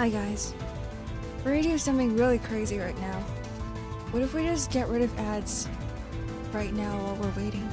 Hi guys. We're gonna do something really crazy right now. What if we just get rid of ads right now while we're waiting?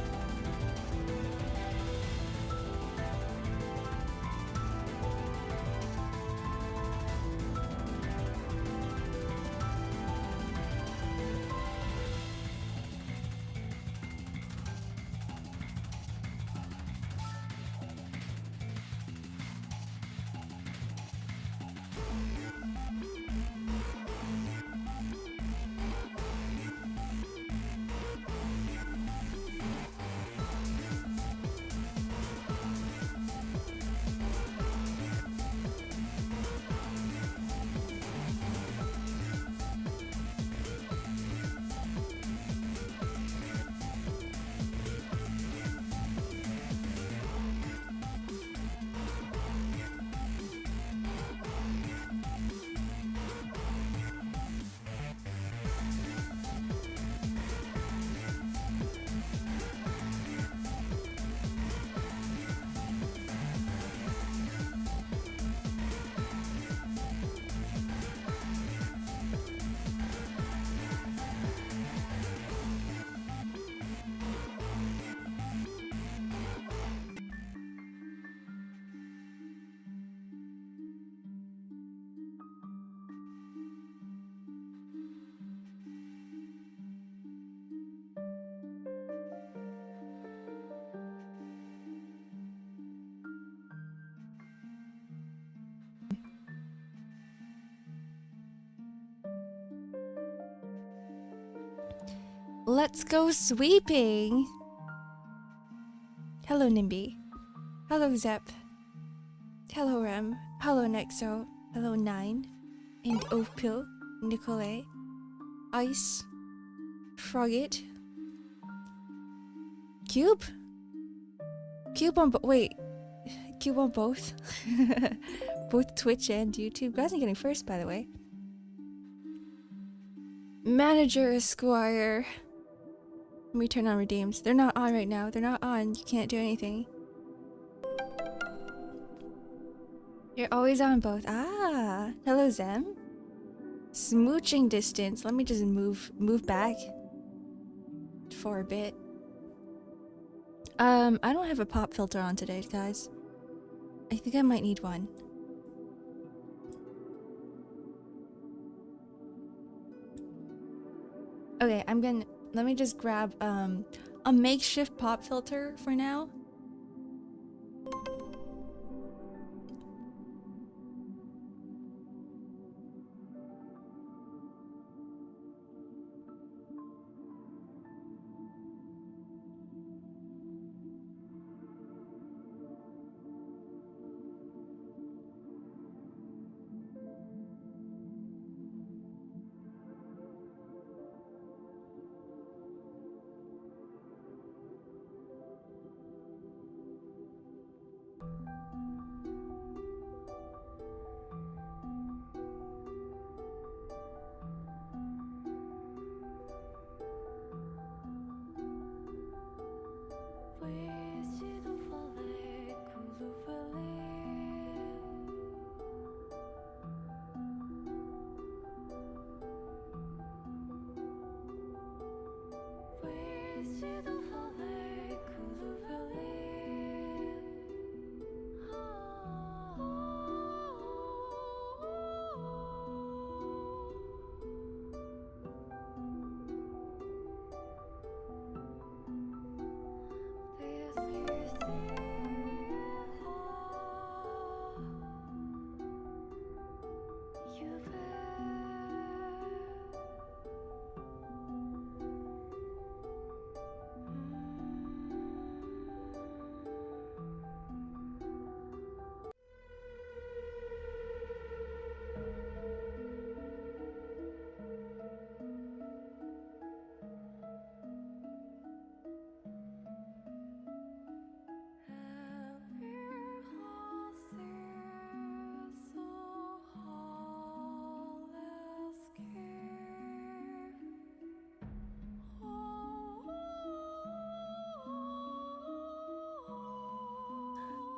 Let's go sweeping! Hello Nimby. Hello Zep. Hello Rem. Hello Nexo. Hello Nine. And Oathpill. Nicolay. Ice. Frogget. Cube? Cube on wait. Cube on both? Both Twitch and YouTube. Guys are getting first, by the way. Manager Esquire. Let me turn on redeems. They're not on right now. They're not on. You can't do anything. You're always on both. Ah, hello Zem. Smooching distance. Let me just move back for a bit. I don't have a pop filter on today, guys. I think I might need one. Okay, let me just grab a makeshift pop filter for now.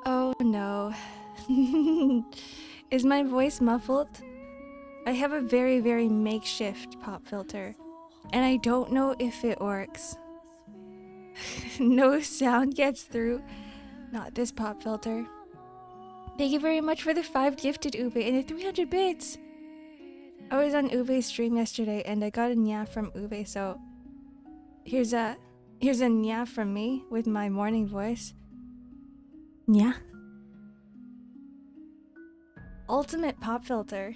Oh no. Is my voice muffled? I have a very, very makeshift pop filter, and I don't know if it works. No sound gets through. Not this pop filter. Thank you very much for the 5 gifted, Ube, and the 300 bits. I was on Ube's stream yesterday, and I got a nya from Ube, so here's a nya from me with my morning voice. Nya. Ultimate pop filter.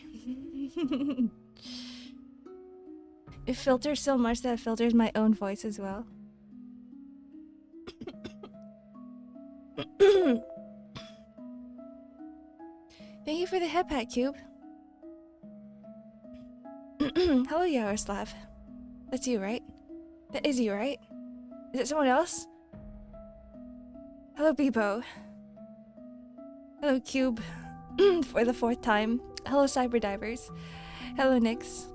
It filters so much that it filters my own voice as well. Thank you for the head pat, Cube. Hello, Yaroslav. That's you, right? That is you, right? Is it someone else? Hello, Bebo. Hello, Cube. For the 4th time. Hello, Cyberdivers. Hello, Nyx.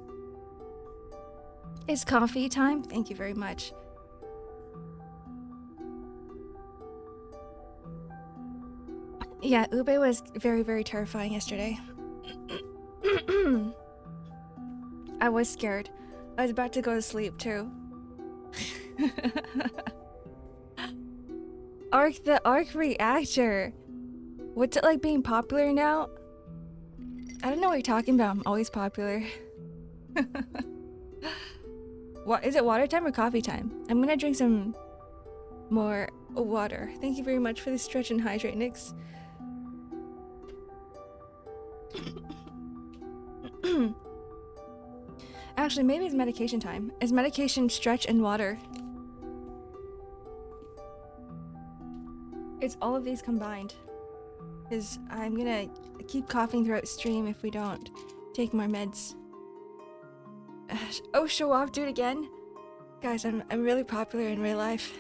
It's coffee time. Thank you very much. Yeah, Ube was very, very terrifying yesterday. I was scared. I was about to go to sleep too. Ark, the Ark reactor. What's it like being popular now? I don't know what you're talking about. I'm always popular. What is it? Water time or coffee time? I'm gonna drink some more water. Thank you very much for the stretch and hydrate, Nyx. Actually, maybe it's medication time. It's medication, stretch, and water. It's all of these combined. Because I'm gonna keep coughing throughout stream if we don't take more meds. Oh, show off, do it again. Guys, I'm really popular in real life.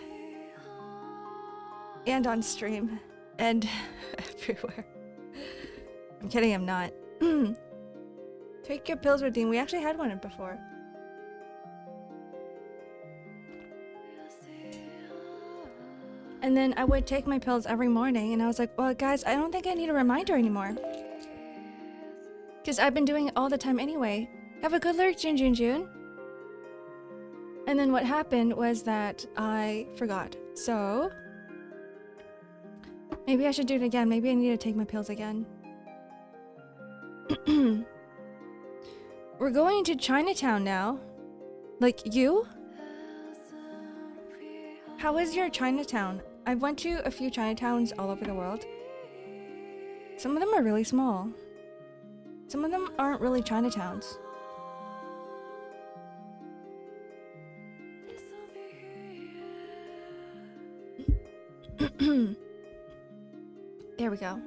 And on stream. And everywhere. I'm kidding, I'm not. Take your pills routine. We actually had one before. And then I would take my pills every morning, and I was like, well, guys, I don't think I need a reminder anymore. Because I've been doing it all the time anyway. Have a good lurk, Jun. And then what happened was that I forgot. So maybe I should do it again. Maybe I need to take my pills again. We're going to Chinatown now. Like, you? How is your Chinatown? I went to a few Chinatowns all over the world. Some of them are really small. Some of them aren't really Chinatowns. There we go.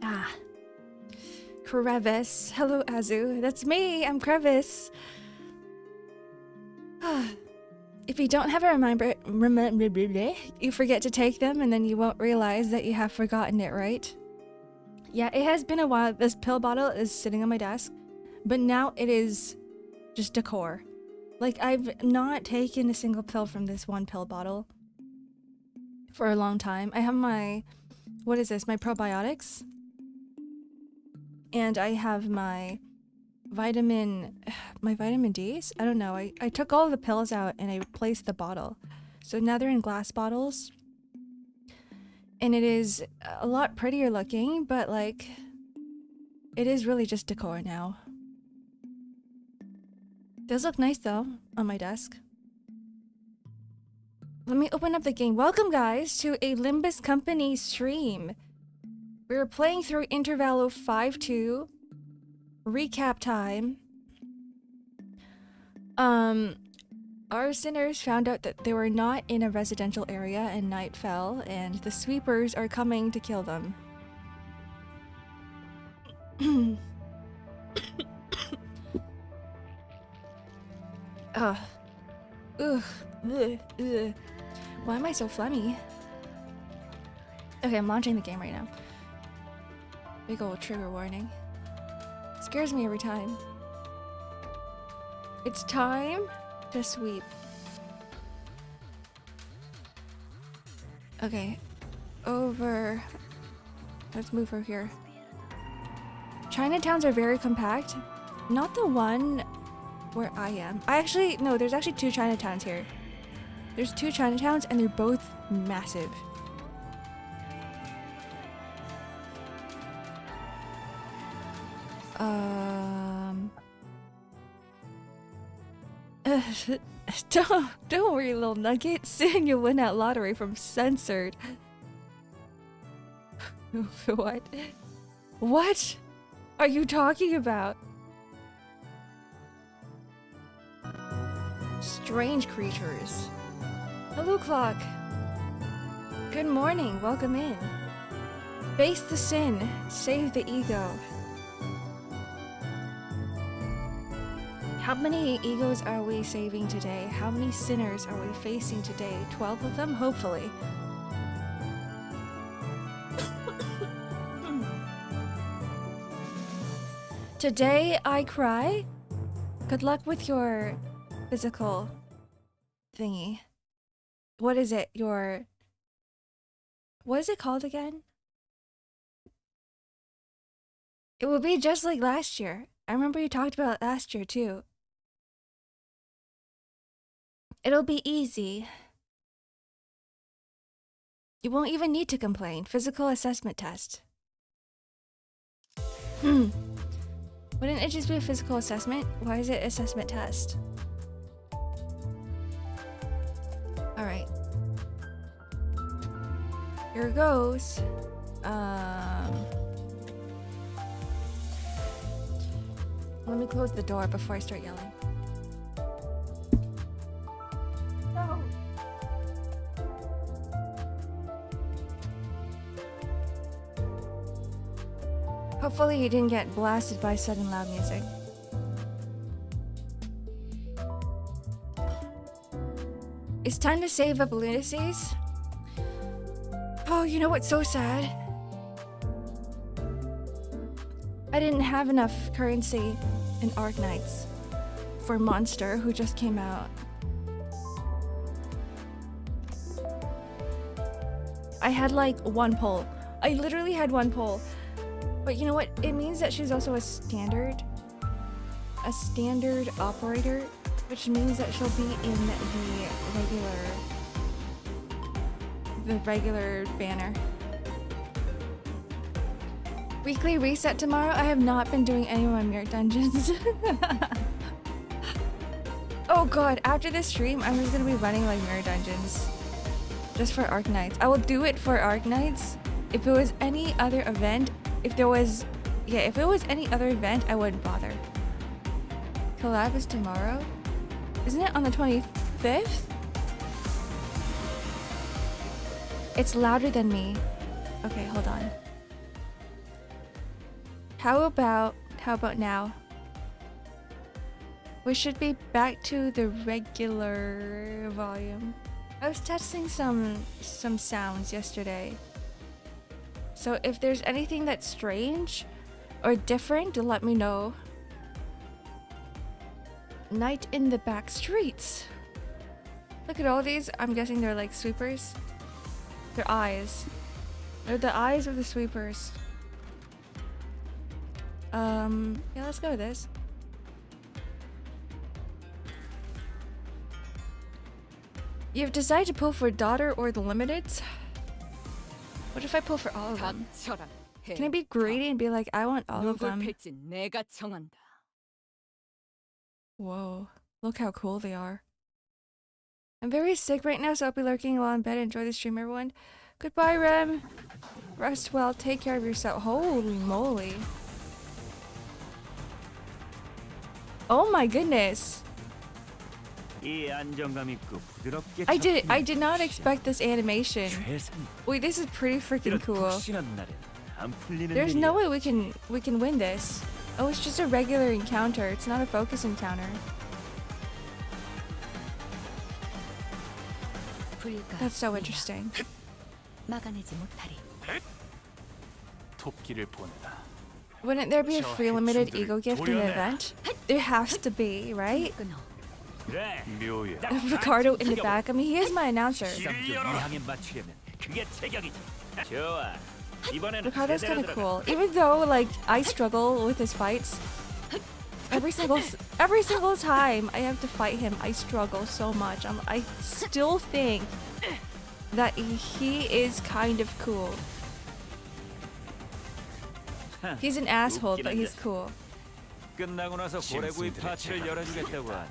Ah. Crevice. Hello, Azu. That's me. I'm Crevice. If you don't have a reminder, you forget to take them, and then you won't realize that you have forgotten it, right? Yeah, it has been a while. This pill bottle is sitting on my desk, but now it is just decor. Like, I've not taken a single pill from this one pill bottle for a long time. I have my, what is this? My probiotics. And I have my vitamin D's? I don't know. I took all the pills out and I replaced the bottle. So now they're in glass bottles. And it is a lot prettier looking, but like, it is really just decor now. Does look nice though, on my desk. Let me open up the game. Welcome guys to a Limbus Company stream. We're playing through Intervallo V-2. Recap time. Our sinners found out that they were not in a residential area and night fell, and the sweepers are coming to kill them. Ugh. Ugh. Ugh. Ugh. Why am I so phlegmy? Okay, I'm launching the game right now. Big old trigger warning. Scares me every time. It's time to sweep. Okay. Over Let's move over here. Chinatowns are very compact. Not the one where I am. No, there's actually two Chinatowns here. There's two Chinatowns and they're both massive. Don't worry, little nugget. Soon you'll win that lottery from Censored. What? What are you talking about? Strange creatures. Hello, Clock. Good morning. Welcome in. Face the sin. Save the ego. How many egos are we saving today? How many sinners are we facing today? 12 of them, hopefully. Today I cry. Good luck with your physical thingy. What is it? What is it called again? It will be just like last year. I remember you talked about it last year too. It'll be easy. You won't even need to complain. Physical assessment test. Wouldn't it just be a physical assessment? Why is it assessment test? Alright. Here goes. Let me close the door before I start yelling. No. Hopefully you didn't get blasted by sudden loud music. It's time to save up lunacies. Oh, you know what's so sad? I didn't have enough currency in Arknights for Monster, who just came out. I had like one pull. I literally had one pull. But you know what? It means that she's also a standard operator, which means that she'll be in the regular banner. Weekly reset tomorrow? I have not been doing any of my mirror dungeons. Oh god, after this stream, I'm just gonna be running like mirror dungeons. Just for Arknights. I will do it for Arknights. If it was any other event, if it was any other event, I wouldn't bother. Collab is tomorrow? Isn't it on the 25th? It's louder than me. Okay, hold on. How about now? We should be back to the regular volume. I was testing some sounds yesterday. So if there's anything that's strange or different, let me know. Night in the back streets. Look at all these. I'm guessing they're like sweepers. Their eyes. They're the eyes of the sweepers. Yeah, let's go with this. You've decided to pull for daughter or the limiteds? What if I pull for all of them? Can I be greedy and be like, I want all of them? Whoa, look how cool they are. I'm very sick right now, so I'll be lurking while in bed. Enjoy the stream, everyone. Goodbye, Rem. Rest well, take care of yourself. Holy moly. Oh my goodness. I did not expect this animation. Wait, this is pretty freaking cool. There's no way we can win this. Oh, it's just a regular encounter. It's not a focus encounter. That's so interesting. Wouldn't there be a free limited ego gift in the event? There has to be, right? Ricardo in the back. I mean, he is my announcer. Ricardo's kind of cool. Even though like I struggle with his fights, every single time I have to fight him, I struggle so much. I still think that he is kind of cool. He's an asshole, but he's cool. 끝나고 나서 고래구이 파티를 열어주겠다고 하니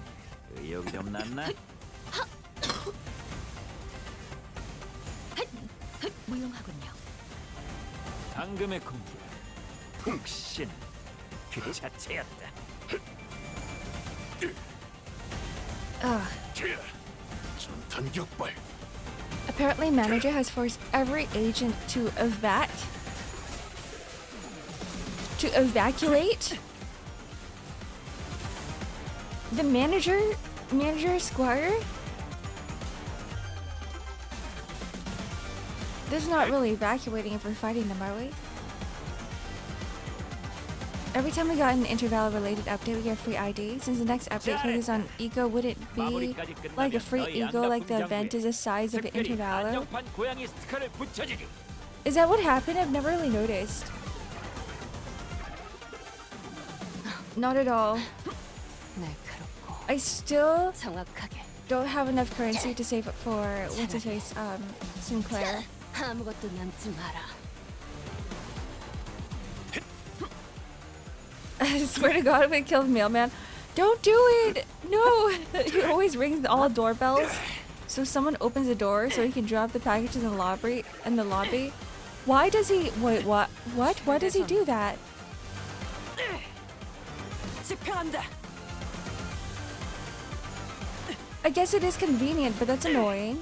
의욕이 좀 났나? 무용하군요. 방금의 공기 푹신 그 자체였다. 전탄격발. Apparently, manager has forced every agent to evacuate. The manager Squire. This is not really evacuating if we're fighting them, are we? Every time we got an Intervallo related update, we get free ID. Since the next update focuses on Eco, would it be like a free Eco, like the event is the size of the Intervallo? Is that what happened? I've never really noticed. Not at all. I still don't have enough currency to save up for what's his face, Sinclair. 아무것도 남지 마라. I swear to God, if I kill the mailman, don't do it! No! He always rings all doorbells, so someone opens the door so he can drop the packages in the lobby. Why does he? Wait, what? What? Why does he do that? I guess it is convenient, but that's annoying.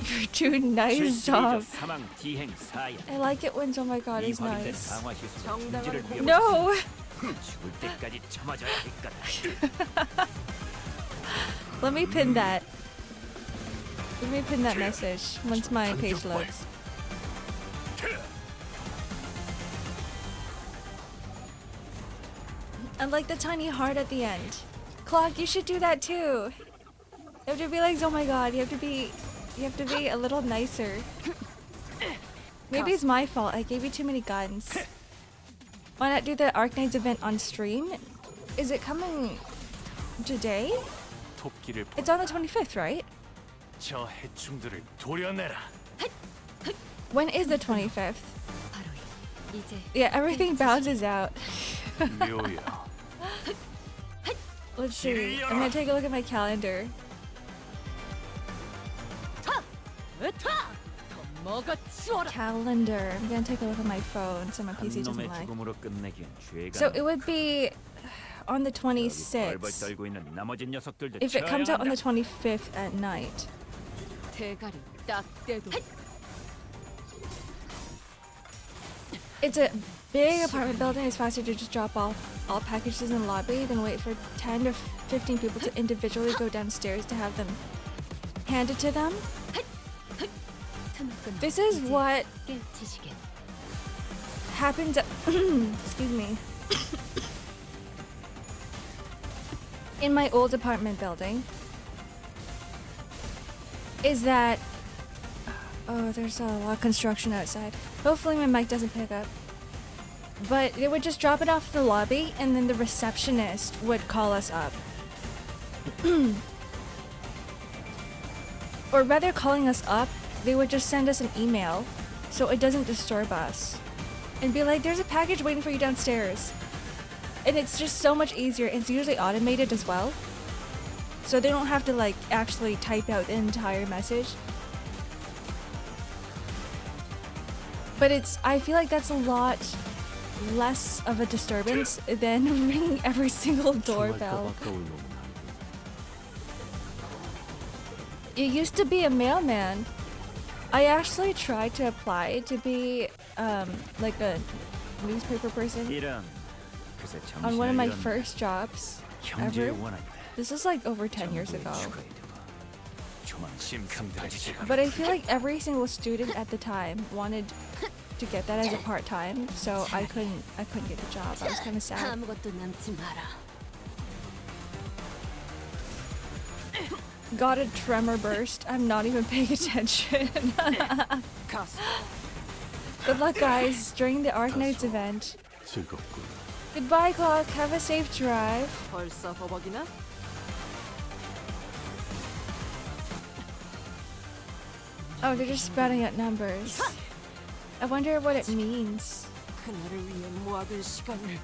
You're too nice, Tom. I like it when oh my God is nice. No! Let me pin that. Let me pin that message once my page loads. I like the tiny heart at the end. Clock, you should do that too. You have to be like, oh my God, you have to be a little nicer. Maybe it's my fault. I gave you too many guns. Why not do the Ark Knights event on stream? Is it coming today? It's on the 25th, right? 저 해충들을 도려내라. When is the 25th? 바로 이제 Yeah, everything balances out. 묘야. Let's see. I'm gonna take a look at my calendar. Calendar. I'm gonna take a look at my phone so my PC doesn't lag. So it would be on the 26th. If it comes out on the 25th at night. 대가리 딱 떼도 It's a big apartment building. It's faster to just drop off all packages in the lobby than wait for 10 to 15 people to individually go downstairs to have them handed to them. This is what happens at excuse me. In my old apartment building is that there's a lot of construction outside. Hopefully my mic doesn't pick up. But they would just drop it off the lobby and then the receptionist would call us up. Or rather calling us up, they would just send us an email so it doesn't disturb us. And be like, there's a package waiting for you downstairs. And it's just so much easier. It's usually automated as well. So they don't have to like actually type out the entire message. But I feel like that's a lot less of a disturbance than ringing every single doorbell. It used to be a mailman. I actually tried to apply to be like a newspaper person on one of my first jobs ever. This is like over 10 years ago. But I feel like every single student at the time wanted to get that as a part-time, so I couldn't get the job. I was kind of sad. 아무것도 남지 마라. got a tremor burst. I'm not even paying attention. Good luck, guys, during the Arknights event. 즐겁군. Goodbye, Clock. Have a safe drive. 벌써 버벅이나? Oh, they're just spouting out numbers. I wonder what it means. 그날을 위해 모아둔 시간을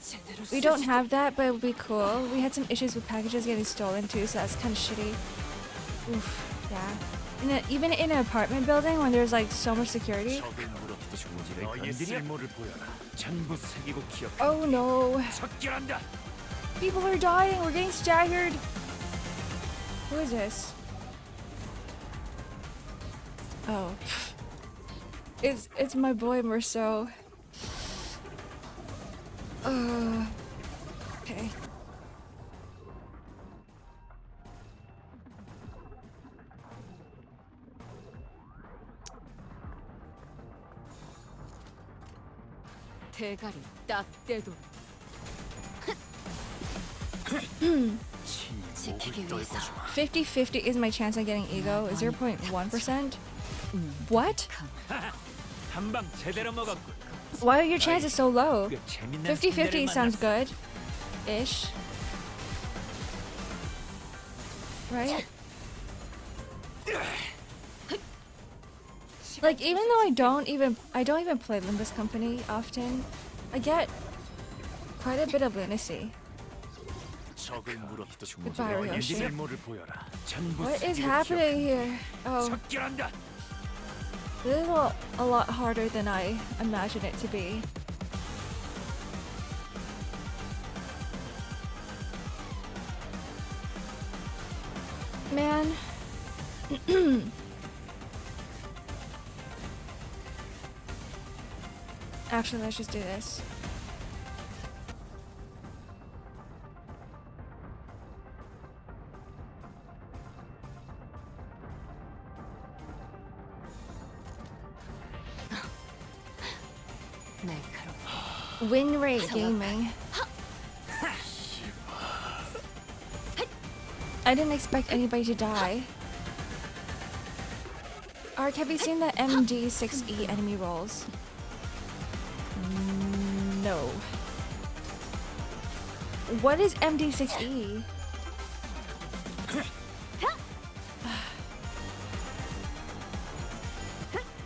제대로 We don't have that, but it would be cool. We had some issues with packages getting stolen too, so that's kind of shitty. Oof, yeah. Even in an apartment building when there's like so much security. 적을 물었다. 주무지를 너의 건드려 쓸모를 보여라. 전부 새기고 기억. Oh no. 척결한다. People are dying. We're getting staggered. Who is this? Oh. It's my boy Merceau. Okay. 대가리 딱 떼도 지키기 위해서 50-50 is my chance of getting ego. 0.1%? What? 한방 제대로 먹었군. Why are your chances so low? 꽤 재밌는 50-50 상대를 sounds 만났어. good. Ish. Right? Like even though I don't even play Limbus Company often, I get quite a bit of lunacy. 적을 물었다. Goodbye, 너의 Ryoshi. 쓸모를 보여라. 전부 What is 새기고 happening here? Oh, 척결한다. this is a lot harder than I imagined it to be. Man. Actually, let's just do this. 날카롭 Win rate gaming. I didn't expect anybody to die. Ark, have you seen the MD6E enemy rolls? No. What is MD6E?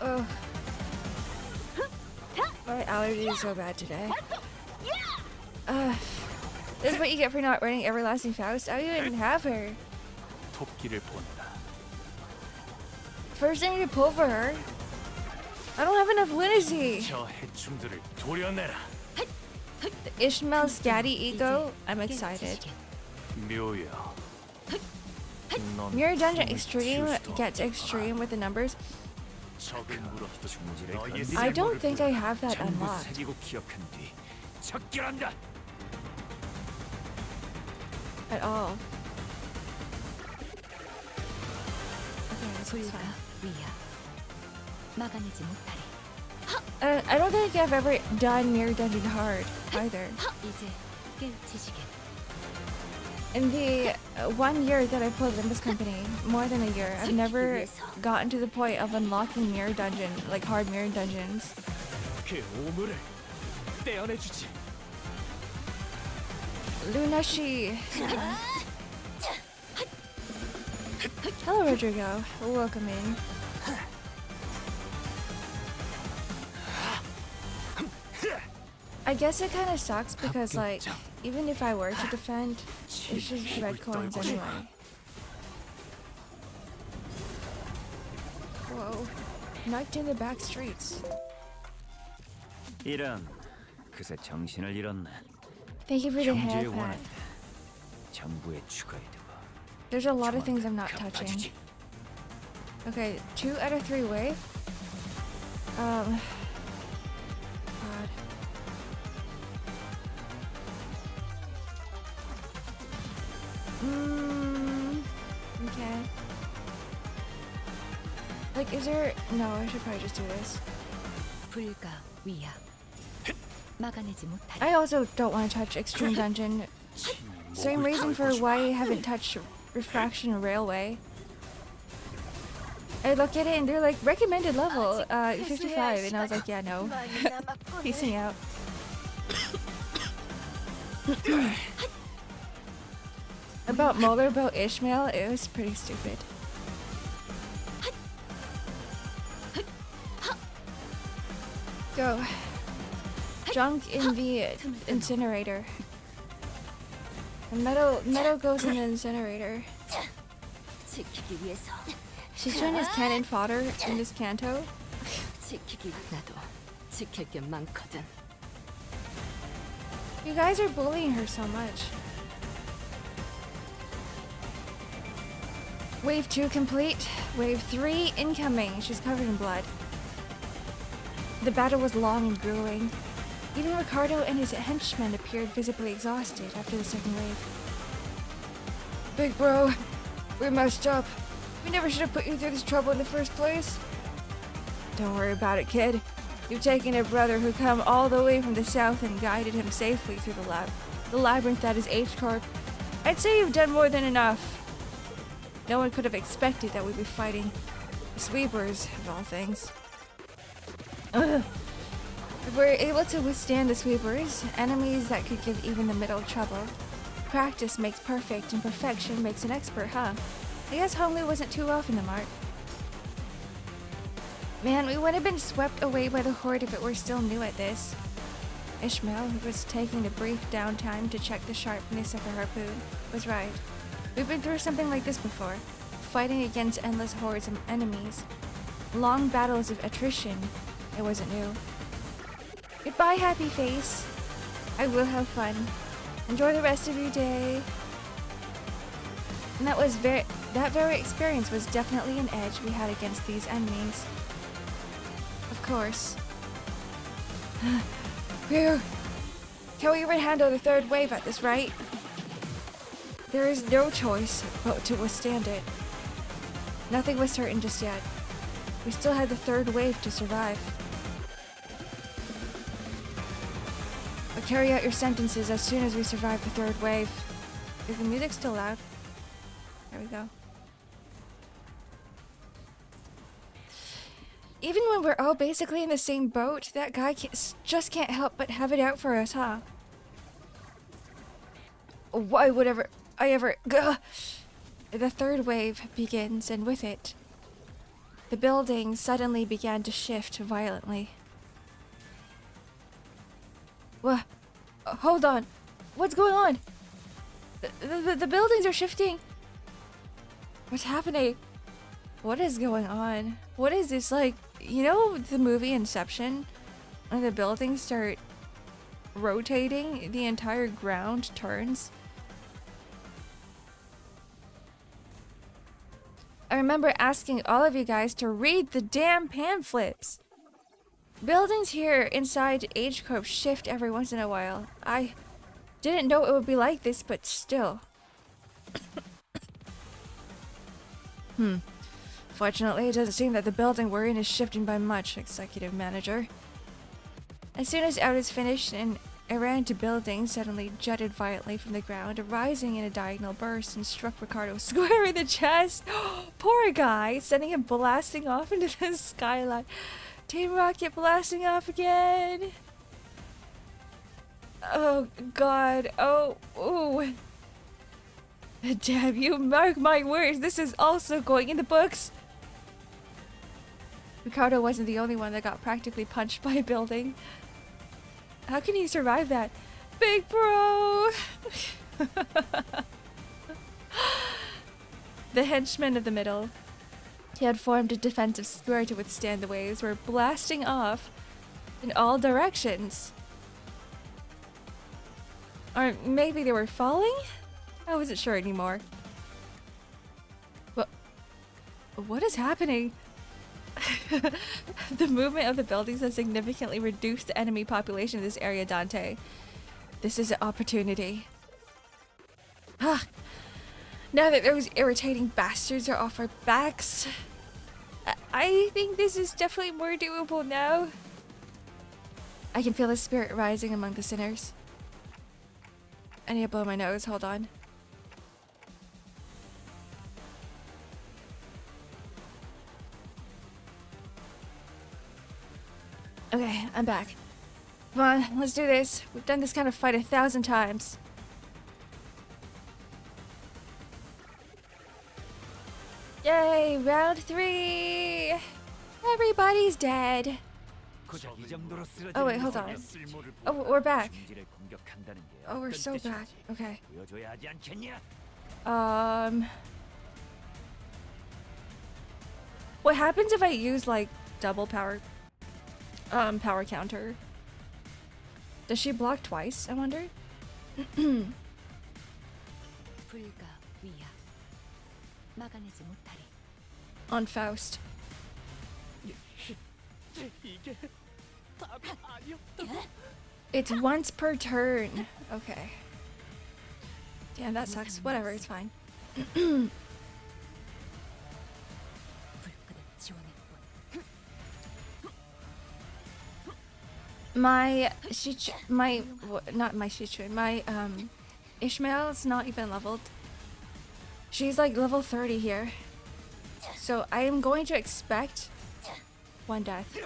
Ugh. My allergy is so bad today. This is what you get for not running Everlasting Faust. I don't even have her. 토끼를 본다. First, I need to pull for her. I don't have enough lunacy. 저 해충들을 도려내라. The Ishmael Scatty ego. I'm excited. 묘야. 넌 Mirror Dungeon 숨을 Extreme 쉴 수도 gets 없겠구나. extreme with the numbers. 적을 물었다. 주무지를 너의 건드려. I don't 쓸모를 think I 보여라. have that 전부 unlocked. 새기고 기억한 뒤 척결한다. At all. Okay, this is 불가 fine. 위야 막아내지 못하리 I don't think I've ever done Mirror Dungeon hard either. 이제 깨우치시게 In the 1 year that I played Limbus Company, more than a year, I've never gotten to the point of unlocking Mirror Dungeon, like hard Mirror Dungeons. 그 오물을 떼어내주지. Lunashi. Hello, Rodrigo. Welcome in. I guess it kind of sucks because, like, even if I were to defend, it's just red coins anyway. Whoa. Knocked in the back streets. 이런 그새 정신을 잃었네. Thank you for the 형제의 haircut. 원한다. 정부에 추가해두고. There's a lot of things I'm not touching. 갚아주지. Okay, 2 out of 3 wave. God. Okay. Like, is there... No, I should probably just do this. 불가 위야 막아내지 못하리 I also don't want to touch Extreme Dungeon. Same reason for why I haven't touched Refraction Railway. I look at it and they're like, recommended level, 55. And I was like, yeah, no. Peacing out. About Molar, about Ishmael, it was pretty stupid. Go. Junk in the incinerator. The metal goes in the incinerator. She's trying as cannon fodder in this canto. You guys are bullying her so much. Wave 2 complete. Wave 3 incoming. She's covered in blood. The battle was long and grueling. Even Ricardo and his henchmen appeared visibly exhausted after the second wave. Big bro, we messed up. We never should have put you through this trouble in the first place. Don't worry about it, kid. You've taken a brother who come all the way from the south and guided him safely through the labyrinth that is X-Ark. I'd say you've done more than enough. No one could have expected that we'd be fighting the sweepers, of all things. If we're able to withstand the sweepers, enemies that could give even the middle trouble. Practice makes perfect, and perfection makes an expert, huh? I guess Homely wasn't too off in the mark. Man, we would have been swept away by the horde if it were still new at this. Ishmael, who was taking a brief downtime to check the sharpness of her harpoon, was right. We've been through something like this before, fighting against endless hordes of enemies. Long battles of attrition. It wasn't new. Goodbye, happy face. I will have fun. Enjoy the rest of your day. And that very experience was definitely an edge we had against these enemies. Of course. Phew. Can we even handle the third wave at this rate? There is no choice but to withstand it. Nothing was certain just yet. We still had the third wave to survive. But carry out your sentences as soon as we survive the third wave. Is the music still loud? There we go. Even when we're all basically in the same boat, that guy just can't help but have it out for us, huh? Why would I ever... Gah! The third wave begins, and with it, the building suddenly began to shift violently. What? Hold on. What's going on? The buildings are shifting. What's happening? What is going on? What is this, like, you know the movie Inception? When the buildings start rotating, the entire ground turns. I remember asking all of you guys to read the damn pamphlets. Buildings here inside H-Corp shift every once in a while. I didn't know it would be like this, but still. Fortunately, it doesn't seem that the building we're in is shifting by much, Executive Manager. As soon as out is finished, an errant building suddenly jutted violently from the ground, rising in a diagonal burst and struck Ricardo square in the chest. Poor guy, sending him blasting off into the skyline. Team Rocket blasting off again. Oh god. Oh. Ooh. Damn you, mark my words, this is also going in the books. Ricardo wasn't the only one that got practically punched by a building. How can he survive that? Big bro! The henchmen of the middle. He had formed a defensive square to withstand the waves, were blasting off in all directions. Or maybe they were falling? I wasn't sure anymore. What is happening? The movement of the buildings has significantly reduced the enemy population in this area, Dante. This is an opportunity. Ah, now that those irritating bastards are off our backs, I think this is definitely more doable now. I can feel the spirit rising among the sinners. I need to blow my nose, hold on. Okay, I'm back. Come on, let's do this. We've done this kind of fight 1,000 times. Yay, round 3! Everybody's dead. 고작 이 정도로 쓰러지는 Oh, wait, hold on. 쓸모를 Oh, 보고 we're back. 중지를 공격한다는 게 Oh, we're 어떤 so 뜻인지 back. Okay. 보여줘야 하지 않겠냐? What happens if I use like double power power counter? Does she block twice, I wonder? 불가 위야 막아내지 못하리. On Faust. 이게 답이 아니었다. It's once per turn. Okay. Damn, that sucks. Whatever, it's fine. 불끈을 지원했군. Not my Shichu, my Ishmael's not even leveled. She's like level 30 here. So I am going to expect one death.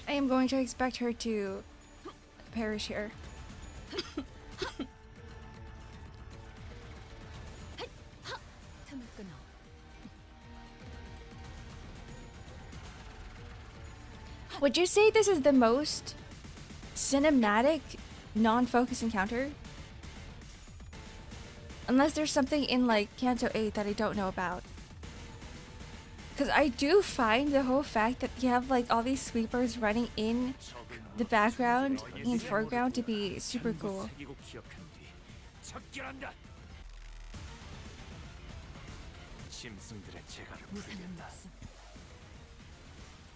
I am going to expect her to perish here. 틈을 끊어. Would you say this is the most cinematic non-focus encounter? Unless there's something in like Canto 8 that I don't know about. Because I do find the whole fact that you have like all these sweepers running in the background and foreground to be super cool. 새기고 기억한 뒤 척결한다. 짐승들의 재갈을 무상한 풀겠다. 목숨.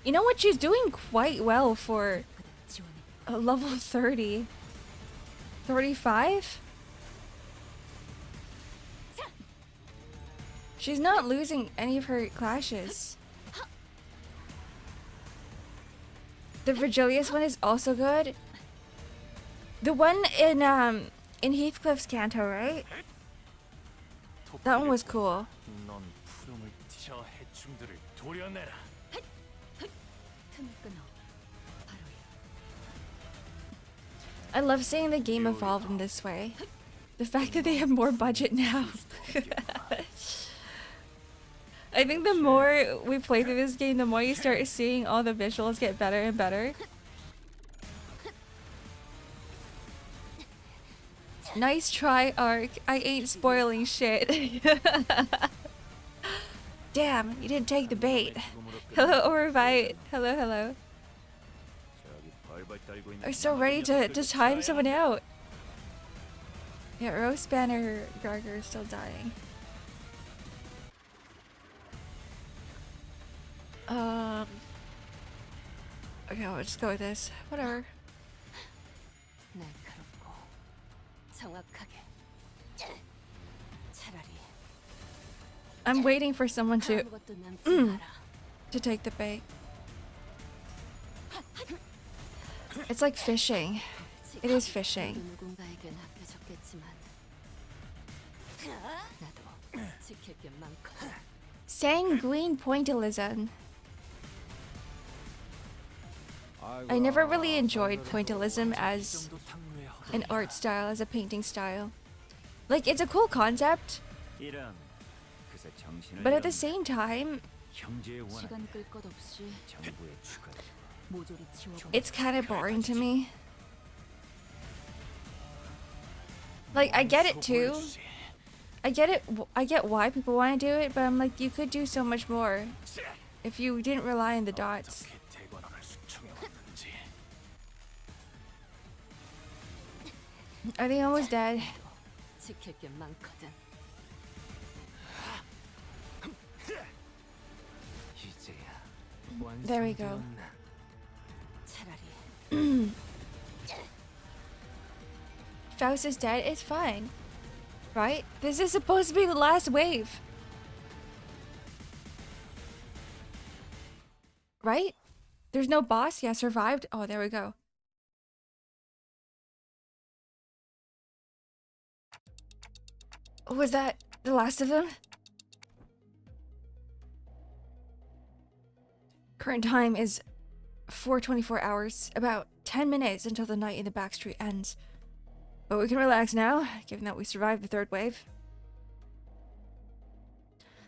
You know what? She's doing quite well for 불끈을 지원했군. a level 30. 35? She's not losing any of her clashes. The Virgilius one is also good. The one in Heathcliff's Canto, right? That one was cool. 넌 푸름을 저 해충들을 도려내라. 틈을 끊어. 바로야. I love seeing the game evolve in this way. The fact that they have more budget now. I think the more we play through this game, the more you start seeing all the visuals get better and better. Nice try, Ark. I ain't spoiling shit. Damn, you didn't take the bait. Hello, Orbite. Hello, hello. 저기 벌벌 떨고 있는 I'm so ready to time someone out. Yeah, Rose Banner Garger is still dying. Okay, I'll just go with this. Whatever. 날카롭고 정확하게. 차라리 I'm waiting for someone 아무것도 남지 마라. to take the bait. It's like fishing. It is fishing. 누군가에겐 아껴졌겠지만 나도 지킬 게 많거든. Sanguine pointillism. I never really enjoyed pointillism as an art style, as a painting style. Like, it's a cool concept, 이런 그새 정신을 but at the 잃었나. same time, 형제의 원한 시간 끌 것 없이 정부의 추가 모조리 지워버려. it's kind of boring to me. Like, I get it too. I get it. I get why people want to do it, but I'm like, you could do so much more if you didn't rely on the dots. 어떻게 대관원을 숙청해왔는지. Are they almost dead? 지킬 게 많거든. 이제야 There we go. 완성되었나? 차라리 Faust is dead. It's fine, right? This is supposed to be the last wave, right? There's no boss. Yeah, survived. Oh, there we go. Was that the last of them? Current time is 4:24 hours, about 10 minutes until the night in the backstreet ends. But we can relax now, given that we survived the third wave.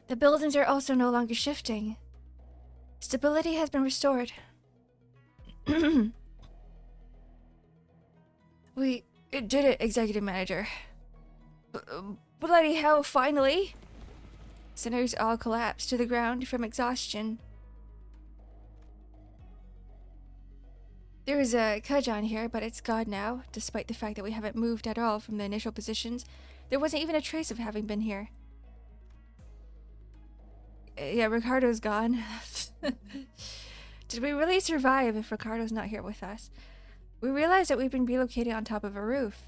The buildings are also no longer shifting. Stability has been restored. We did it, Executive Manager. Bloody hell, finally! Sinners all collapsed to the ground from exhaustion. There was a Kajan here, but it's gone now, despite the fact that we haven't moved at all from the initial positions. There wasn't even a trace of having been here. Yeah, Ricardo's gone. Did we really survive if Ricardo's not here with us? We realized that we've been relocated on top of a roof,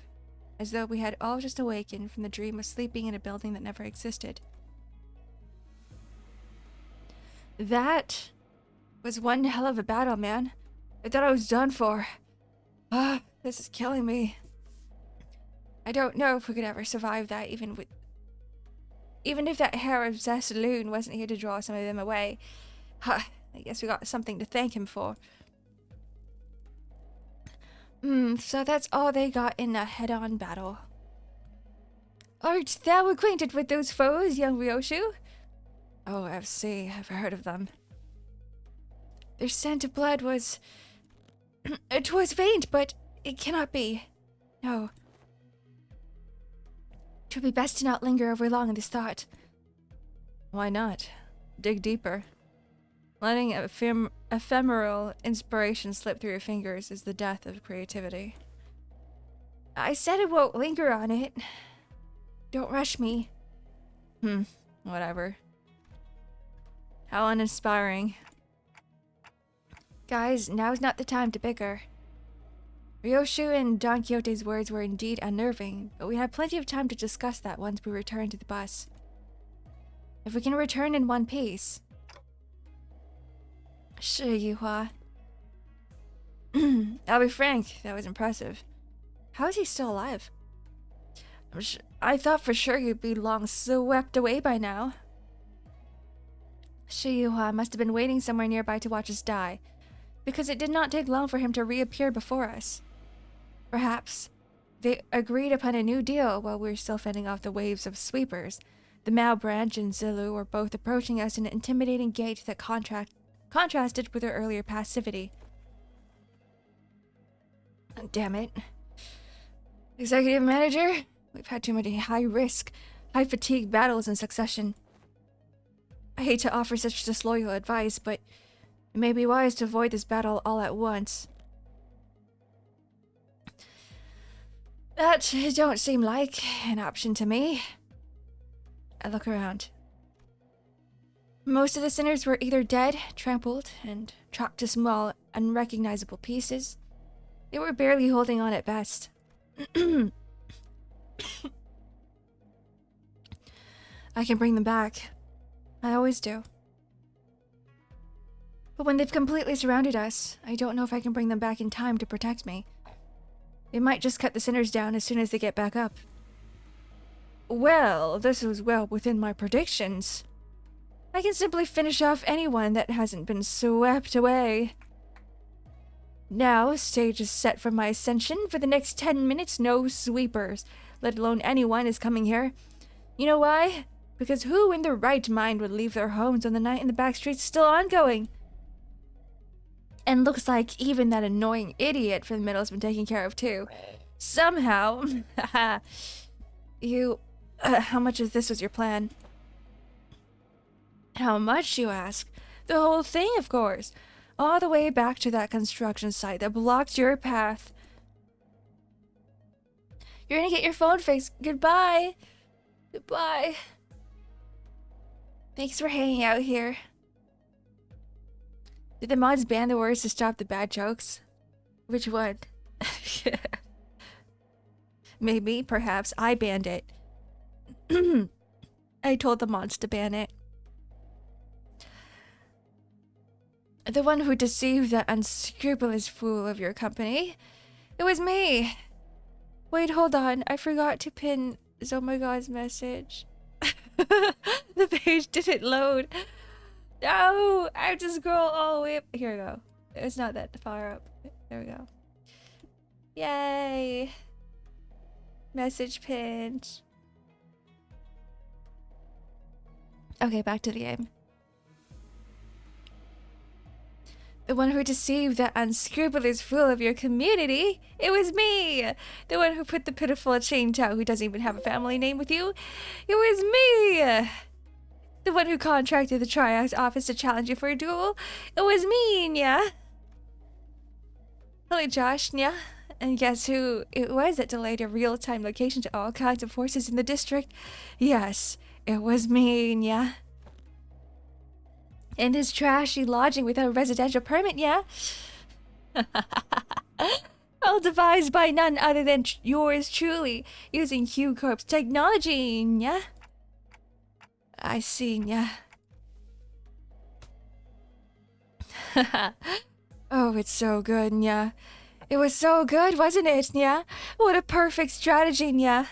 as though we had all just awakened from the dream of sleeping in a building that never existed. That was one hell of a battle, man. I thought I was done for. Ah, this is killing me. I don't know if we could ever survive that, even if that hair-obsessed loon wasn't here to draw some of them away. Huh, I guess we got something to thank him for. So that's all they got in a head-on battle. Art thou acquainted with those foes, young Ryoshu? Oh, I've heard of them. Their scent of blood was... 'twas faint, but it cannot be. No. 'Twould be best to not linger over long in this thought. Why not? Dig deeper. Letting ephemeral inspiration slip through your fingers is the death of creativity. I said I won't linger on it. Don't rush me. Whatever. How uninspiring. Guys, now's not the time to bicker. Ryoshu and Don Quixote's words were indeed unnerving, but we had plenty of time to discuss that once we returned to the bus. If we can return in one piece... Sure, Yuhua. I'll be frank, that was impressive. How is he still alive? I thought for sure he'd be long swept away by now. Shiyuha must have been waiting somewhere nearby to watch us die, because it did not take long for him to reappear before us. Perhaps they agreed upon a new deal while we were still fending off the waves of sweepers. The Mao branch and Zilu were both approaching us in an intimidating gait that contrasted with their earlier passivity. Damn it. Executive Manager, we've had too many high-risk, high-fatigue battles in succession. I hate to offer such disloyal advice, but it may be wise to avoid this battle all at once. That don't seem like an option to me. I look around. Most of the sinners were either dead, trampled, and chopped to small, unrecognizable pieces. They were barely holding on at best. I can bring them back. I always do. But when they've completely surrounded us, I don't know if I can bring them back in time to protect me. They might just cut the sinners down as soon as they get back up. Well, this was well within my predictions. I can simply finish off anyone that hasn't been swept away. Now, stage is set for my ascension. For the next 10 minutes, no sweepers, let alone anyone, is coming here. You know why? Because who in their right mind would leave their homes on the night in the back streets still ongoing? And looks like even that annoying idiot from the middle has been taken care of too. Somehow. How much of this was your plan? How much, you ask? The whole thing, of course. All the way back to that construction site that blocked your path. You're gonna get your phone fixed. Goodbye. Goodbye. Thanks for hanging out here. Did the mods ban the words to stop the bad jokes? Which one? Maybe, perhaps, I banned it. I told the mods to ban it. The one who deceived that unscrupulous fool of your company. It was me. Wait, hold on. I forgot to pin Zomagod's message. The page didn't load. No, I have to scroll all the way up. Here we go. It's not that far up. There we go. Yay. Message pinned. Okay, back to the game. The one who deceived that unscrupulous fool of your community. It was me. The one who put the pitiful chain Tao who doesn't even have a family name with you. It was me. The one who contracted the Triax office to challenge you for a duel. It was me, Nya. Hello, Josh, Nya. And guess who it was that delayed a real-time location to all kinds of forces in the district? Yes, it was me, Nya. In his trashy lodging without a residential permit, yeah? All devised by none other than yours truly, using Hugh Corp's technology, yeah? I see, yeah. Oh, it's so good, yeah. It was so good, wasn't it, yeah? What a perfect strategy, yeah.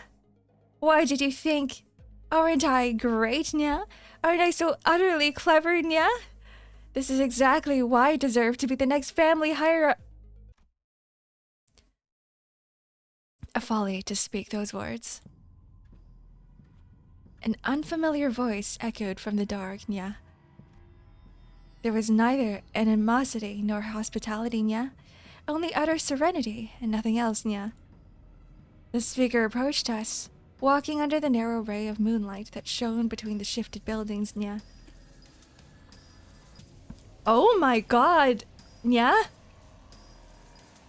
Why did you think? Aren't I great, yeah? Aren't I so utterly clever, yeah? This is exactly why I deserve to be the next family higher-up. A folly to speak those words. An unfamiliar voice echoed from the dark, Nya. There was neither animosity nor hospitality, Nya. Only utter serenity and nothing else, Nya. The speaker approached us, walking under the narrow ray of moonlight that shone between the shifted buildings, Nya. Oh my god, Nya!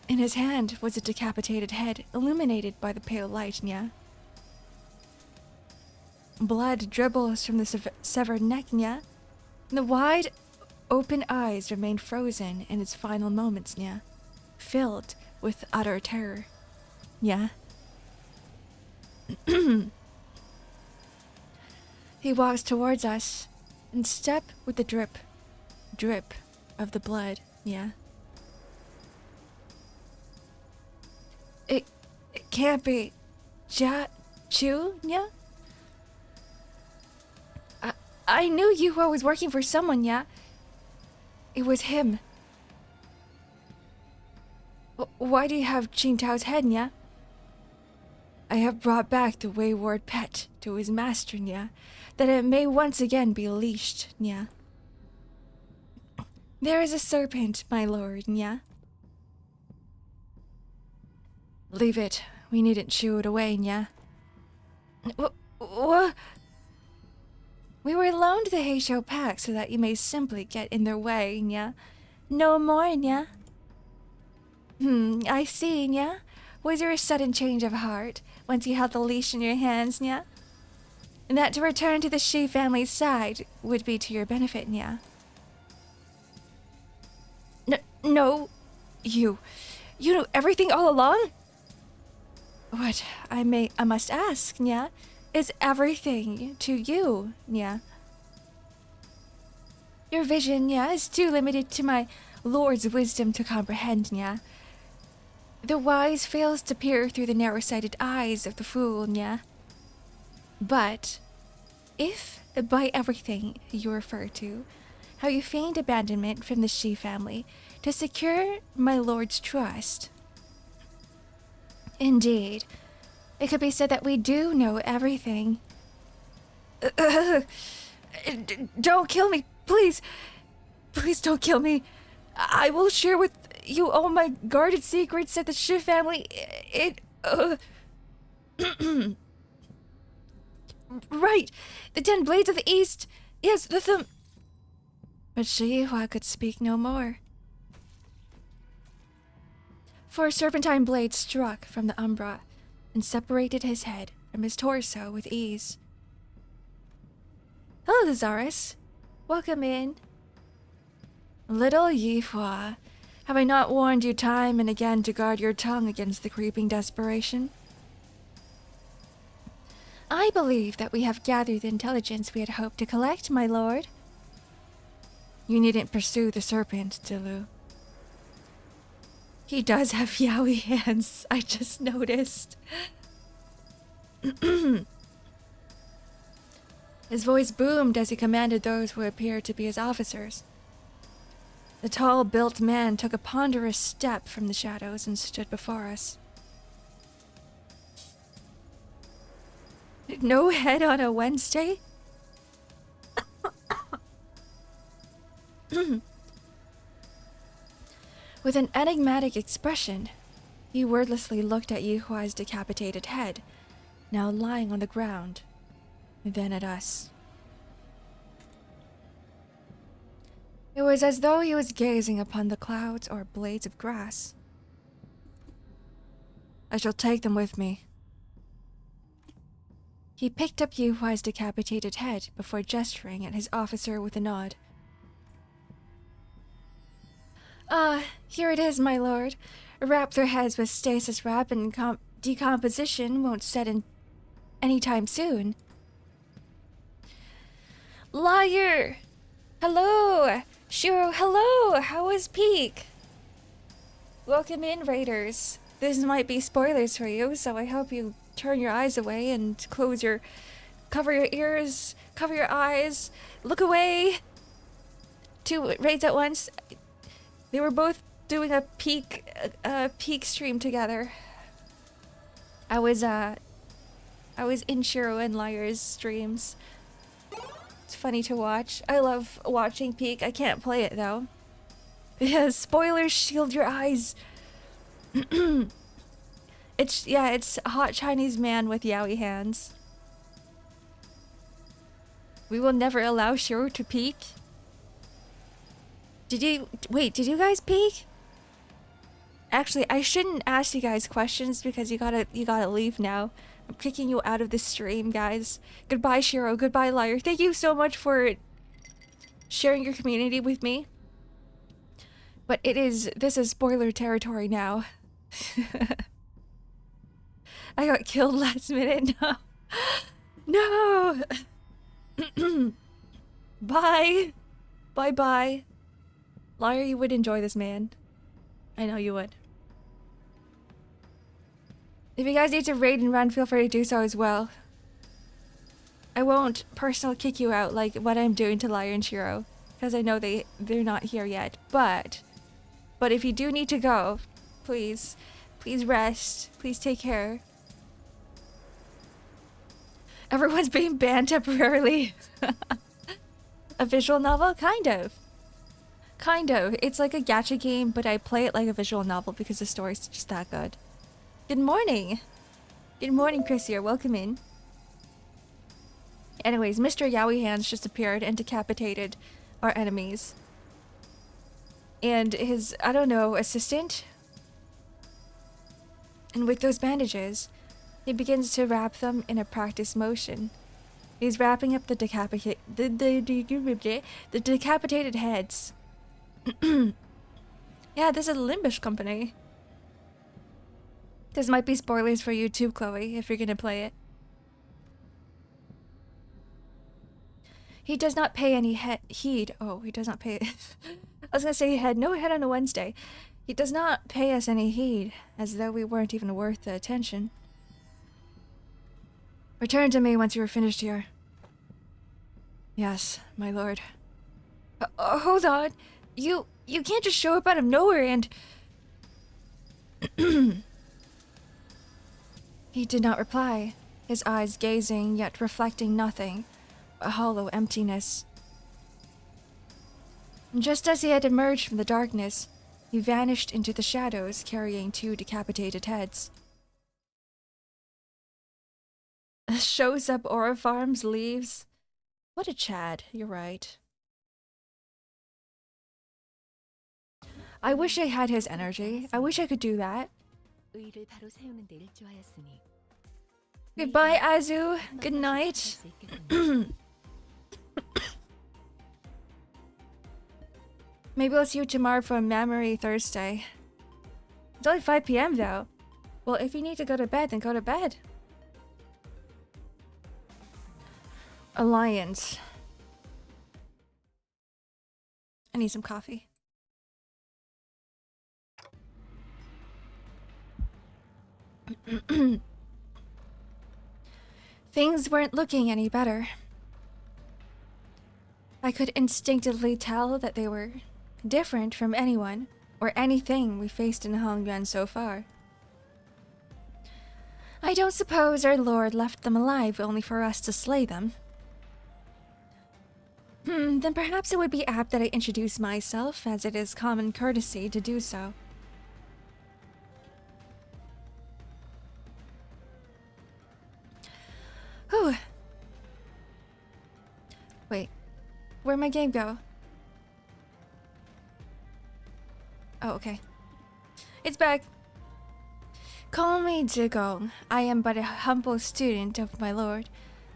In his hand was a decapitated head, illuminated by the pale light, Nya. Blood dribbles from the severed neck, Nya. The wide, open eyes remained frozen in its final moments, Nya, filled with utter terror. Nya. He walks towards us, in step with the drip of the blood, yeah. It can't be Chu, yeah? I knew you were always working for someone, yeah? It was him. Why do you have Qing Tao's head, yeah? I have brought back the wayward pet to his master, Nya, that it may once again be leashed, Nya. There is a serpent, my lord, Nya. Leave it. We needn't chew it away, Nya. What? We were loaned the Heisho pack so that you may simply get in their way, Nya. No more, Nya. I see, Nya. Was there a sudden change of heart once you held the leash in your hands, Nya? And that to return to the Shi family's side would be to your benefit, Nya. No, you knew everything all along? What I must ask, Nya, is everything to you, Nya? Your vision, Nya, is too limited to my lord's wisdom to comprehend, Nya. The wise fails to peer through the narrow-sighted eyes of the fool, Nya. But if by everything you refer to, how you feigned abandonment from the Shi family to secure my lord's trust. Indeed, it could be said that we do know everything. Don't kill me, please. Please don't kill me. I will share with you all my guarded secrets at the Shi family. Right, the 10 blades of the east. Yes, the But Shi Yihua could speak no more. For a serpentine blade struck from the umbra and separated his head from his torso with ease. Hello, Lazarus. Welcome in. Little Yihua, have I not warned you time and again to guard your tongue against the creeping desperation? I believe that we have gathered the intelligence we had hoped to collect, my lord. You needn't pursue the serpent, Dilu. He does have yaoi hands, I just noticed. His voice boomed as he commanded those who appeared to be his officers. The tall, built man took a ponderous step from the shadows and stood before us. No head on a Wednesday? With an enigmatic expression, he wordlessly looked at Yuhuai's decapitated head, now lying on the ground, then at us. It was as though he was gazing upon the clouds or blades of grass. I shall take them with me. He picked up Yuhuai's decapitated head before gesturing at his officer with a nod. Here it is, my lord. Wrap their heads with stasis wrap and decomposition won't set in any time soon. Liar! Hello! Shiro, hello! How was Peak? Welcome in, Raiders. This might be spoilers for you, so I hope you turn your eyes away and cover your ears, cover your eyes, look away. 2 raids at once. They were both doing a peak stream together. I was in Shiro and Liar's streams. It's funny to watch. I love watching Peak. I can't play it though. Because spoilers shield your eyes. It's a hot Chinese man with yaoi hands. We will never allow Shiro to peek. Did you guys peek? Actually, I shouldn't ask you guys questions because you gotta leave now. I'm kicking you out of the stream, guys. Goodbye, Shiro. Goodbye, Liar. Thank you so much for sharing your community with me. But this is spoiler territory now. I got killed last minute. No. No. Bye. Bye-bye. Liar, you would enjoy this, man. I know you would. If you guys need to raid and run, feel free to do so as well. I won't personally kick you out like what I'm doing to Liar and Shiro, because I know they're not here yet. But if you do need to go, please rest. Please take care. Everyone's being banned temporarily. A visual novel? Kind of. It's like a gacha game, but I play it like a visual novel because the story's just that good. Good morning. Good morning, Chris here. Welcome in. Anyways, Mr. Yaoi Hands just appeared and decapitated our enemies. And his, I don't know, assistant? And with those bandages, he begins to wrap them in a practice motion. He's wrapping up the decapitated heads. Yeah, this is a Limbus Company. This might be spoilers for you too, Chloe, if you're gonna play it. He does not pay any heed. Oh, he does not pay. I was gonna say he had no head on a Wednesday. He does not pay us any heed, as though we weren't even worth the attention. Return to me once you are finished here. Yes, my lord. Hold on. You can't just show up out of nowhere and... He did not reply, his eyes gazing yet reflecting nothing, a hollow emptiness. Just as he had emerged from the darkness, he vanished into the shadows carrying 2 decapitated heads. Shows up Aura Farms, leaves. What a Chad, you're right. I wish I had his energy. I wish I could do that. Goodbye, Azu. Good night. Maybe I'll see you tomorrow for Memory Thursday. It's only 5 PM though. Well, if you need to go to bed, then go to bed. Alliance. I need some coffee. Things weren't looking any better. I could instinctively tell that they were different from anyone or anything we faced in Hongyuan so far. I don't suppose our lord left them alive only for us to slay them. Then perhaps it would be apt that I introduce myself, as it is common courtesy to do so. Whew. Wait, where'd my game go? Oh, okay. It's back. Call me Zigong. I am but a humble student of my lord,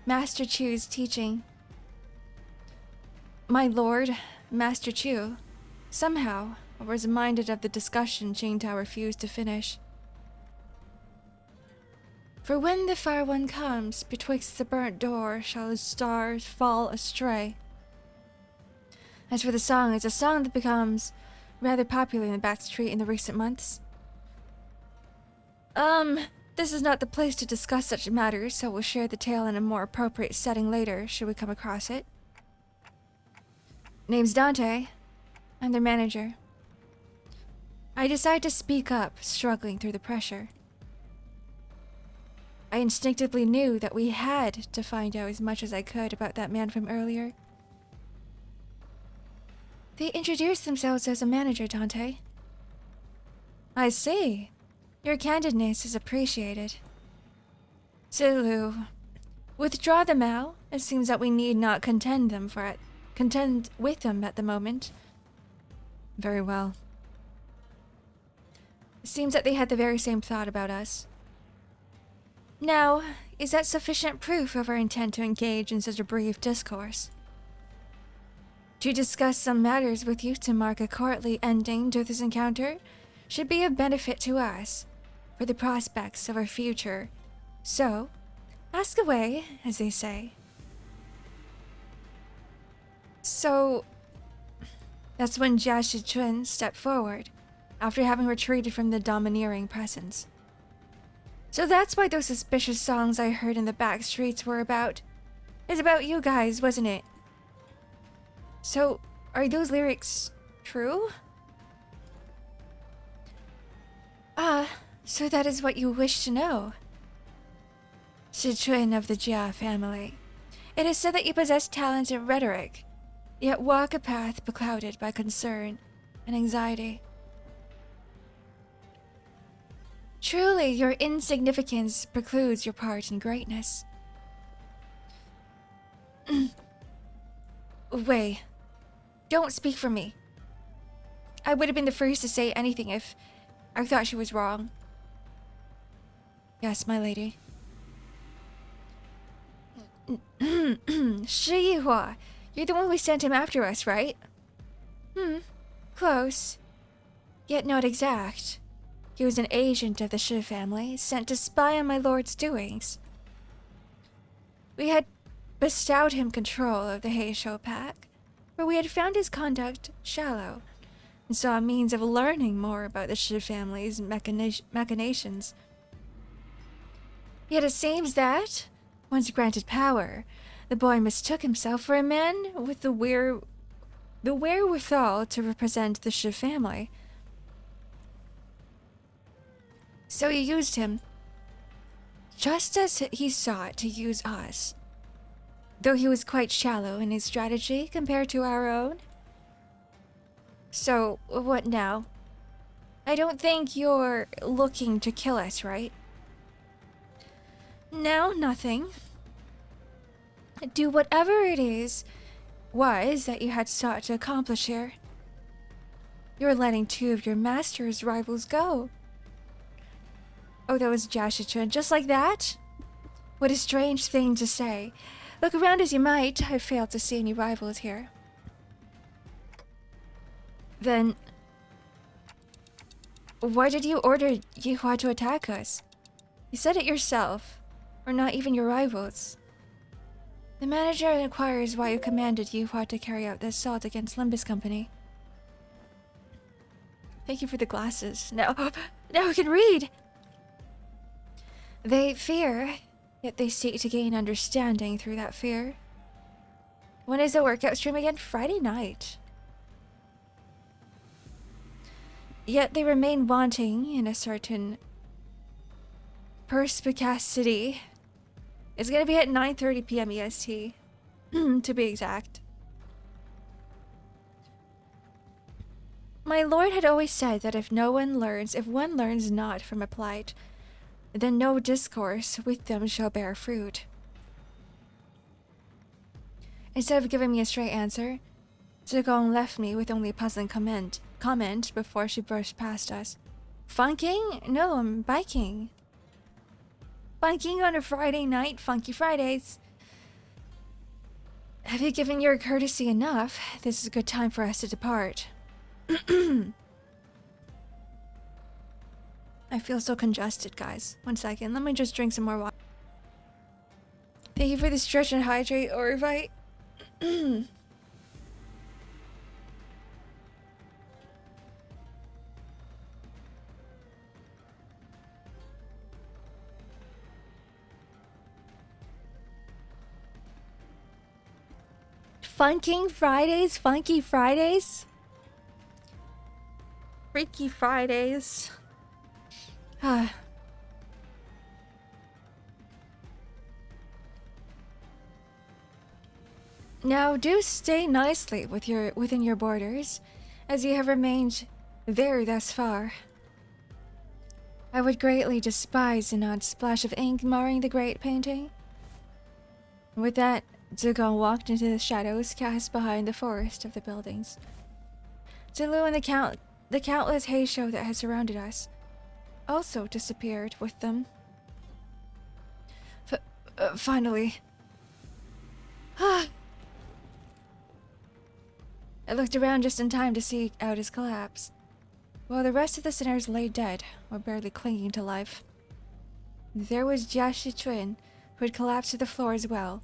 Master Chu's teaching. My lord, Master Chu. Somehow, I was reminded of the discussion Jingtao refused to finish. For when the far one comes, betwixt the burnt door shall the stars fall astray. As for the song, it's a song that becomes rather popular in the back street in the recent months. This is not the place to discuss such matters, so we'll share the tale in a more appropriate setting later, should we come across it. Name's Dante. I'm their manager. I decide to speak up, struggling through the pressure. I instinctively knew that we had to find out as much as I could about that man from earlier. They introduced themselves as a manager, Dante. I see. Your candidness is appreciated. Zulu, withdraw the Mao. It seems that we need not contend with them at the moment. Very well. It seems that they had the very same thought about us. Now, is that sufficient proof of our intent to engage in such a brief discourse? To discuss some matters with you to mark a courtly ending to this encounter should be of benefit to us for the prospects of our future. So, ask away, as they say. So, that's when Jia Shichun stepped forward, after having retreated from the domineering presence. So that's why those suspicious songs I heard in the back streets were about. It's about you guys, wasn't it? So, are those lyrics true? So that is what you wish to know. Shichun of the Jia family. It is said that you possess talents in rhetoric, yet walk a path beclouded by concern and anxiety. Truly, your insignificance precludes your part in greatness. Wei, don't speak for me. I would have been the first to say anything if I thought she was wrong. Yes, my lady. Shi Yihua, you're the one who sent him after us, right? Close. Yet not exact. He was an agent of the Shi family, sent to spy on my lord's doings. We had bestowed him control of the Heishou pack, where we had found his conduct shallow, and saw a means of learning more about the Shi family's machinations. Yet it seems that, once granted power, the boy mistook himself for a man with the wherewithal to represent the Shi family. So he used him, just as he sought to use us, though he was quite shallow in his strategy compared to our own. So, what now? I don't think you're looking to kill us, right? No, nothing. Do whatever it was that you had sought to accomplish here. You're letting two of your master's rivals go. Oh, that was Jia Shichun, just like that? What a strange thing to say. Look around as you might, I failed to see any rivals here. Then, why did you order Yihua to attack us? You said it yourself. Or not even your rivals. The manager inquires why you commanded Yihua to carry out the assault against Limbus Company. Thank you for the glasses. Now I can read! They fear, yet they seek to gain understanding through that fear. When is the workout stream again? Friday night. Yet they remain wanting in a certain perspicacity. It's gonna be at 9:30 p.m. EST, to be exact. My lord had always said that if one learns not from a plight, then no discourse with them shall bear fruit. Instead of giving me a straight answer, Zugong left me with only a puzzling comment before she brushed past us. Funking? No, I'm biking. Biking on a Friday night, Funky Fridays. Have you given your courtesy enough? This is a good time for us to depart. I feel so congested, guys. 1 second, let me just drink some more water. Thank you for the stretch and hydrate, Orvite. Funky Fridays? Freaky Fridays. Now do stay nicely within your borders, as you have remained there thus far. I would greatly despise an odd splash of ink marring the great painting. With that, Zugong walked into the shadows cast behind the forest of the buildings. Zulu and the countless hay show that had surrounded us also disappeared with them. Finally. I looked around just in time to see out his collapse, while the rest of the sinners lay dead or barely clinging to life. There was Jia Shichuan, who had collapsed to the floor as well,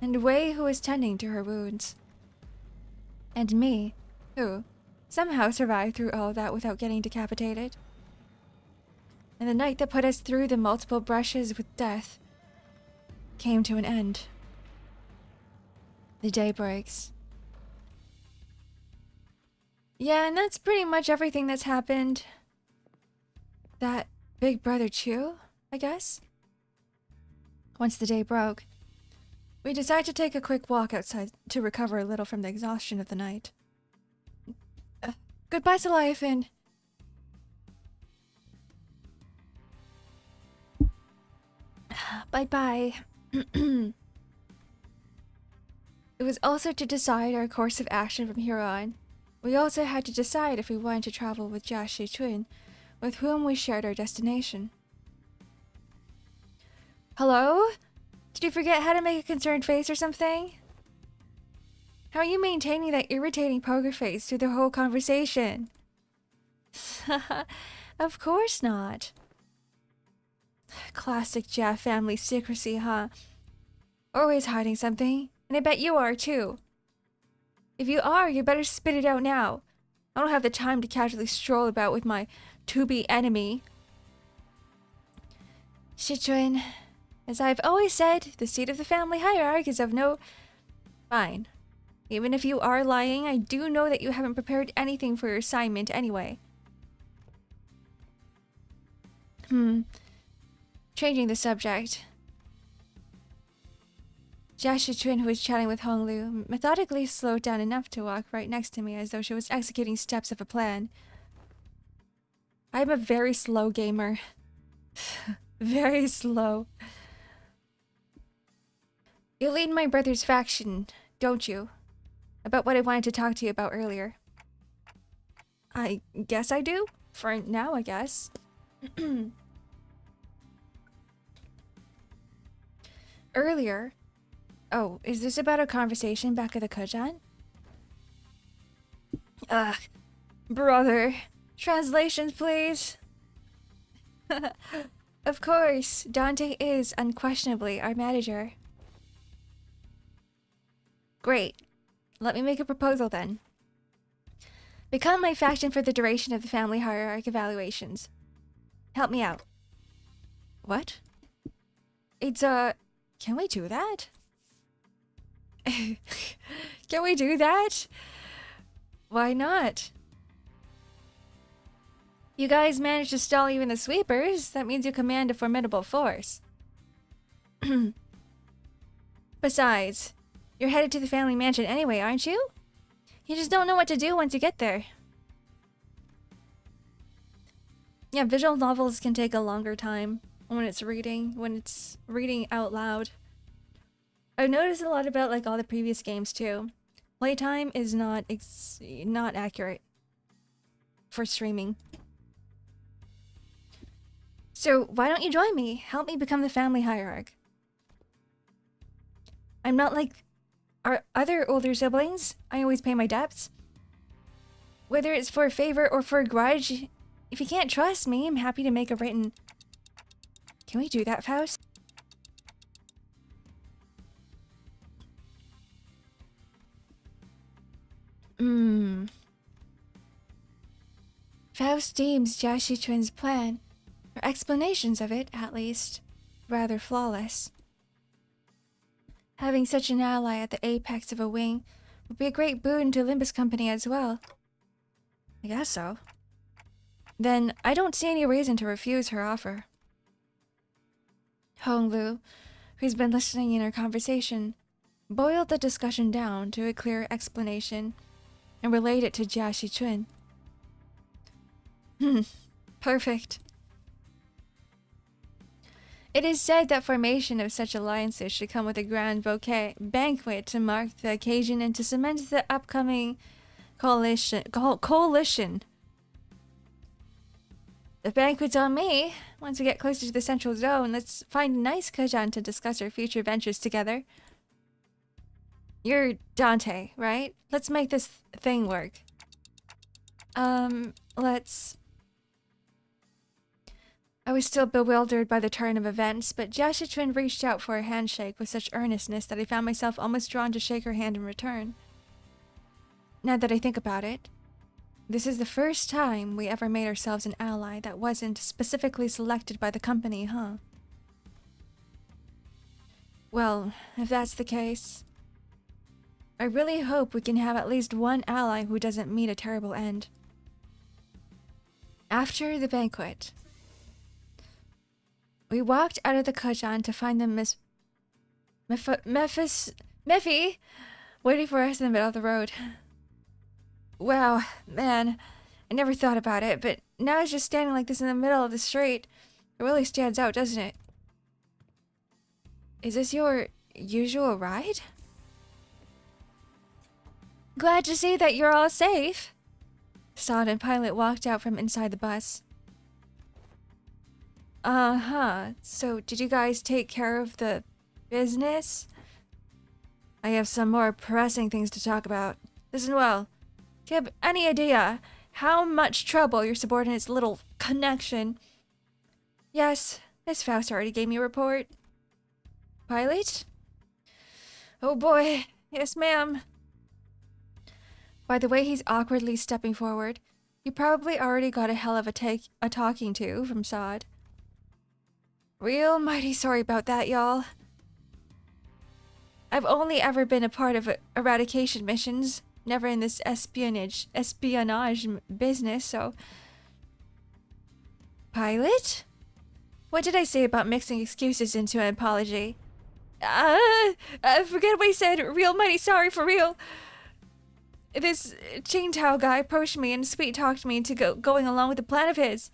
and Wei, who was tending to her wounds. And me, who somehow survived through all that without getting decapitated. And the night that put us through the multiple brushes with death came to an end. The day breaks. Yeah, and that's pretty much everything that's happened. That Big Brother Chew, I guess? Once the day broke, we decided to take a quick walk outside to recover a little from the exhaustion of the night. Goodbye to life and... Bye-bye. It was also to decide our course of action from here on. We also had to decide if we wanted to travel with Jia Shichuan, with whom we shared our destination. Hello? Did you forget how to make a concerned face or something? How are you maintaining that irritating poker face through the whole conversation? Of course not. Classic Jia family secrecy, huh? Always hiding something, and I bet you are too. If you are, you better spit it out now. I don't have the time to casually stroll about with my to-be enemy. Shichuan, as I've always said, the seat of the family hierarchy is of no... Fine. Even if you are lying, I do know that you haven't prepared anything for your assignment anyway. Changing the subject. Jia Shichuan, who was chatting with Honglu, methodically slowed down enough to walk right next to me as though she was executing steps of a plan. I'm a very slow gamer. Very slow. You lead my brother's faction, don't you? About what I wanted to talk to you about earlier. I guess I do. For now, I guess. Earlier? Oh, is this about a conversation back at the Kojan? Ugh. Brother. Translations, please. Of course, Dante is unquestionably our manager. Great. Let me make a proposal then. Become my faction for the duration of the family hierarchy evaluations. Help me out. What? It's, can we do that? Can we do that? Why not? You guys managed to stall even the sweepers. That means you command a formidable force. Besides, you're headed to the family mansion anyway, aren't you? You just don't know what to do once you get there. Yeah, visual novels can take a longer time when it's reading out loud. I've noticed a lot about like all the previous games too. Playtime is not accurate for streaming. So why don't you join me? Help me become the family hierarch. I'm not like our other older siblings. I always pay my debts. Whether it's for a favor or for a grudge, if you can't trust me, I'm happy to make a written... Can we do that, Faust? Faust deems Jiashi Chun's plan, or explanations of it, at least, rather flawless. Having such an ally at the apex of a wing would be a great boon to Limbus Company as well. I guess so. Then I don't see any reason to refuse her offer. Honglu, who's been listening in our conversation, boiled the discussion down to a clear explanation and relayed it to Jiashi Chun. Perfect. It is said that formation of such alliances should come with a grand banquet to mark the occasion and to cement the upcoming coalition. The banquet's on me. Once we get closer to the central zone, let's find a nice Kajan to discuss our future ventures together. You're Dante, right? Let's make this thing work. Let's... I was still bewildered by the turn of events, but Jiashi Chun reached out for a handshake with such earnestness that I found myself almost drawn to shake her hand in return. Now that I think about it, this is the first time we ever made ourselves an ally that wasn't specifically selected by the company, huh? Well, if that's the case, I really hope we can have at least one ally who doesn't meet a terrible end. After the banquet, we walked out of the Kajan to find the Mephi waiting for us in the middle of the road. Wow, man, I never thought about it, but now it's just standing like this in the middle of the street. It really stands out, doesn't it? Is this your usual ride? Glad to see that you're all safe. Sod and Pilot walked out from inside the bus. Uh-huh. So, did you guys take care of the business? I have some more pressing things to talk about. Listen well. Do you have any idea how much trouble your subordinate's little connection... Yes, Miss Faust already gave me a report. Pilot? Oh boy. Yes, ma'am. By the way he's awkwardly stepping forward, you probably already got a hell of a talking to from Sod. Real mighty sorry about that, y'all. I've only ever been a part of eradication missions, never in this espionage business, so... Pilot? What did I say about mixing excuses into an apology? Forget what I said. Real mighty sorry for real. This Qingtao guy approached me and sweet-talked me into going along with a plan of his.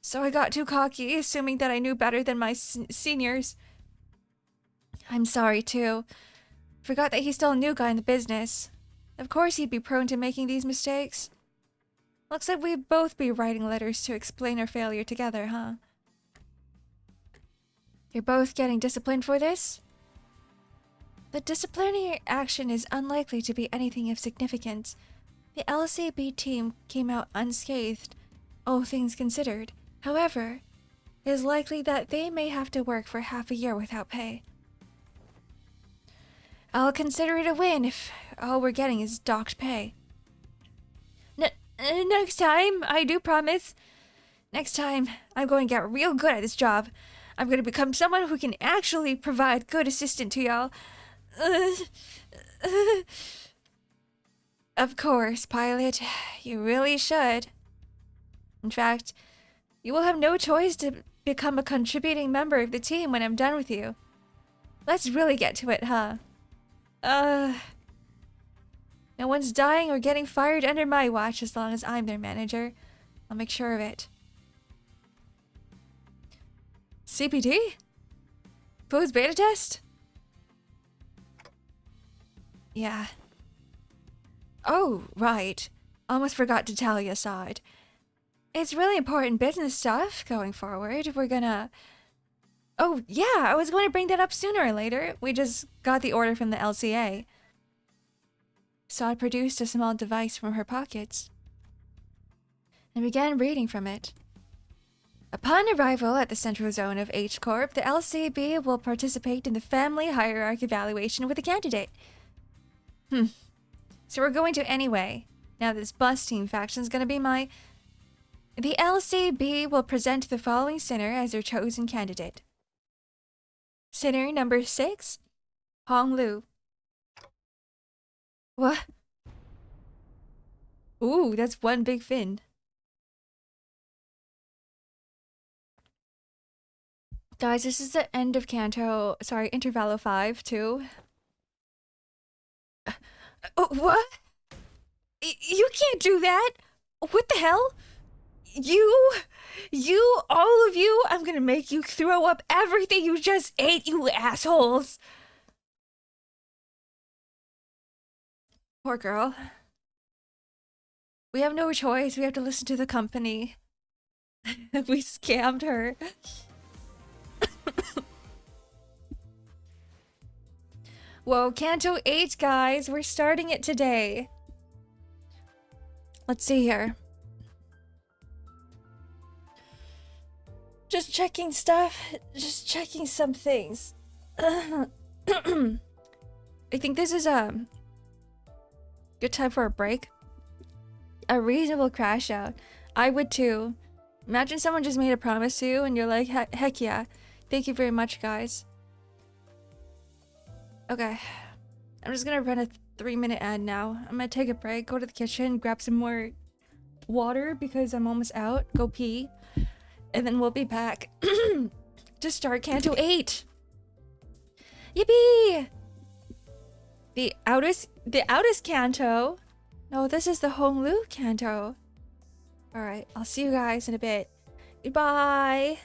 So I got too cocky, assuming that I knew better than my seniors. I'm sorry, too. Forgot that he's still a new guy in the business. Of course he'd be prone to making these mistakes. Looks like we'd both be writing letters to explain our failure together, huh? You're both getting disciplined for this? The disciplinary action is unlikely to be anything of significance. The LCB team came out unscathed, all things considered. However, it is likely that they may have to work for half a year without pay. I'll consider it a win if all we're getting is docked pay. Next time, I do promise. Next time, I'm going to get real good at this job. I'm going to become someone who can actually provide good assistance to y'all. Of course, pilot. You really should. In fact, you will have no choice to become a contributing member of the team when I'm done with you. Let's really get to it, huh? No one's dying or getting fired under my watch as long as I'm their manager. I'll make sure of it. CPD? Food's beta test? Yeah. Oh, right. Almost forgot to tell you, Assad. It's really important business stuff going forward. We're gonna... Oh, yeah, I was going to bring that up sooner or later. We just got the order from the LCA. Assad produced a small device from her pockets and began reading from it. Upon arrival at the central zone of H Corp, the LCB will participate in the family hierarchy evaluation with a candidate. So we're going to anyway. Now this bus team faction's gonna be my... The LCB will present the following sinner as their chosen candidate. Sinner number 6, Hong Lu. What? Ooh, that's one big fin. Guys, this is the end of Intervallo V-2. What? You can't do that! What the hell? All of you, I'm gonna make you throw up everything you just ate, you assholes! Poor girl. We have no choice, we have to listen to the company. We scammed her. Whoa, Canto 8, guys. We're starting it today. Let's see here. Just checking stuff. Just checking some things. I think this is a good time for a break. A reasonable crash out. I would too. Imagine someone just made a promise to you and you're like, heck yeah. Thank you very much, guys. Okay. I'm just gonna run a 3-minute ad now. I'm gonna take a break, go to the kitchen, grab some more water because I'm almost out. Go pee. And then we'll be back to start Canto 8. Yippee! The outest canto. No, this is the Hong Lu canto. Alright, I'll see you guys in a bit. Goodbye!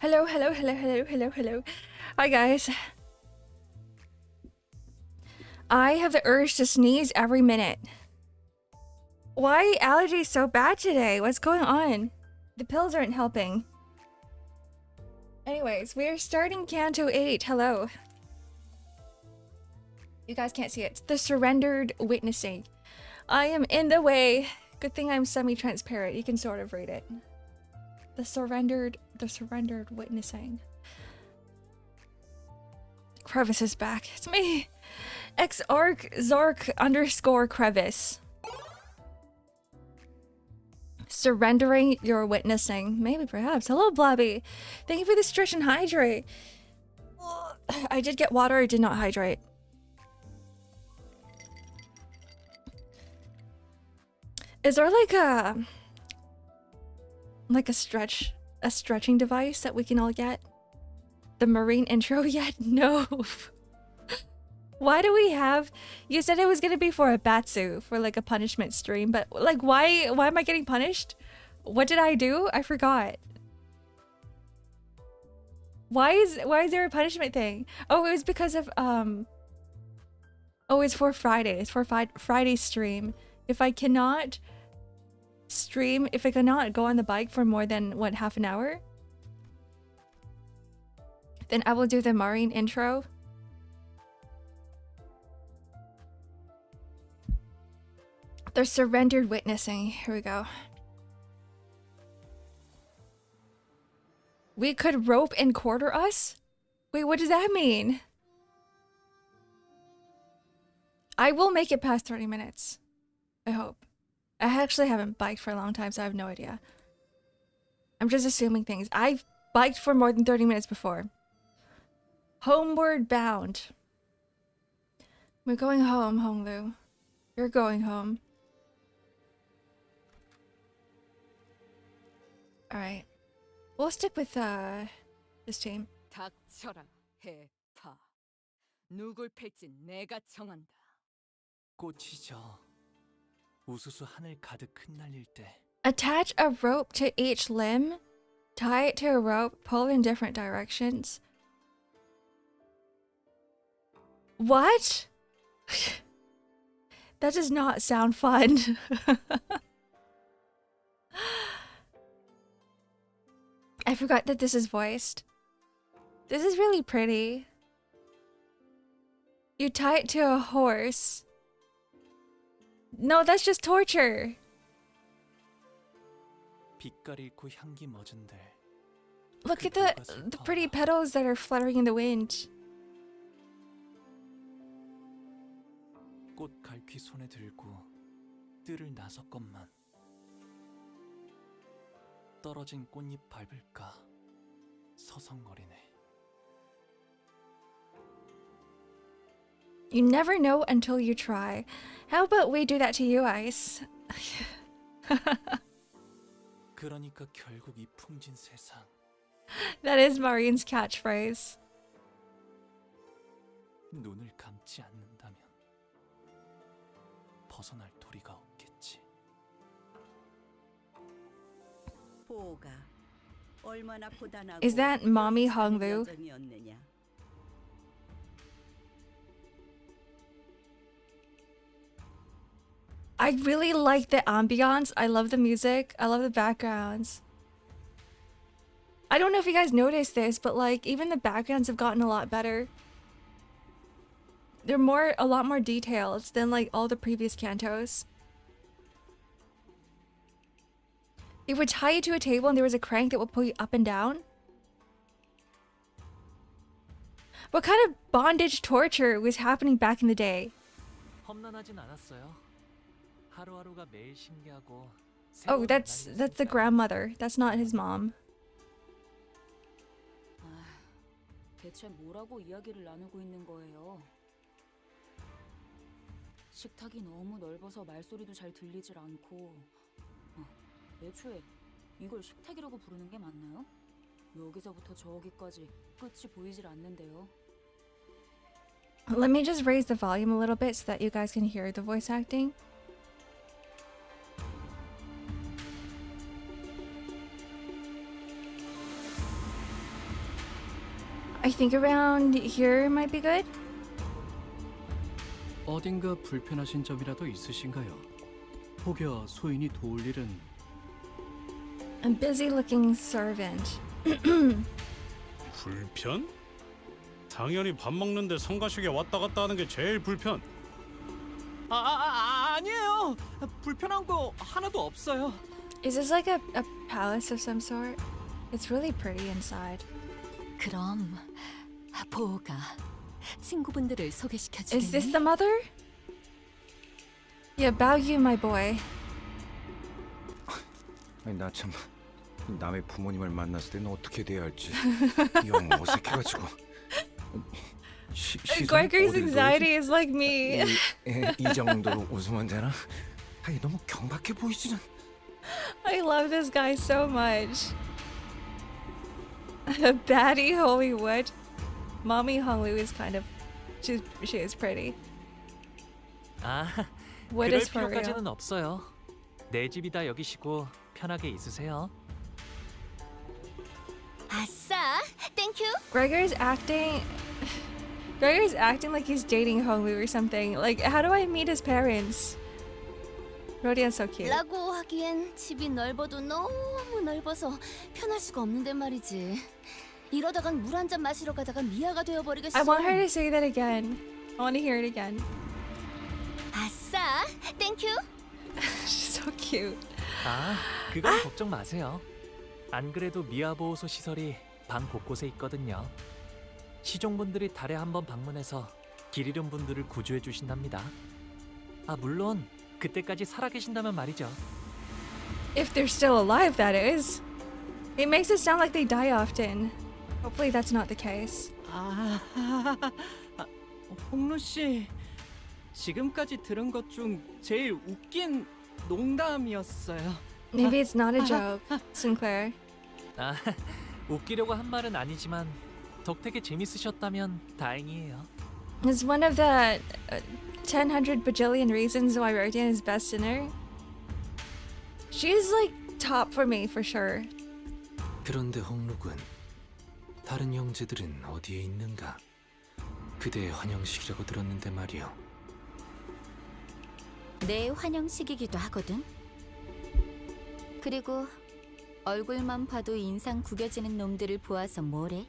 Hello, hello, hello, hello, hello, hello. Hi, guys. I have the urge to sneeze every minute. Why allergies so bad today? What's going on? The pills aren't helping. Anyways, we're starting Canto 8. Hello. You guys can't see it. The surrendered witnessing. I am in the way. Good thing I'm semi-transparent. You can sort of read it. The surrendered witnessing. Crevice is back. It's me. X-Ark Zark _ Crevice. Surrendering your witnessing. Maybe, perhaps. Hello, Blobby. Thank you for the stretch and hydrate. I did get water. I did not hydrate. Is there like a stretching device that we can all get? The marine intro yet? No. Why do we have... You said it was gonna be for a Batsu, for like a punishment stream, but like why am I getting punished? What did I do? I forgot. Why is there a punishment thing? Oh, it was because of oh, it's for Friday. It's for Friday stream. If I cannot stream, if I cannot go on the bike for more than what, half an hour, then I will do the marine intro. They're surrendered witnessing. Here we go. We could rope and quarter us? Wait, what does that mean? I will make it past 30 minutes. I hope. I actually haven't biked for a long time, so I have no idea. I'm just assuming things. I've biked for more than 30 minutes before. Homeward bound. We're going home, Honglu. You're going home. Alright. We'll stick with this team. 닥쳐라 해파. 누굴 팰진 내가 정한다. 꽃이 져 우수수 하늘 가득 흩날릴 때 Attach a rope to each limb. Tie it to a rope. Pull in different directions. What? That does not sound fun. I forgot that this is voiced. This is really pretty. You tie it to a horse. No, that's just torture. 빛깔 잃고 향기 멎은들 Look at the pretty petals that are fluttering in the wind. 꽃 갈퀴 손에 들고 뜰을 나섰건만 떨어진 꽃잎 밟을까 서성거리네. You never know until you try. How about we do that to you, Ice? 그러니까 결국 이 풍진 세상 That is Marine's catchphrase. 눈을 감지 않는다면 벗어날 도리가 없겠지. Is that Mommy Honglu? I really like the ambiance. I love the music. I love the backgrounds. I don't know if you guys noticed this, but like even the backgrounds have gotten a lot better. They're a lot more detailed than like all the previous cantos. It would tie you to a table and there was a crank that would pull you up and down. What kind of bondage torture was happening back in the day? 험난하진 않았어요. 하루하루가 매일 신기하고 Oh, that's the grandmother. That's not his mom. 대체 뭐라고 이야기를 나누고 있는 거예요? 식탁이 너무 넓어서 말소리도 잘 들리질 않고 애초에 이걸 식탁이라고 부르는 게 맞나요? 여기서부터 저기까지 끝이 보이질 않는데요. Let me just raise the volume a little bit so that you guys can hear the voice acting. think around here might be good? 어딘가 불편하신 점이라도 있으신가요? 혹여 소인이 도울 일은 A busy-looking servant. 불편? 당연히 밥 먹는데 성가시게 왔다 갔다 하는 게 제일 불편. 아니에요. 불편한 거 하나도 없어요. Is this like a palace of some sort? It's really pretty inside. 그럼 보호가 친구분들을 소개시켜 Is this 주겠니? the mother? Yeah, bow you, my boy. 아니 나 참 남의 부모님을 만났을 때는 어떻게 돼야 할지 영 어색해가지고. Gregor's anxiety is like me. 이 정도로 웃으면 되나? 아니 너무 경박해 보이지는. I love this guy so much. Baddie Hollywood. Mommy Honglu is kind of... She is pretty. 아, What 그럴 is for real? 필요까지는 없어요. 내 집이다 여기시고 편하게 있으세요. 아싸, 땡큐. Gregor's acting... Gregor's acting like he's dating Honglu or something. Like, how do I meet his parents? Rodian's so cute. 라고 하기엔 집이 넓어도 너무 넓어서 편할 수가 없는데 말이지. 이러다간 물 한 잔 마시러 가다가 미아가 되어버리겠어. I want her to say that again. I want to hear it again. 아싸, 땡큐. She's so cute. 아, 그건 걱정 마세요. 안 그래도 미아보호소 시설이 방 곳곳에 있거든요. 시종분들이 달에 한 번 방문해서 길 잃은 분들을 구조해 주신답니다. 아, 물론 그때까지 살아계신다면 말이죠. If they're still alive, that is. It makes it sound like they die often. Hopefully that's not the case. 홍루 씨, 지금까지 들은 것 중 제일 웃긴 농담이었어요. Maybe it's not a joke, Sinclair. 아, 웃기려고 한 말은 아니지만 덕택에 재밌으셨다면 다행이에요. It's one of the 100 bajillion reasons why Rodian is best sinner. She's like top for me for sure. 그런데 홍록은 다른 형제들은 어디에 있는가? 그대의 환영식이라고 들었는데 말이오. 내 환영식이기도 하거든. 그리고 얼굴만 봐도 인상 구겨지는 놈들을 보아서 뭐래?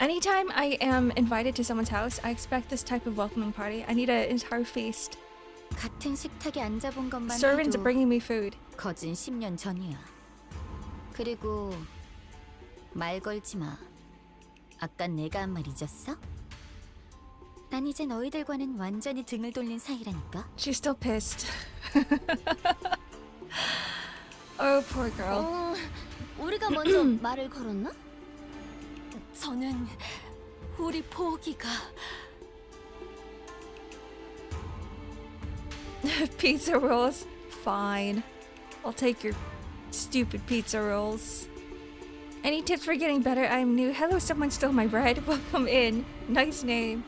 Anytime I am invited to someone's house, I expect this type of welcoming party. I need an entire feast. 같은 식탁에 앉아본 것만 Servants 해도 bringing me food. 거진 10년 전이야. 그리고 말 걸지 마. 아까 내가 한 말 잊었어? 난 이제 너희들과는 완전히 등을 돌린 사이라니까. She's still pissed. Oh, poor girl. 우리가 먼저 말을 걸었나? 저는 우리 포기가 Pizza rolls? Fine. I'll take your stupid pizza rolls. Any tips for getting better? I'm new. Hello, someone stole my bread. Welcome in. Nice name.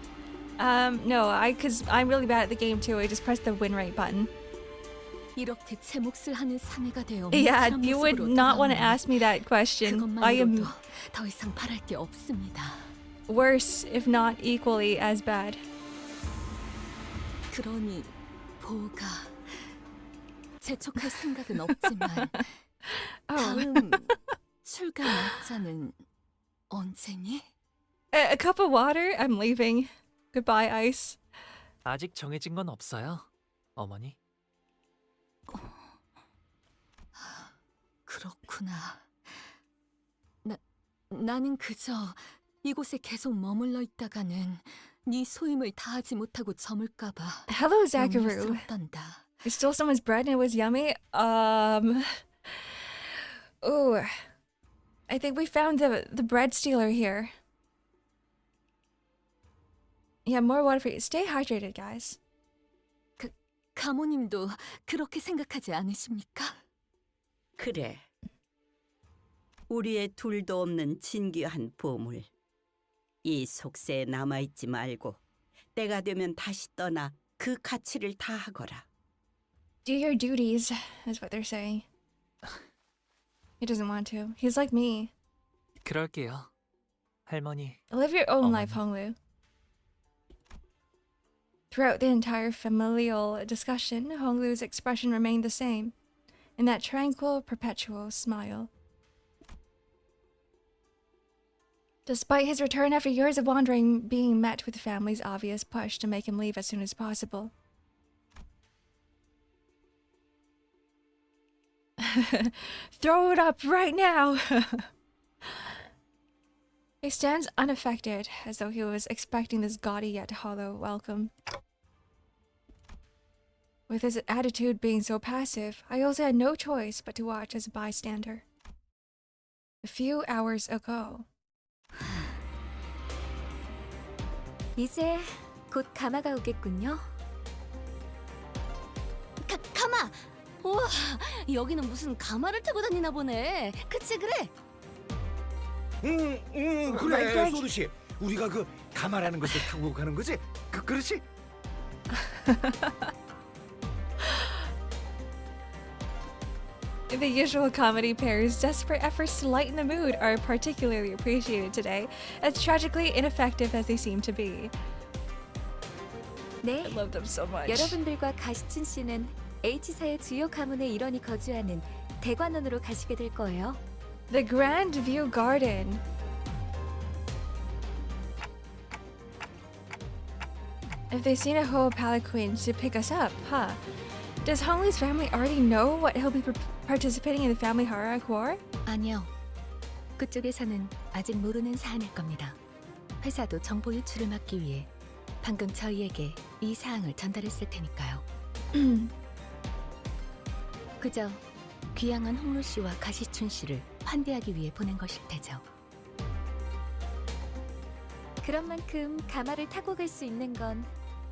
No, cause I'm really bad at the game too. I just pressed the win rate button. 이렇게 제 몫을 하는 사내가 되어 Yeah, 무기한 you would 모습으로 not want to 돌아오니 ask me that question. I am 그것만으로도 더 이상 바랄 게 없습니다. worse, if not equally as bad. 그러니 보가 재촉할 생각은 없지만 다음 출가 날짜는 언제니? A cup of water? I'm leaving. Goodbye, ice. 아직 정해진 건 없어요, 어머니. 그렇구나. 나는 그저 이곳에 계속 머물러 있다가는 네 소임을 다하지 못하고 저물까봐 Hello, Zachary. 염려스럽단다. I stole someone's bread and it was yummy. Ooh. I think we found the bread stealer here. Yeah, more water for you. Stay hydrated, guys. 가모님도 그렇게 생각하지 않으십니까? 그래. 우리의 둘도 없는 진귀한 보물. 이 속세에 남아있지 말고 때가 되면 다시 떠나 그 가치를 다하거라. Do your duties, is what they're saying. He doesn't want to. He's like me. 그럴게요. 할머니. Live your own 어머니. life, Honglu. Throughout the entire familial discussion, Honglu's expression remained the same, in that tranquil, perpetual smile. Despite his return after years of wandering being met with the family's obvious push to make him leave as soon as possible. Throw it up right now! He stands unaffected, as though he was expecting this gaudy yet hollow welcome. With his attitude being so passive, I also had no choice but to watch as a bystander. A few hours ago. 이제 곧 가마가 오겠군요. 가마! 우와, 여기는 무슨 가마를 타고 다니나 보네. 그치 그래? 그래 소두씨. 우리가 그 가마라는 것을 타고 가는 거지? 그렇지? The usual comedy pair's desperate efforts to lighten the mood are particularly appreciated today, as tragically ineffective as they seem to be. 네, I love them so much. 여러분들과 가시춘 씨는 H사의 주요 가문의 일원이 거주하는 대관원으로 가시게 될 거예요. The Grand View Garden. If they've seen a whole palanquin to pick us up, huh? Does Honglu's family already know what he'll be participating in the family hierarch war? 아니요. 그쪽에서는 아직 모르는 사안일 겁니다. 회사도 정보 유출을 막기 위해 방금 저희에게 이 사항을 전달했을 테니까요. 그저 귀향한 홍루 씨와 가시춘 씨를 환대하기 위해 보낸 것일 테죠. 그런 만큼 가마를 타고 갈 수 있는 건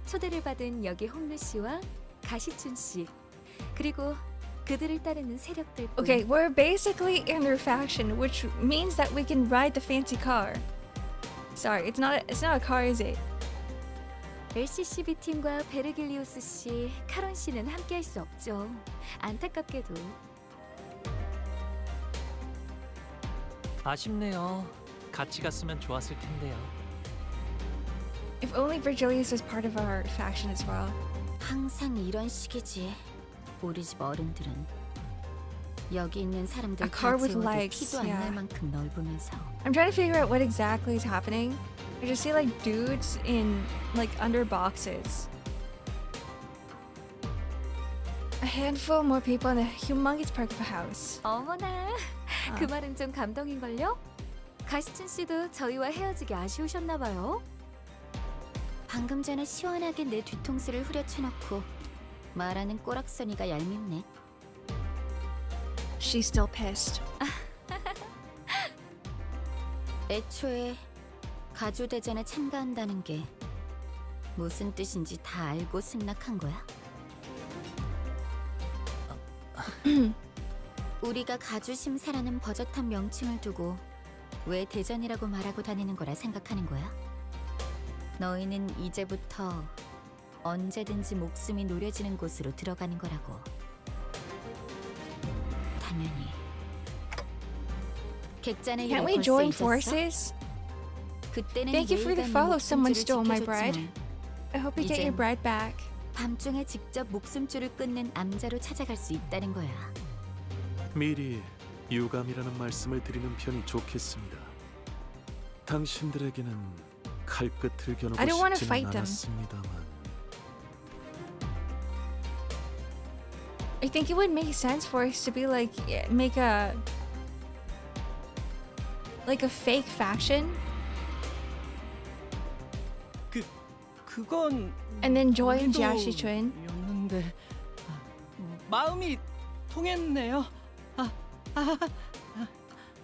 초대를 받은 여기 홍루 씨와 가시춘 씨, 그리고 그들을 따르는 세력들. Okay, we're basically in their faction, which means that we can ride the fancy car. Sorry, it's not a car, is it? LCCB 팀과 베르길리우스 씨, 카론 씨는 함께할 수 없죠. 안타깝게도. 아쉽네요. 같이 갔으면 좋았을 텐데요. If only Virgilius was part of our faction as well. 항상 이런 식이지. 우리 집 어른들은 여기 있는 사람들 A car 다 with 재워도 legs, 티도 안 날 yeah. 만큼 넓으면서. I'm trying to figure out what exactly is happening. I just see like dudes in like under boxes. A handful more people in a humongous park of a house. 어머나, 그 말은 좀 감동인걸요? 가시춘 씨도 저희와 헤어지기 아쉬우셨나 봐요. 방금 전에 시원하게 내 뒤통수를 후려쳐놓고 말하는 꼬락서니가 얄밉네. She's still pissed. 애초에 가주대전에 참가한다는 게 무슨 뜻인지 다 알고 승낙한 거야? 우리가 가주심사라는 버젓한 명칭을 두고 왜 대전이라고 말하고 다니는 거라 생각하는 거야? 너희는 이제부터 언제든지 목숨이 노려지는 곳으로 들어가는 거라고. 당연히. 객잔의 Can't 일을 we 벌써 join 잊었어? folforces? 그때는 Thank you for the 예의가 follow. Someone 목숨줄을 stole my bride. 지켜줬지만 I hope you get your 이젠 bride back. 밤중에 직접 목숨줄을 끊는 암자로 찾아갈 수 있다는 거야. 미리 유감이라는 말씀을 드리는 편이 좋겠습니다. 당신들에게는 칼끝을 겨누고 I don't wanna 싶지는 fight them. 않았습니다만 I think it would make sense for us to be like make a fake faction 그건 and then join 우리도 Jiaxichun. 였는데 마음이 통했네요.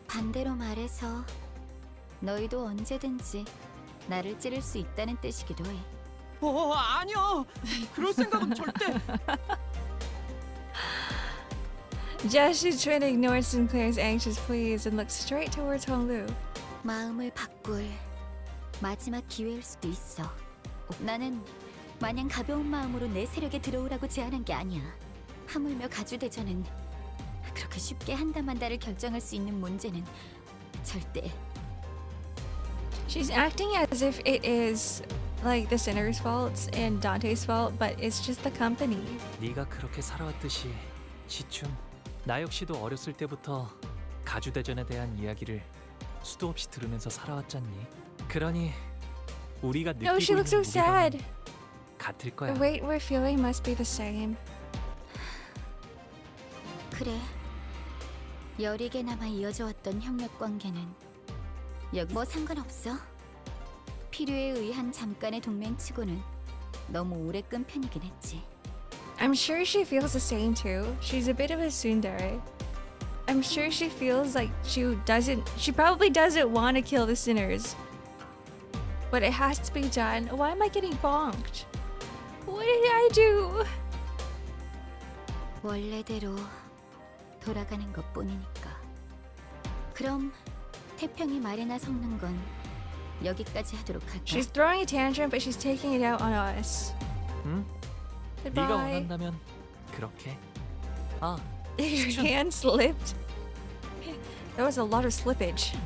반대로 말해서 너희도 언제든지 나를 찌를 수 있다는 뜻이기도 해. 아니요. 그럴 생각은 절대. Jiaxichun ignores Sinclair's anxious pleas and looks straight towards Honglu. 마음을 바꿀 마지막 기회일 수도 있어. 나는 마냥 가벼운 마음으로 내 세력에 들어오라고 제안한 게 아니야. 하물며 가주대전은 그렇게 쉽게 한다만다를 결정할 수 있는 문제는 절대 She's acting as if it is like the sinner's fault and Dante's fault, but it's just the company. 네가 그렇게 살아왔듯이 시춘, 나 역시도 어렸을 때부터 가주대전에 대한 이야기를 수도 없이 들으면서 살아왔잖니. 그러니 우리가 느끼고 No, she looks so 있는 무게감은 sad. 같을 거야. The weight we're feeling must be the same. 그래. 여리게나마 이어져 왔던 협력 관계는 여기 뭐 상관없어. 필요에 의한 잠깐의 동맹치고는 너무 오래 끈 편이긴 했지. I'm sure she feels the same too. She's a bit of a tsundere. I'm sure she feels like she probably doesn't want to kill the sinners. But it has to be done. Why am I getting bonked? What did I do? 원래대로 돌아가는 것뿐이니까. 그럼 태평이 말이나 섞는 건 여기까지 하도록 할까? She's throwing a tantrum, but she's taking it out on us. 응? 네가 Goodbye. 원한다면 그렇게. 아, Your 시춘. hand slipped. There was a lot of slippage.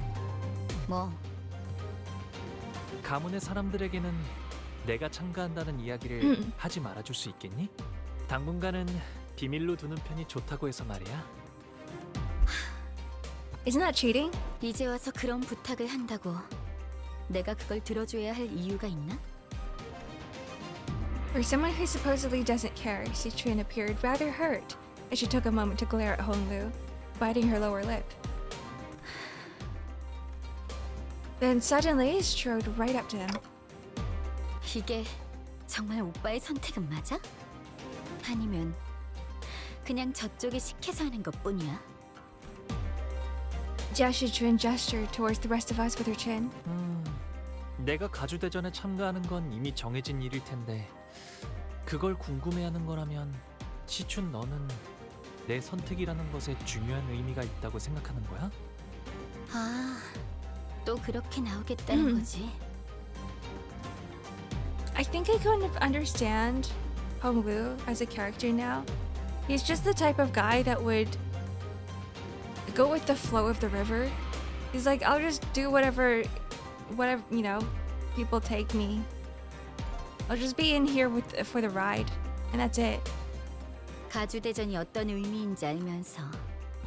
뭐 가문의 사람들에게는 내가 참가한다는 이야기를 하지 말아줄 수 있겠니? 당분간은 비밀로 두는 편이 좋다고 해서 말이야. Isn't that cheating? 이제 와서 그런 부탁을 한다고 내가 그걸 들어줘야 할 이유가 있나? For someone who supposedly doesn't care, Sichuan appeared rather hurt as she took a moment to glare at Honglu, biting her lower lip. Then suddenly strode right up to him. 이게 정말 오빠의 선택은 맞아? 아니면 그냥 저쪽이 시켜서 하는 것뿐이야? Jia Sichuan gestured towards the rest of us with her chin. 내가 가주대전에 참가하는 건 이미 정해진 일일 텐데 그걸 궁금해하는 거라면 시춘 너는 내 선택이라는 것에 중요한 의미가 있다고 생각하는 거야? 아, 또 그렇게 나오겠다는 거지. I think I kind of understand Honglu as a character now. He's just the type of guy that would go with the flow of the river. He's like, I'll just do whatever, you know, people take me. I'll just be in here for the ride, and that's it. 가주대전이 어떤 의미인지 알면서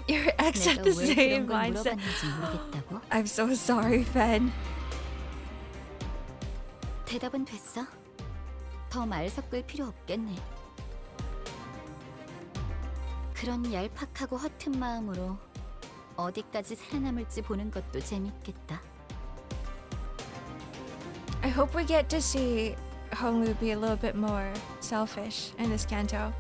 Your ex had 내가 the 왜 same 그런 걸 mindset. 물어봤는지 모르겠다고? I'm so sorry, Fen. 대답은 됐어? 더 말 섞을 필요 없겠네. 그런 얄팍하고 허튼 마음으로 어디까지 살아남을지 보는 것도 재밌겠다. I hope we get to see Honglu be a little bit more selfish in this canto.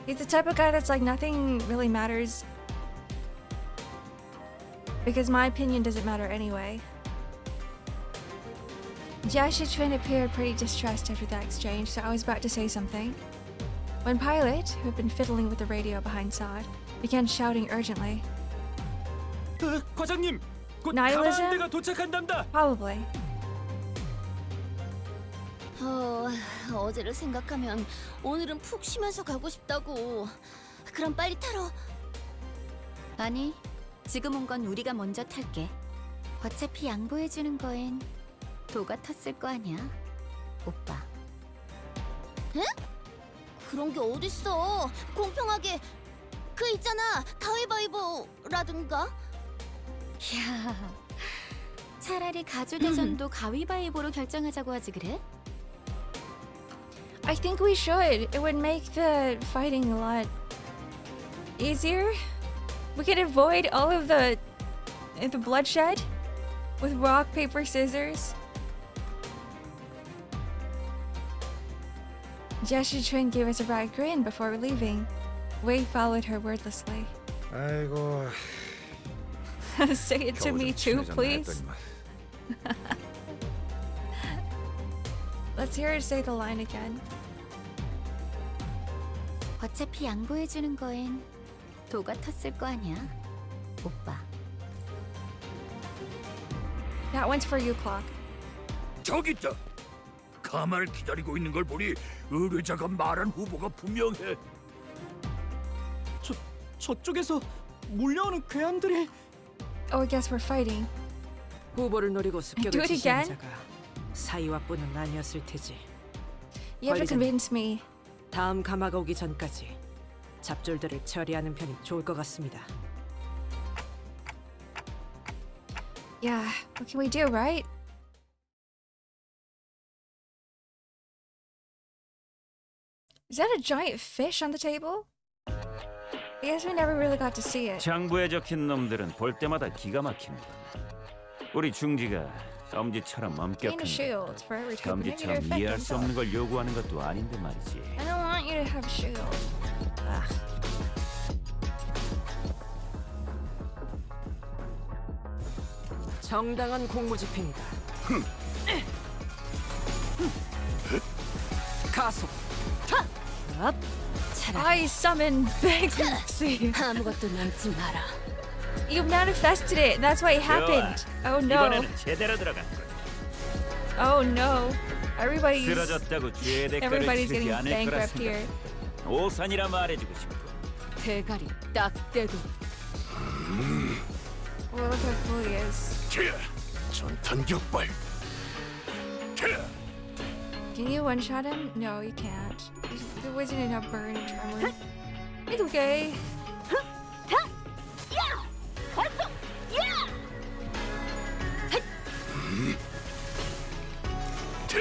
He's the type of guy that's like nothing really matters because my opinion doesn't matter anyway. Jia Shichuan appeared pretty distressed after that exchange, so I was about to say something when Pilot, who had been fiddling with the radio behind Sod, began shouting urgently. 과장님, 곧 Nihilism? 가마한 대가 도착한답니다. Probably. 어제를 생각하면 오늘은 푹 쉬면서 가고 싶다고. 그럼 빨리 타러. 아니, 지금 온 건 우리가 먼저 탈게. 어차피 양보해주는 거엔 도가 텄을 거 아니야, 오빠. 에? 그런 게 어딨어. 공평하게. 그 있잖아, 가위바위보라든가. 야, 차라리 가주대전도 가위바위보로 결정하자고 하지 그래? I think we should. It would make the fighting a lot easier. We could avoid all of the bloodshed with rock, paper, scissors. Jia Shichuan gave us a wry grin before leaving. Wei followed her wordlessly. 아이고. Say it to me too, please. Let's hear her say the line again. 어차피 양보해주는 거엔 도가 텄을 거 아니야, 오빠. That one's for you, Clock. 저기 있다. 가마를 기다리고 있는 걸 보니 의뢰자가 말한 후보가 분명해. 저쪽에서 몰려오는 괴한들이 Oh, I guess we're fighting. 후보를 노리고 Do 습격을 it 지시한 again? 자가 사이와뿐은 아니었을 테지. You have to 관리자님, convince me. 다음 가마가 오기 전까지 잡졸들을 처리하는 편이 좋을 것 같습니다. Yeah, what can we do, right? Is that a giant fish on the table? I guess we never really got to see it. 장부에 적힌 놈들은 볼 때마다 기가 막힙니다. 우리 중지가 엄지처럼 Gain a 엄격한 shield for every type of negative 엄지처럼 effect 이해할 수 없는 himself. 걸 요구하는 것도 아닌데 말이지. I don't want you to have a shield. Ugh. 정당한 공무집행이다. 가속. I summon bankruptcy. 아무것도 남지 마라. You manifested it. That's why it happened. Oh no. 이번에는 제대로 들어갔군. Oh no. Everybody's 쓰러졌다고 죄의 대가를 everybody's 치르지 getting 않을 거라 bankrupt 생각. here. 오산이라 말해주고 싶고. 대가리 딱 떼고. Well, look how cool he is. 전탄격발. Can you one-shot him? No, you can't. There wasn't enough burn and tremor. It's okay.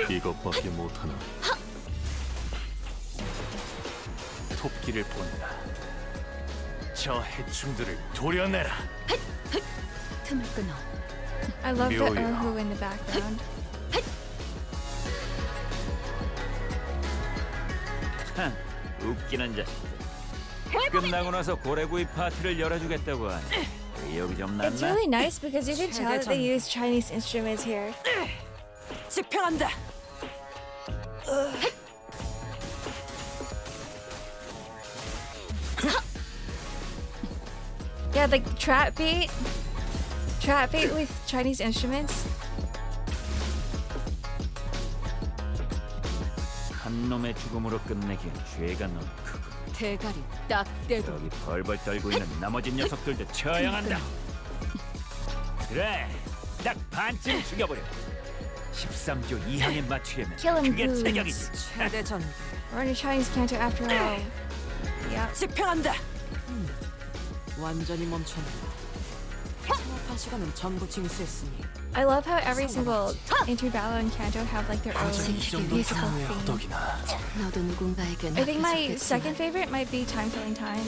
이것밖에 못하나. 토끼를 본다. 저 해충들을 도려내라. 틈을 끊어. I love the 묘해요. Erhu in the background. 웃기는 자식들. 끝나고 나서 고래구이 파티를 열어주겠다고 하니 의욕이 좀 It's 났나? really nice because you can tell that they use Chinese instruments here. 집행한다. Yeah, like trap beat. Trap beat with Chinese instruments. 한 놈의 죽음으로 끝내기엔 죄가 너무 크고. 대가리 딱 떼고. 여기 벌벌 떨고 있는 나머지 녀석들도 처형한다. 그래, 딱 반쯤 죽여버려. 13조 2항에 맞추려면 Kill him, 그게 dudes. 체격이지. 최대 전. We're in a Chinese canto after all. Yeah. 집행한다. 완전히 멈췄네. 생각한 시간은 전부 징수했으니. I love how every single Intervallo and Canto have like their own musical theme. 덕이나. 너도 누군가에겐 I think my second favorite might be Time Killing Time.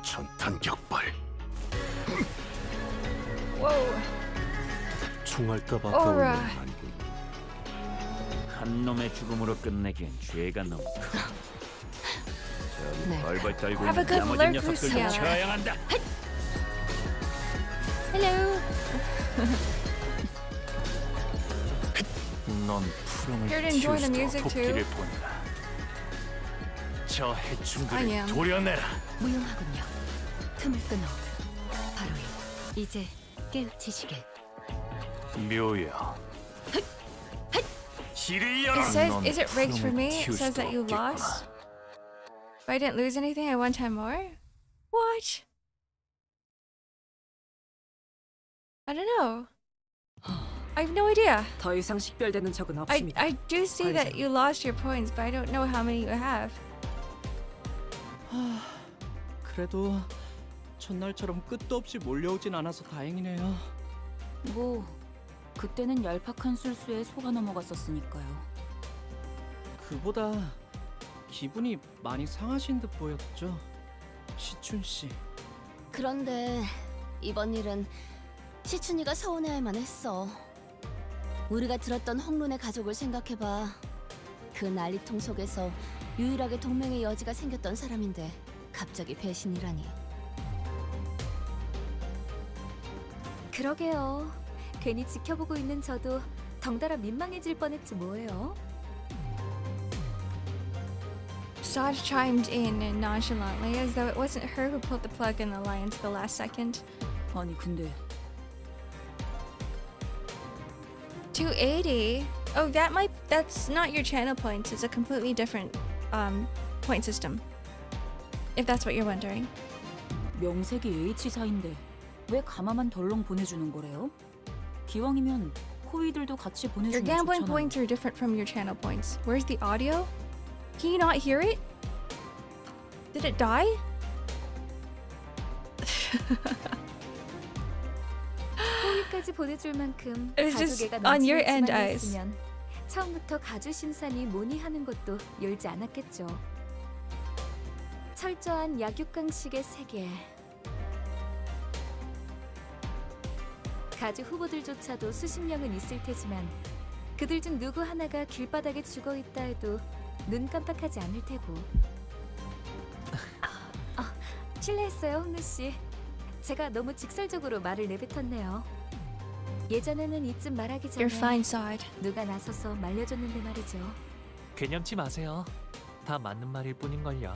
전탄격발. Whoa. 총알값 Aura. 아까운 아니군. 한 놈의 죽음으로 끝내기엔 죄가 너무 크고. 저기 네. 벌벌 떨고 Have a 있는 good 나머지 lurk, 녀석들도 Lucia. 처형한다. Hello. 넌 푸름을 Here to enjoy the 틔울 music 수도 too. 토끼를 본다. 저 해충들을 아니야. 도려내라. 무용하군요. 틈을 끊어. 바로 이제 깨우치시길. 묘야. 길을 열어. It says, 넌 is it rigged for 푸름을 me? It 틔울 says that 수도 you 없겠구나. lost. If I didn't lose anything, I won 10 more? What? I don't know. I have no idea. 더 이상 식별되는 적은 없습니다. I do see that you lost your points, but I don't know how many you have. 그래도 첫날처럼 끝도 없이 몰려오진 않아서 다행이네요. 뭐 그때는 얄팍한 술수에 속아 넘어갔었으니까요. 그보다 기분이 많이 상하신 듯 보였죠, 시춘 씨. 그런데 이번 일은 시춘이가 서운해할 만했어. 우리가 들었던 홍룬의 가족을 생각해봐. 그 난리통 속에서 유일하게 동맹의 여지가 생겼던 사람인데 갑자기 배신이라니. 그러게요. 괜히 지켜보고 있는 저도 덩달아 민망해질 뻔했지 뭐예요. Saj chimed in nonchalantly, as though it wasn't her who pulled the plug in the alliance at the last second. 아니 근데 280? Oh, that's not your channel points. It's a completely different point system. If that's what you're wondering. 명색이 H사인데 왜 가마만 덜렁 보내주는 거래요? 기왕이면 호위들도 같이 Your 보내주면 gambling 좋잖아요. points are different from your channel points. Where's the audio? Can you not hear it? Did it die? 호위까지 보내줄 만큼 It was just 가족애가 on your 넘치는 end, 집안이 eyes. 있으면 처음부터 가주 심산이 뭐니 하는 것도 열지 않았겠죠. 철저한 약육강식의 세계. 가주 후보들조차도 수십 명은 있을 테지만 그들 중 누구 하나가 길바닥에 죽어 있다 해도 눈 깜빡하지 않을 테고. 실례했어요, 홍루 씨. 제가 너무 직설적으로 말을 내뱉었네요. 예전에는 이쯤 말하기 전에 You're fine, side. 누가 나서서 말려줬는데 말이죠. 괴념치 마세요. 다 맞는 말일 뿐인걸요.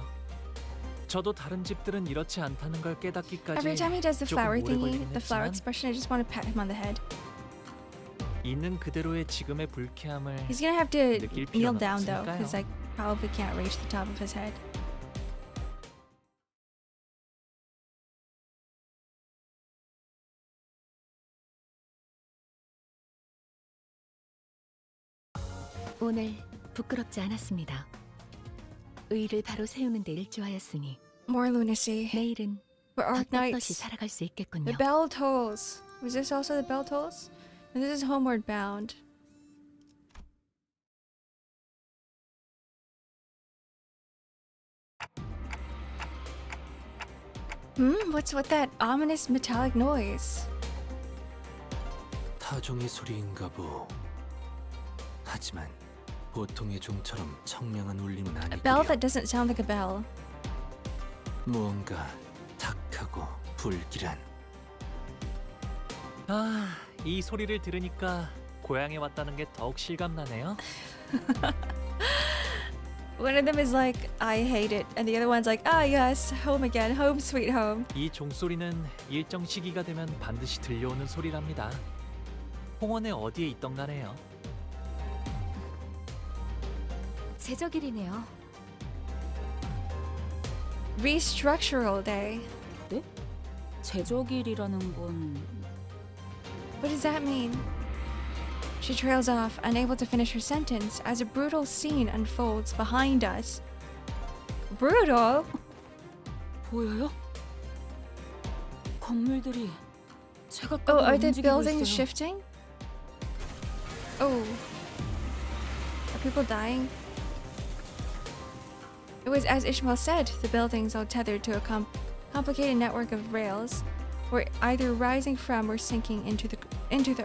저도 다른 집들은 이렇지 않다는 걸 깨닫기까지 Every time he does the 조금 flower 오래 thingy, 걸리긴 the flower 했지만 expression, I just want to pat him on the head. 있는 그대로의 지금의 불쾌함을 He's gonna have to 느낄 kneel 필요는 down though, 없으니까요. because I probably can't reach the top of his head. 오늘 부끄럽지 않았습니다. 의를 바로 세우는 데 일조하였으니 More lunacy. 내일은 We're 더 Ark 떳떳이 Knights. 살아갈 수 있겠군요. The bell tolls. Was this also the bell tolls? And this is homeward bound. What's with that ominous metallic noise? 타종의 소리인가 보. 하지만 보통의 종처럼 청량한 울림은 A bell 아니고요. that doesn't sound like a bell. 무언가 탁하고 불길한. 아, 이 소리를 들으니까 고향에 왔다는 게 더욱 실감나네요. One of them is like, I hate it. And the other one's like, ah, yes, home again, home sweet home. 이 종소리는 일정 시기가 되면 반드시 들려오는 소리랍니다. 홍원의 어디에 있던 간에요. 제적일이네요. Restructural day. 네? 제적일이라는 건 What does that mean? She trails off, unable to finish her sentence, as a brutal scene unfolds behind us. Brutal? 보여요? 건물들이 Oh, 제각각으로 are the 움직이고 buildings 있어요. shifting? Oh. Are people dying? It was as Ishmael said, the buildings all tethered to a complicated network of rails were either rising from or sinking into the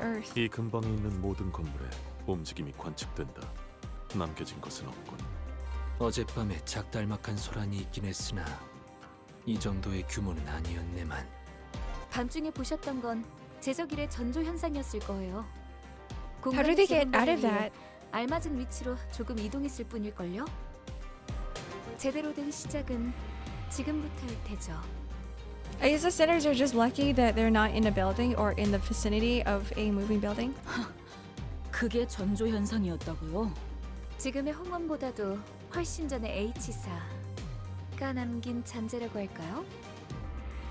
earth. 이 근방에 있는 모든 건물에 움직임이 관측된다. 남겨진 것은 없군. 어젯밤에 작달막한 소란이 있긴 했으나 이 정도의 규모는 아니었네만. 밤중에 보셨던 건 제적일의 전조 현상이었을 거예요. How do they get out of 공간의 재분배를 that? 위해 알맞은 위치로 조금 이동했을 뿐일걸요? 제대로 된 시작은 지금부터일 테죠. I guess the sinners are just lucky that they're not in a building or in the vicinity of a moving building. 그게 전조 현상이었다고요? 지금의 홍원보다도 훨씬 전에 H사가 남긴 잔재라고 할까요?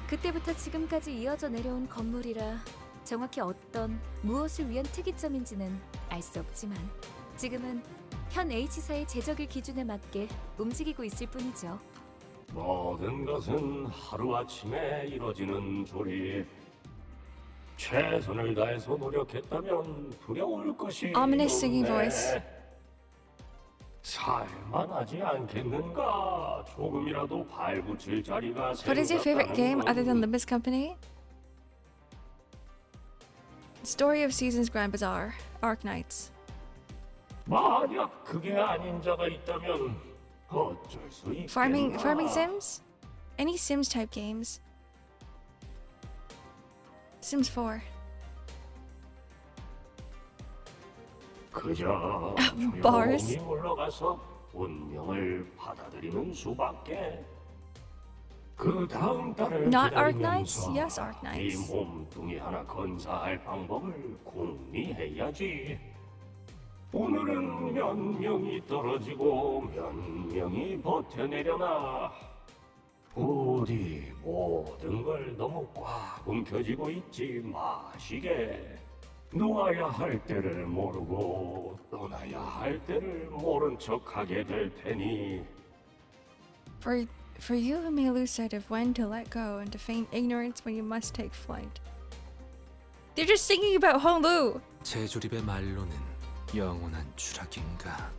그때부터 지금까지 이어져 내려온 건물이라 정확히 어떤 무엇을 위한 특이점인지는 알 수 없지만 지금은 현 H사의 제적일 기준에 맞게 움직이고 있을 뿐이죠. 모든 것은 하루아침에 이루어지는 조리. 최선을 다해서 노력했다면 두려울 것이 Ominous singing 없네. voice. 살만하지 않겠는가? 조금이라도 발붙일 자리가 What is your favorite game other than 생겼다는 Limbus Company? Story of Seasons Grand Bazaar, Ark Knights. 만약 그게 아닌 자가 있다면 어쩔 수 있겠나? Farming Sims? Any Sims type games? Sims 4. 그저 Bars. 조용히 물러가서 운명을 받아들이는 수밖에. 그 다음 달을 Not Ark Knights? 기다리면서 Yes, Ark 이 Knights. 몸뚱이 하나 건사할 방법을 궁리해야지. 오늘은 몇 명이 떨어지고 몇 명이 버텨내려나. 부디 모든 걸 너무 꽉 움켜쥐고 있지 마시게. 놓아야 할 때를 모르고 떠나야 할 때를 모른 척하게 될 테니. For you who may lose sight of when to let go and to feign ignorance when you must take flight. They're just singing about Honglu. 제조립의 말로는 영원한 추락인가.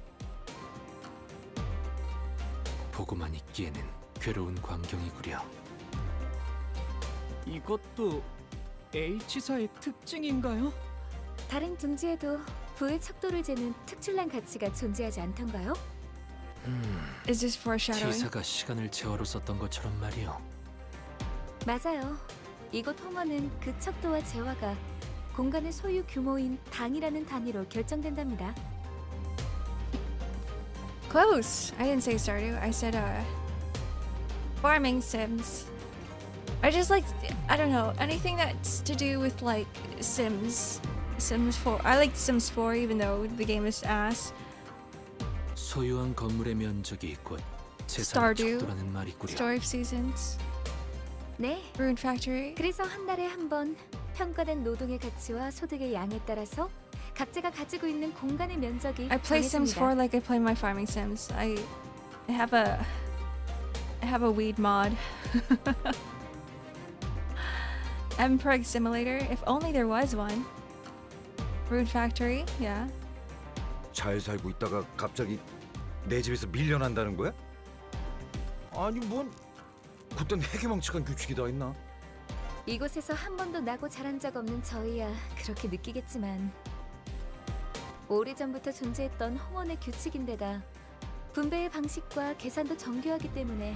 보고만 있기에는 괴로운 광경이구려. 이것도 H사의 특징인가요? 다른 둥지에도 부의 척도를 재는 특출난 가치가 존재하지 않던가요? Is this foreshadowing? T사가 시간을 제어로 썼던 것처럼 말이요. 맞아요. 이곳 홍어는 그 척도와 재화가 공간의 소유 규모인 방이라는 단위로 결정된답니다. Close. I didn't say Stardew. I said farming sims. I just like, I don't know, anything that's to do with like Sims. Sims 4. I liked Sims 4 even though the game is ass. 소유한 건물의 면적이 곧 재산 Stardew. 척도라는 말이구려. Story of Seasons. 네. Rune Factory. 그래서 한 달에 한 번 평가된 노동의 가치와 소득의 양에 따라서 각자가 가지고 있는 공간의 면적이 I play Sims 4 정해집니다. like I play my farming sims. I have a weed mod. Mpreg Simulator. If only there was one. Rune Factory. Yeah. 잘 살고 있다가 갑자기 내 집에서 밀려난다는 거야? 아니 뭔 그땐 해괴망측한 규칙이 다 있나? 이곳에서 한 번도 나고 자란 적 없는 저희야 그렇게 느끼겠지만 오래전부터 존재했던 홍원의 규칙인데다 분배의 방식과 계산도 정교하기 때문에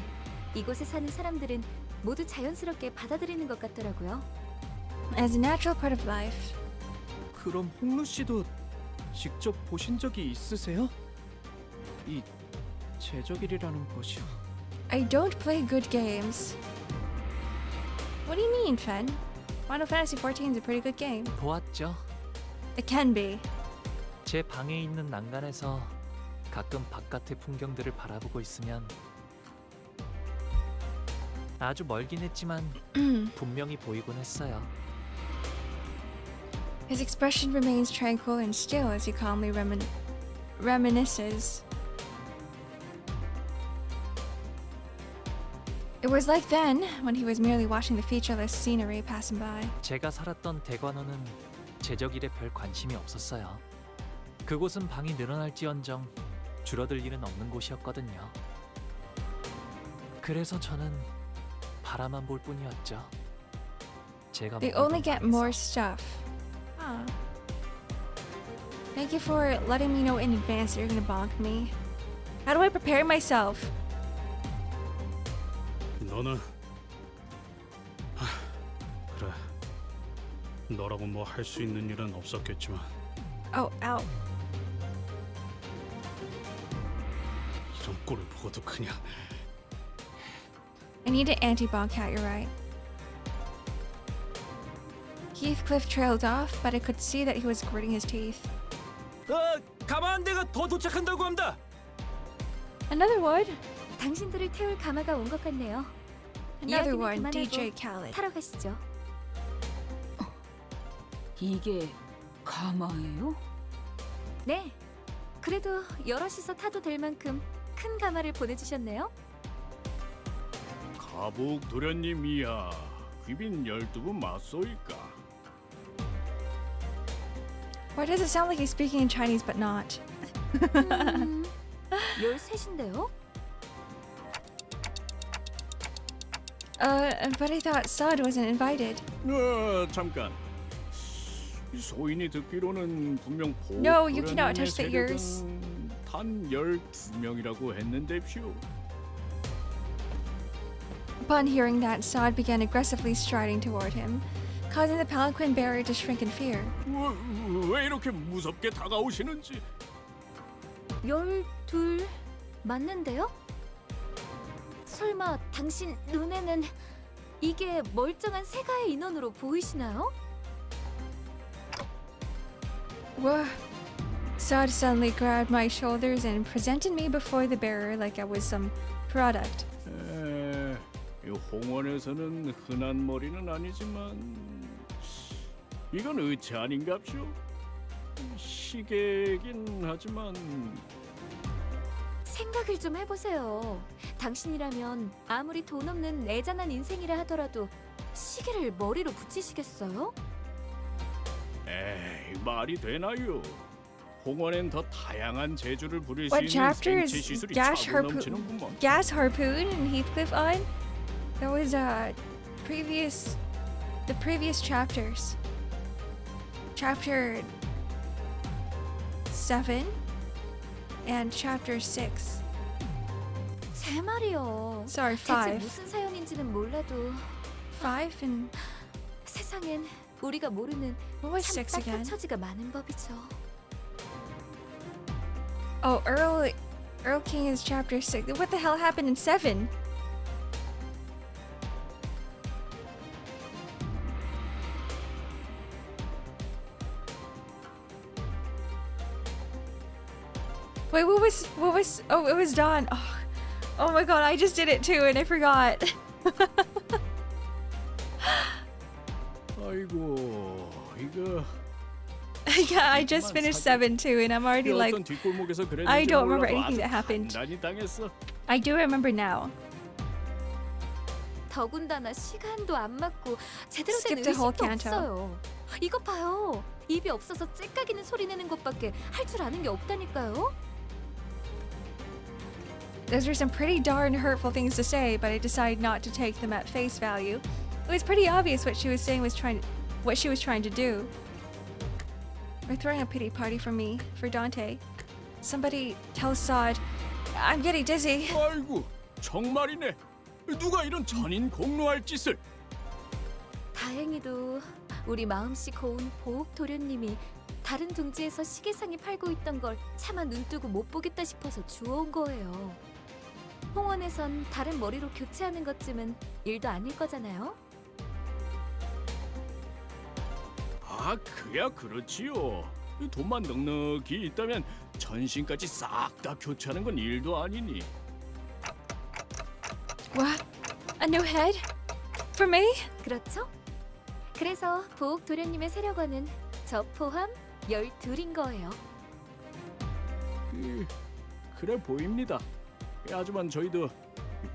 이곳에 사는 사람들은 모두 자연스럽게 받아들이는 것 같더라고요. As a natural part of life. 그럼 홍루 씨도 직접 보신 적이 있으세요? 이 제적일이라는 것이요. I don't play good games. What do you mean, Fen? Final Fantasy XIV is a pretty good game. 보았죠. It can be. 제 방에 있는 난간에서 가끔 바깥의 풍경들을 바라보고 있으면 아주 멀긴 했지만 분명히 보이곤 했어요. His expression remains tranquil and still as he calmly reminisces. It was like then, when he was merely watching the featureless scenery passing by. 제가 살았던 대관원은 제적일에 별 관심이 없었어요. 그곳은 방이 늘어날지언정 줄어들 일은 없는 곳이었거든요. 그래서 저는 바라만 볼 뿐이었죠. 제가 They 먹었던 only get 방에서. more stuff. Ah. Thank you for letting me know in advance that you're gonna bonk me. How do I prepare myself? 너는 그래. 너라고 뭐 할 수 있는 일은 없었겠지만 Oh, ow. 이런 꼴을 보고도 그냥 I need an anti-bonk hat, you're right. Heathcliff trailed off, but I could see that he was gritting his teeth. 가마 한 대가 더 도착한다고 합니다. Another one? 당신들을 태울 가마가 온 것 같네요. Another 이야기는 one, 그만하고 DJ Khaled. 타러 가시죠. 이게 가마예요? 네. 그래도 여럿이서 타도 될 만큼 큰 가마를 보내주셨네요. 가북 도련님이야. 귀빈 12분 맞소일까? Why does it sound like he's speaking in Chinese but not? 13인데요? But I thought Sud wasn't invited. 잠깐. 소인이 듣기로는 분명 보 No, you cannot touch the ears. 단 12명이라고 했는데쇼. Upon hearing that, Sod began aggressively striding toward him, causing the palanquin bearer to shrink in fear. 왜 이렇게 무섭게 다가오시는지. 12 맞는데요? 설마 당신 눈에는 이게 멀쩡한 세가의 인원으로 보이시나요? Whoa. Sod suddenly grabbed my shoulders and presented me before the bearer like I was some product. 이 홍원에서는 흔한 머리는 아니지만 이건 의체 아닌갑쇼? 시계긴 하지만 생각을 좀 해보세요. 당신이라면 아무리 돈 없는 애잔한 인생이라 하더라도 시계를 머리로 붙이시겠어요? 에이, 말이 되나요? 홍원엔 더 다양한 재주를 부릴 수 What 있는 chapter 생체 is 시술이 Gas 차고 넘치는구먼. Gas Harpoon and Heathcliff on? That was the previous chapters. Chapter 7 and chapter 6. 제 말이요. Sorry, 대체 5. 무슨 사연인지는 몰라도 5 and 세상엔 우리가 모르는 what was 참 6 딱한 again? 처지가 많은 법이죠. Oh, Earl King is chapter 6. What the hell happened in 7? Wait, what was oh, it was Dawn. Oh my god, I just did it too and I forgot. 아이고, 이거 Yeah, I just finished 7 too and I'm already like 어떤 뒷골목에서 그랬는지 I don't remember 몰라도 anything 아주 that happened. 단단히 당했어. I do remember now. 더군다나 시간도 안 맞고 제대로 된 Skip the whole 의식도 canto. 없어요. 이거 봐요. 입이 없어서 째까기는 소리 내는 것밖에 할 줄 아는 게 없다니까요. Those were some pretty darn hurtful things to say, but I decided not to take them at face value. It was pretty obvious what she was saying what she was trying to do. We're throwing a pity party for me, for Dante. Somebody tell Sod, I'm getting dizzy. 아이고, 정말이네. 누가 이런 전인 공로할 짓을? 다행히도 우리 마음씨 고운 보옥 도련님이 다른 둥지에서 시계상이 팔고 있던 걸 차마 눈뜨고 못 보겠다 싶어서 주워온 거예요. 홍원에선 다른 머리로 교체하는 것쯤은 일도 아닐 거잖아요. 아, 그야 그렇지요. 돈만 넉넉히 있다면 전신까지 싹 다 교체하는 건 일도 아니니. What? A new head? For me? 그렇죠? 그래서 보옥 도련님의 세력원은 저 포함 12인 거예요. 그래 보입니다. 하지만 저희도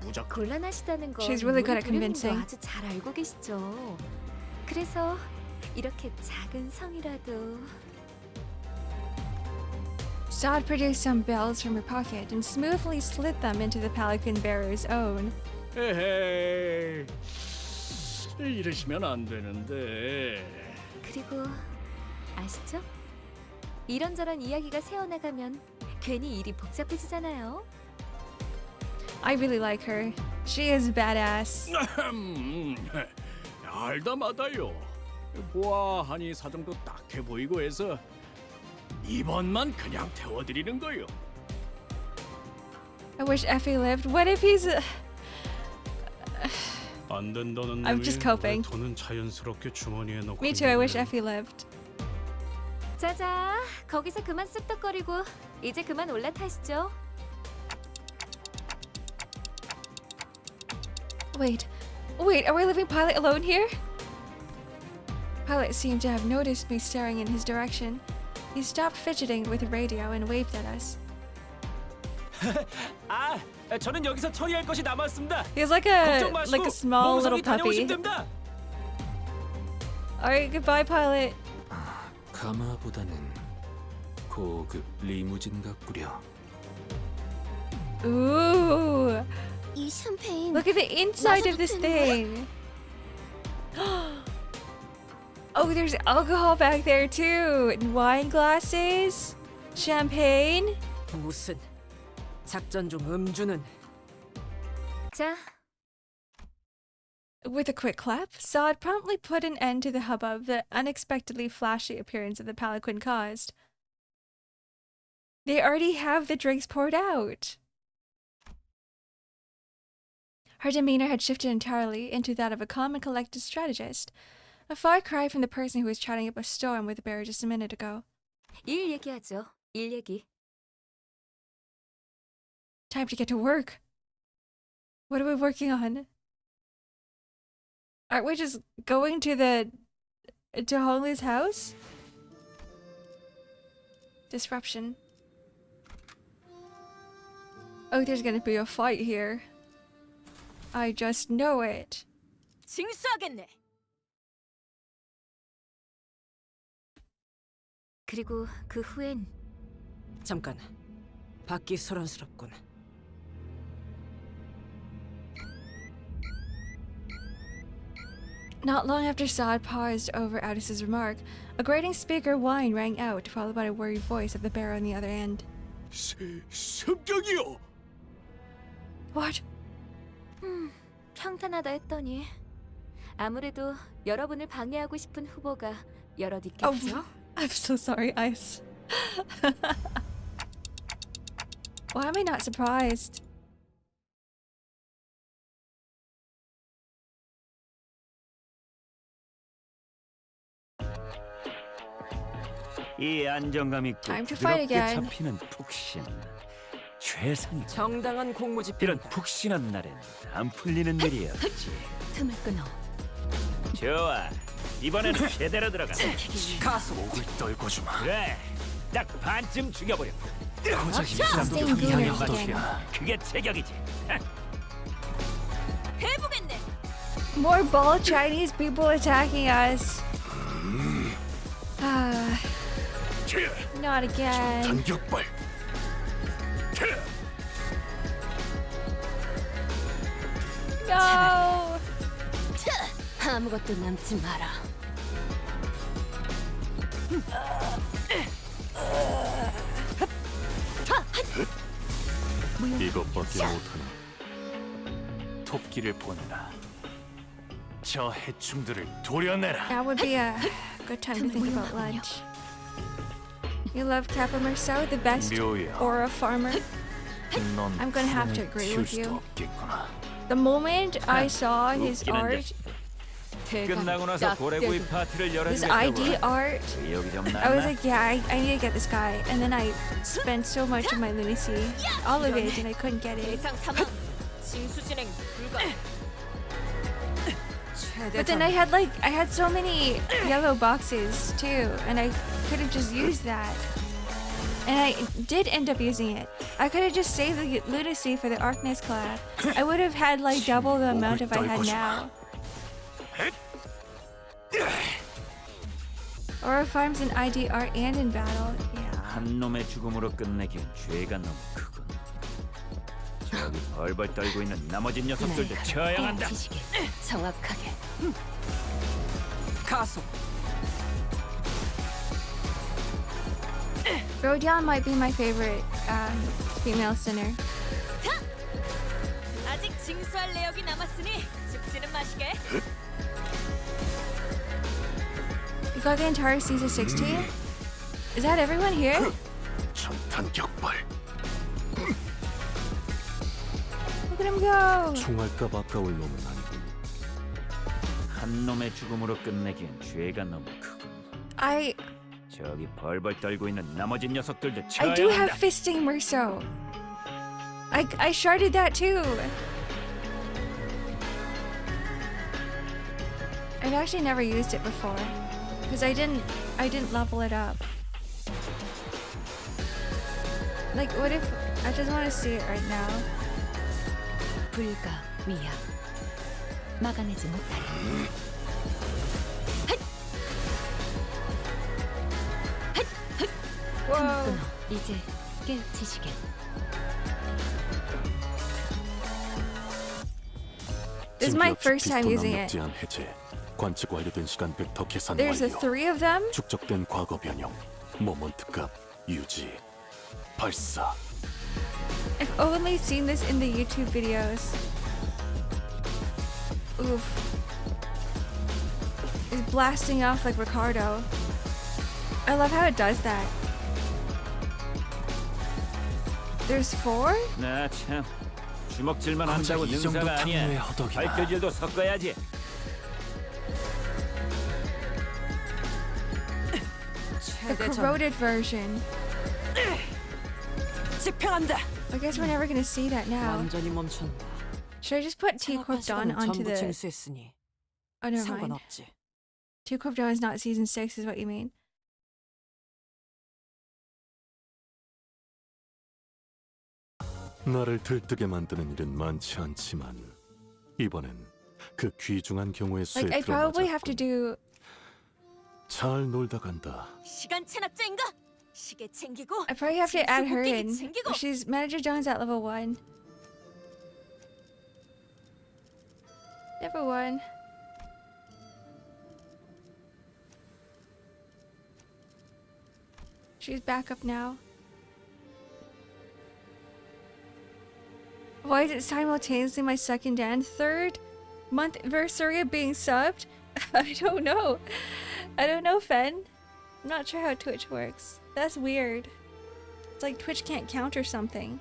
무작 곤란하시다는 건 She's really good 우리 at 도련님도 convincing. 아주 잘 알고 계시죠. 그래서 이렇게 작은 성이라도 Sod produced some bells from her pocket and smoothly slid them into the pelican bearer's own. 에헤이, 이러시면 안 되는데. 그리고 아시죠? 이런저런 이야기가 새어나가면 괜히 일이 복잡해지잖아요. I really like her. She is badass. 알다마다요. 보아하니 사정도 딱해 보이고 해서 이번만 그냥 태워드리는 거요. I wish Effie lived. What if he's 안 된다는 I'm just coping. 돈은 자연스럽게 주머니에 넣고. Me too. I wish Effie lived. 자자, 거기서 그만 쑥덕거리고 이제 그만 올라타시죠. Wait, are we leaving Pilot alone here? Pilot seemed to have noticed me staring in his direction. He stopped fidgeting with the radio and waved at us. 아, 저는 여기서 처리할 것이 남았습니다. He was like 걱정 마시고 a small little 몽성이 다녀오시면 puppy. 됩니다. Alright, goodbye, Pilot. 가마보다는 고급 리무진 같구려. Ooh, 이 샴페인 look at the inside of this thing. Oh, there's alcohol back there too. And wine glasses, champagne. 무슨 작전 중 음주는 자, With a quick clap, Sod promptly put an end to the hubbub the unexpectedly flashy appearance of the palanquin caused. They already have the drinks poured out. Her demeanor had shifted entirely into that of a calm and collected strategist, a far cry from the person who was chatting up a storm with the bear just a minute ago. 일 얘기하죠. 일 얘기. Time to get to work. What are we working on? Aren't we just going to Honglu's house? Disruption. Oh, there's gonna be a fight here. I just know it. 징수하겠네. 그리고 그 후엔 잠깐. 밖이 소란스럽군. Not long after Saad paused over Addis's remark, a grating speaker whine rang out, followed by a worried voice of the bearer on the other end. 습격이요. What? 평탄하다 했더니 아무래도 여러분을 방해하고 싶은 후보가 여럿 있겠죠? I'm so sorry, Ice. Why am I not surprised? 이 안정감 있고 Time to fight 부드럽게 again. 잡히는 푹신 최상이다. 정당한 공무집행. 이런 푹신한 날엔 안 풀리는 일이었지. 틈을 끊어. 좋아, 이번에는 제대로 들어가. 가소. 목을 떨고 주마. 그래, 딱 반쯤 죽여버려. 고작 이 사람도 Same 당연히 good 허덕이야. 그게 체격이지. 해보겠네. More bald Chinese people attacking us. Not again. 단격발. No. 아무것도 남지 마라. 이것밖에 못하는 토끼를 보내라. 저 해충들을 도려내라. That would be a good time to think about lunch. You love Kappa Merceau, the best 묘야. aura farmer. 넌 I'm gonna have to 손을 agree 틔울 with 수도 you. 없겠구나. The moment I saw his 웃기는 art, 끝나고 나서 고래구이 파티를 his 열어주겠다고. ID art, 의욕이 좀 I was 났나? like, yeah, I need to get this guy. And then I spent so much of my lunacy, all of it, and I couldn't get it. 대상 사망. 징수 진행 불가. But then I had so many yellow boxes too, and I could have just used that. And I did end up using it. I could have just saved the lunacy for the Arkness class. I would have had like double the amount if I had now. Aura farms in ID art and in battle. Yeah. 한 놈의 죽음으로 끝내기엔 죄가 너무 크군. 저기 벌벌 떨고 있는 나머지 녀석들도 처형한다. 정확하게. 가소. Rodion might be my favorite female sinner. 아직 징수할 내역이 남았으니 죽지는 마시게. You got the entire season 16? Is that everyone here? 전탄격발. Look at him go! 총알값 아까울 놈은 아니군. 한 놈의 죽음으로 끝내기엔 죄가 너무 크군. 저기 벌벌 떨고 있는 나머지 녀석들도 I do have 처형한다. fisting Merceau. I sharded that too. I've actually never used it before because I didn't level it up. Like, what if I just want to see it right now? 불가 위야. 막아내지 못하리. Whoa. 이제 깨우치시게. This is my first time using it. 제한 해제. 관측 완료된 시간 벡터 계산 There's 완료. 3 of them. 축적된 과거 변형. 모먼트 값 유지. 발사. I've only seen this in the YouTube videos. Oof. It's blasting off like Ricardo. I love how it does that. There's 4? 나 참 주먹질만 한다고 고작 이 정도 능사가 아니야. 탕후루의 허덕이나. 발표질도 섞어야지. The corroded version. 집행한다. I guess we're never gonna see that now. 완전히 멈춘다. Should I just put T Corp Dawn onto 전부 the... 징수했으니 Oh, never mind. 상관없지. Two Crypto is not season 6 is what you mean. 나를 들뜨게 만드는 일은 많지 않지만 이번엔 그 귀중한 경우의 수에 Like, I probably have to 들어맞았군. do. 잘 놀다 간다. 시간 체납자인가? 시계 챙기고. I probably have to add her 곡괭이 in. 챙기고. She's Manager Jones at level 1. Level 1. She's back up now. Why is it simultaneously my second and third month anniversary of being subbed? I don't know. I don't know, Fen. I'm not sure how Twitch works. That's weird. It's like Twitch can't count or something.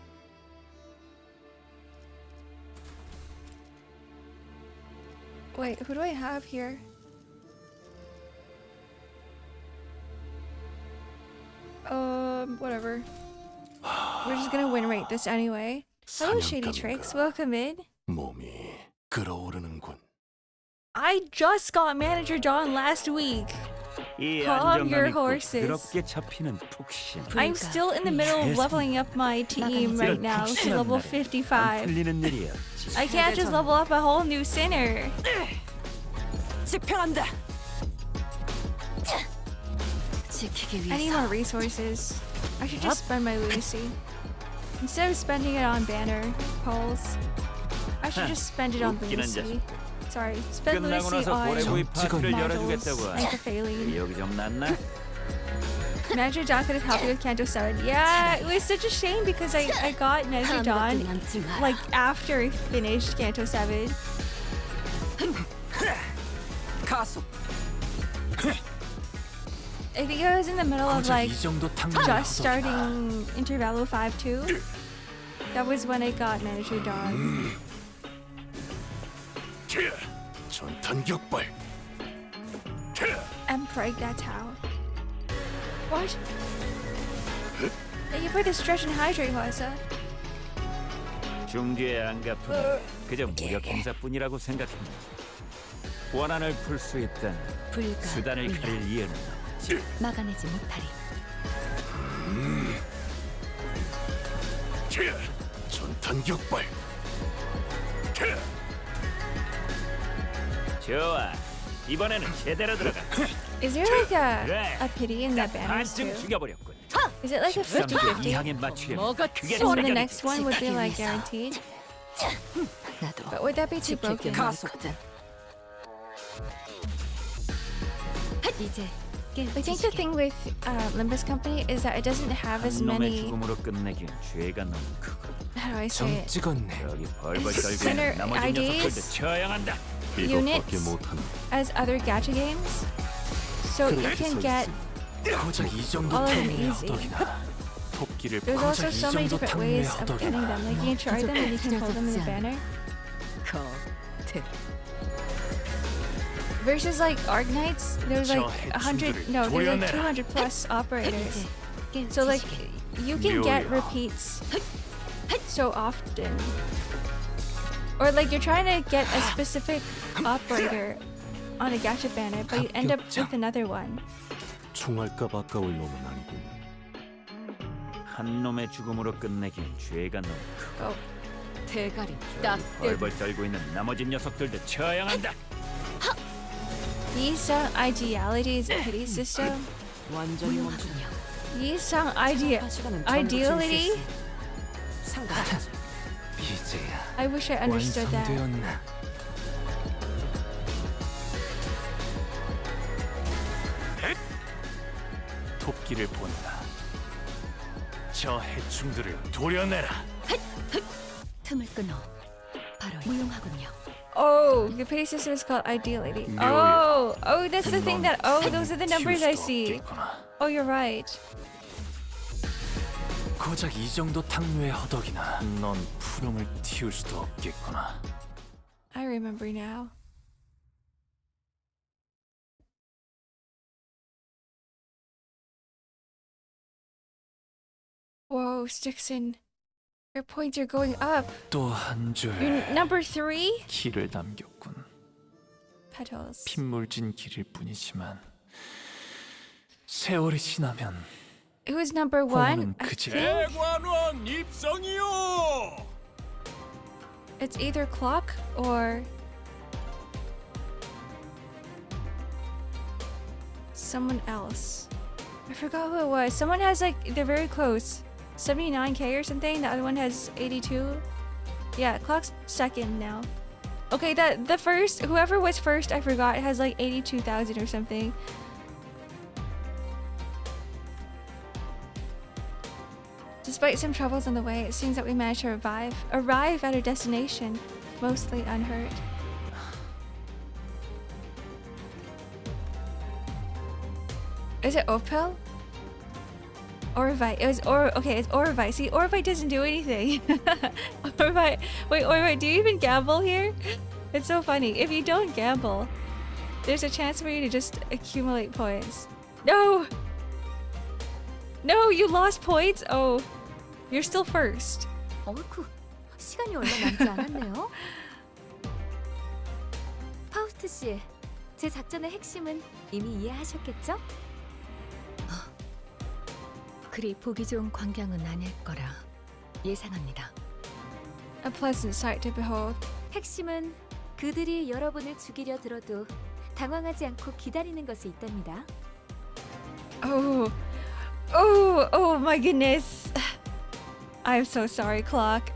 Wait, who do I have here? Whatever. We're just gonna win rate this anyway. Hello, Shady Tricks. Welcome in. 몸이 끓어오르는군. I just got Manager Dawn last week. Calm your horses. I'm still in the middle of leveling up my team right now to level 55. I can't just level up a whole new sinner. 집행한다. I need more resources. I should just spend my lunacy. Instead of spending it on banner polls, I should just spend it on lunacy. Sorry, spend lunacy on modules and Kephaline. Manager Dawn could have helped you with Kanto 7. Yeah, it was such a shame because I got Manager Dawn like after I finished Kanto 7. I think I was in the middle of like just starting Intervallo V-2. That was when I got Manager Dawn. I'm preg, that's how. What? Thank you for the stretch and hydrate, Wasa. 중지에 안 갚으면 그저 무력 행사뿐이라고 생각합니다. 원한을 풀 수 있다는 수단을 가릴 이유는 없지. 막아내지 못하리. 전탄격발. 좋아, 이번에는 제대로 들어가. Is there like a pity in the banners too? 죽여버렸군. Is it like a 50-50? 이항에 맞추려면 그게 So the next one would be like guaranteed? But would that be too broken? I think the thing with Limbus Company is that it doesn't have as many. 죽음으로 끝내기엔 죄가 너무 크고. How do I say it? 여기 벌벌 떨고 Center 있는 나머지 녀석들도 IDs, 처형한다. units as other gacha games, so you can get all of them easy. There's also so many different ways of getting them. Like you can try them and you can hold them in the banner. Versus like Arc Knights, there's like 100, no, there's like 200 plus operators. So like you can get repeats so often. Or like you're trying to get a specific operator on a gacha banner, but you end up with another one. 총알값 아까울 놈은 아니군. 한 놈의 죽음으로 끝내기엔 죄가 너무 크고. 대가리 딱 벌벌 떨고 있는 나머지 녀석들도 처형한다. Yisang Ideality is a pity system. 완전히 멈추냐. Yisang Ideality? I wish I understood that. 토끼를 본다. 저 해충들을 도려내라. 틈을 끊어 바로 무용하군요. Oh, the pity system is called Ideality. Oh, that's the thing that. Oh, those are the numbers I see. Oh, you're right. 고작 이 정도 탕류의 허덕이나 넌 푸름을 틔울 수도 없겠구나. I remember now. Whoa, Stixon. Your points are going up. 또 한 줄. You're number 3? 길을 남겼군. petals. 핏물진 길일 뿐이지만 세월이 지나면 Who's number one? 홍어는 그지. 대관원 입성이요. It's either clock or someone else. I forgot who it was. Someone has like, they're very close. 79k or something. The other one has 82. Yeah, clock's second now. Okay, the first, whoever was first, I forgot, has like 82,000 or something. Despite some troubles on the way, it seems that we managed to arrive at our destination, mostly unhurt. Is it Opel? Orvite. It was okay, it's Orvite. See, Orvite doesn't do anything. Orvite. Wait, Orvite, do you even gamble here? It's so funny. If you don't gamble, there's a chance for you to just accumulate points. No! No, you lost points? Oh. You're still first. 어이쿠, 시간이 얼마 남지 않았네요. 파우스트 씨, 제 작전의 핵심은 이미 이해하셨겠죠? 그리 보기 좋은 광경은 아닐 거라 예상합니다. A pleasant sight to behold. 핵심은 그들이 여러분을 죽이려 들어도 당황하지 않고 기다리는 것에 있답니다. Oh my goodness. I'm so sorry, Clock.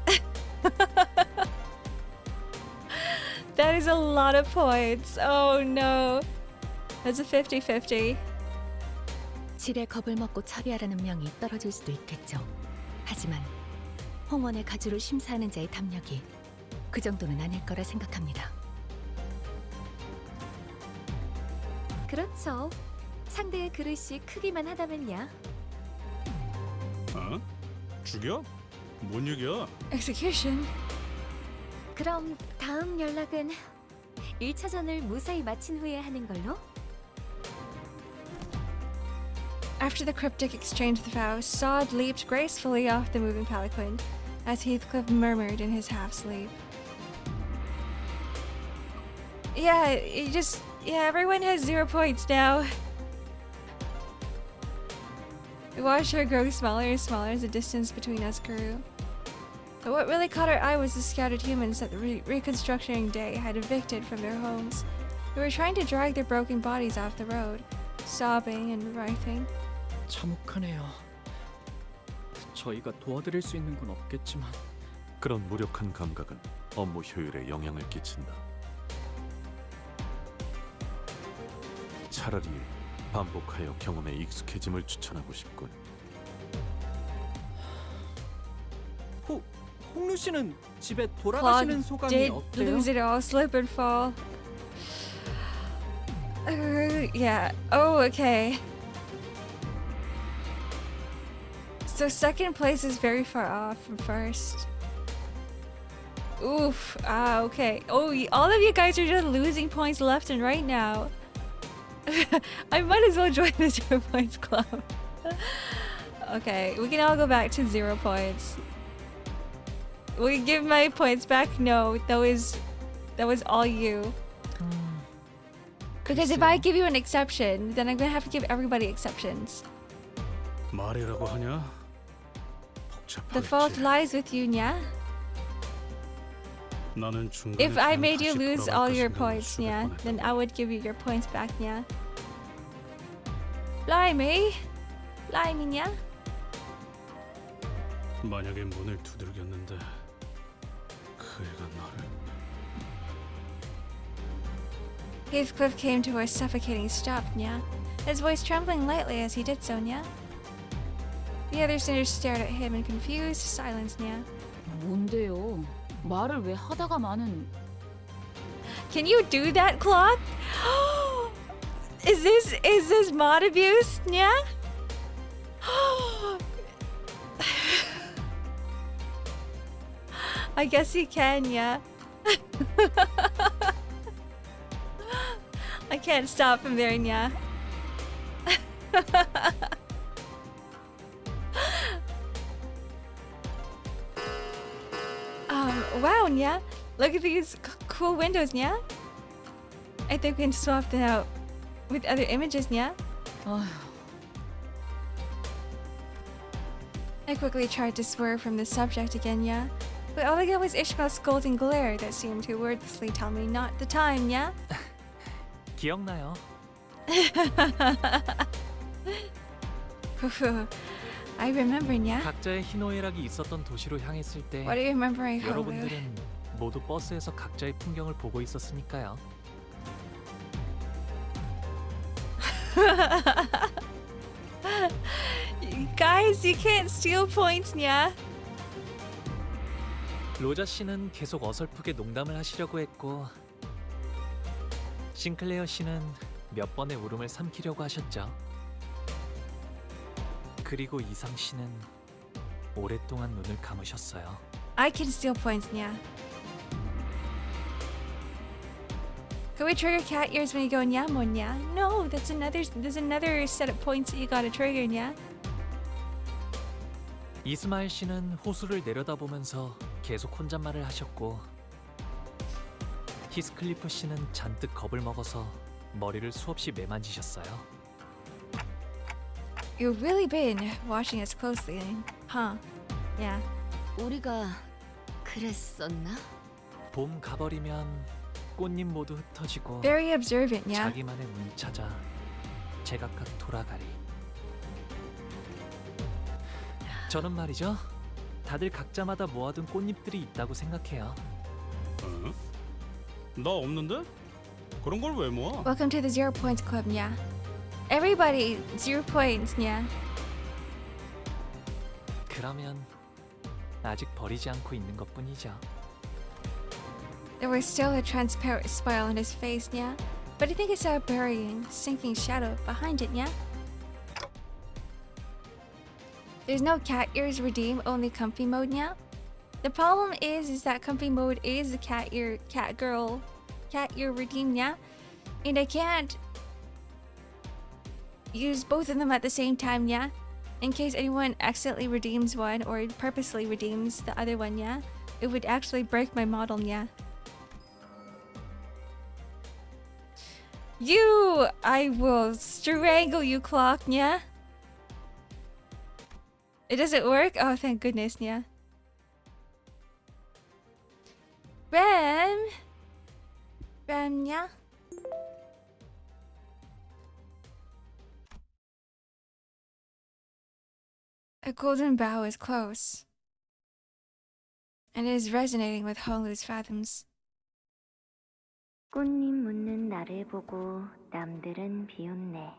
That is a lot of points. Oh no. That's a 50-50. 질의 겁을 먹고 처리하라는 명이 떨어질 수도 있겠죠. 하지만 홍원의 가주를 심사하는 자의 담력이 그 정도는 아닐 거라 생각합니다. 그렇죠. 상대의 그릇이 크기만 하다면야. 어? 죽여? 뭔 얘기야? Execution. 그럼 다음 연락은 1차전을 무사히 마친 후에 하는 걸로? After the cryptic exchange of vows, Sod leaped gracefully off the moving palanquin, as Heathcliff murmured in his half-sleep. Yeah, everyone has 0 points now. We watched her grow smaller and smaller as the distance between us grew. But what really caught our eye was the scattered humans that the reconstruction day had evicted from their homes. They were trying to drag their broken bodies off the road, sobbing and writhing. 참혹하네요. 저희가 도와드릴 수 있는 건 없겠지만 그런 무력한 감각은 업무 효율에 영향을 끼친다. 차라리 반복하여 경험에 익숙해짐을 추천하고 싶군. 홍루 씨는 집에 돌아가시는 소감이 did 어때요? lose it all, slip and fall. Yeah. Oh, okay. So second place is very far off from first. Oof. Okay. Oh, all of you guys are just losing points left and right now. I might as well join the 0 points club. Okay, we can all go back to 0 points. Will you give my points back? No, that was all you. Because if I give you an exception, then I'm gonna have to give everybody exceptions. 말이라고 하냐? The fault lies with you, Nya. 나는 중간에 If I 그냥 made you 다시 lose 돌아갈까 all your 생각을 points, 수백 Nya, 번 했다. then I would give you your points back, Nya. Blimey, Nya. 만약에 문을 두들겼는데 그 애가 나를 Heathcliff came to a suffocating stop, Nya, his voice trembling lightly as he did so, Nya. The other sinners stared at him in confused silence, Nya. 뭔데요? 말을 왜 하다가 마는... Can you do that, Clock? Is this mod abuse, Nya? I guess you can, yeah. I can't stop from there, Nya. Wow, Nya. Look at these cool windows, Nya. I think we can swap them out with other images, yeah? I quickly tried to swerve from the subject again, yeah? But all I got was Ishmael's scolding glare that seemed to wordlessly tell me not the time, yeah? 기억나요? I remember, yeah? 각자의 희노애락이 있었던 도시로 향했을 때 What do you remember, I hope? 여러분들은 모두 버스에서 각자의 풍경을 보고 있었으니까요. Guys, you can't steal points, yeah? 로자 씨는 계속 어설프게 농담을 하시려고 했고 싱클레어 씨는 몇 번의 울음을 삼키려고 하셨죠. 그리고 이상 씨는 오랫동안 눈을 감으셨어요. I can steal points, yeah. Can we trigger cat ears when you go nyamon, yeah? No, there's another set of points that you gotta trigger, yeah? 이스마일 씨는 호수를 내려다보면서 계속 혼잣말을 하셨고 히스클리프 씨는 잔뜩 겁을 먹어서 머리를 수없이 매만지셨어요. You've really been watching us closely, huh? Yeah. 우리가 그랬었나? 봄 가버리면 꽃잎 모두 흩어지고 Very observant, yeah? 자기만의 문이 찾아 제각각 돌아가리. 저는 말이죠. 다들 각자마다 모아둔 꽃잎들이 있다고 생각해요. 어? 나 없는데? 그런 걸 왜 모아? Welcome to the 0 points club, yeah. Everybody, 0 points, yeah. 그러면 아직 버리지 않고 있는 것뿐이죠. There was still a transparent smile on his face, yeah? But I think it's a burying, sinking shadow behind it, yeah? There's no cat ears redeem, only comfy mode, yeah? The problem is that comfy mode is the cat ear redeem, yeah? And I can't use both of them at the same time, yeah? In case anyone accidentally redeems one or purposely redeems the other one, yeah? It would actually break my model, yeah? I will strangle you, clock, yeah? It doesn't work? Oh, thank goodness, yeah. Ram, yeah? A golden bow is close, and it is resonating with Holu's fathoms. 꽃잎 묻는 나를 보고 남들은 비웃네.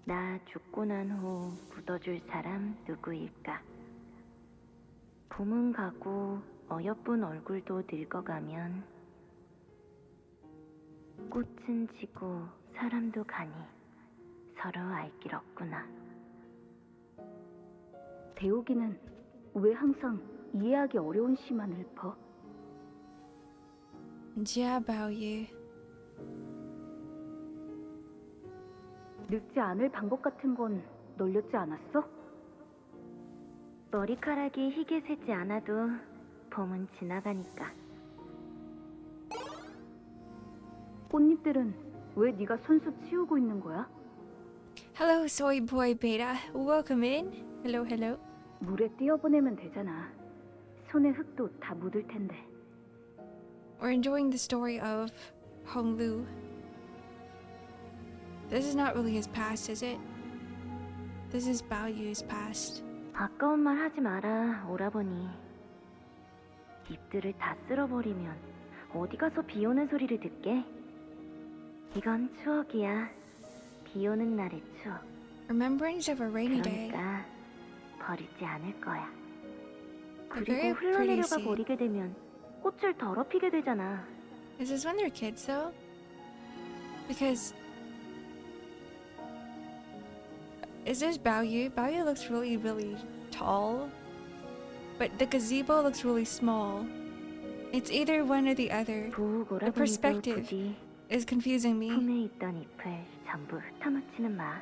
나 죽고 난 후 묻어줄 사람 누구일까? 봄은 가고 어여쁜 얼굴도 늙어가면 꽃은 지고 사람도 가니 서로 알 길 없구나. 대욱이는 왜 항상 이해하기 어려운 시만 읊어? Jiabaoyu. 늙지 않을 방법 같은 건 널렸지 않았어? 머리카락이 희게 새지 않아도 봄은 지나가니까. 꽃잎들은 왜 네가 손수 치우고 있는 거야? Hello, soy boy beta. Welcome in. Hello, hello. 물에 띄어보내면 되잖아. 손에 흙도 다 묻을 텐데. We're enjoying the story of Honglu. This is not really his past, is it? This is Baoyu's past. 아까운 말 하지 마라, 오라버니. 잎들을 다 쓸어버리면 어디 가서 비 오는 소리를 듣게? 이건 추억이야. 비 오는 날의 추억. Remembrance of a rainy day. 그러니까 버리지 않을 거야. A 그리고 very pretty 흘러내려가 scene. 버리게 되면 꽃을 더럽히게 되잖아. Is this when they're kids, though? Because... Is this Baoyu? Baoyu looks really, really tall. But the gazebo looks really small. It's either one or the other. The perspective is confusing me. 품에 있던 잎을 전부 흩어놓지는 마.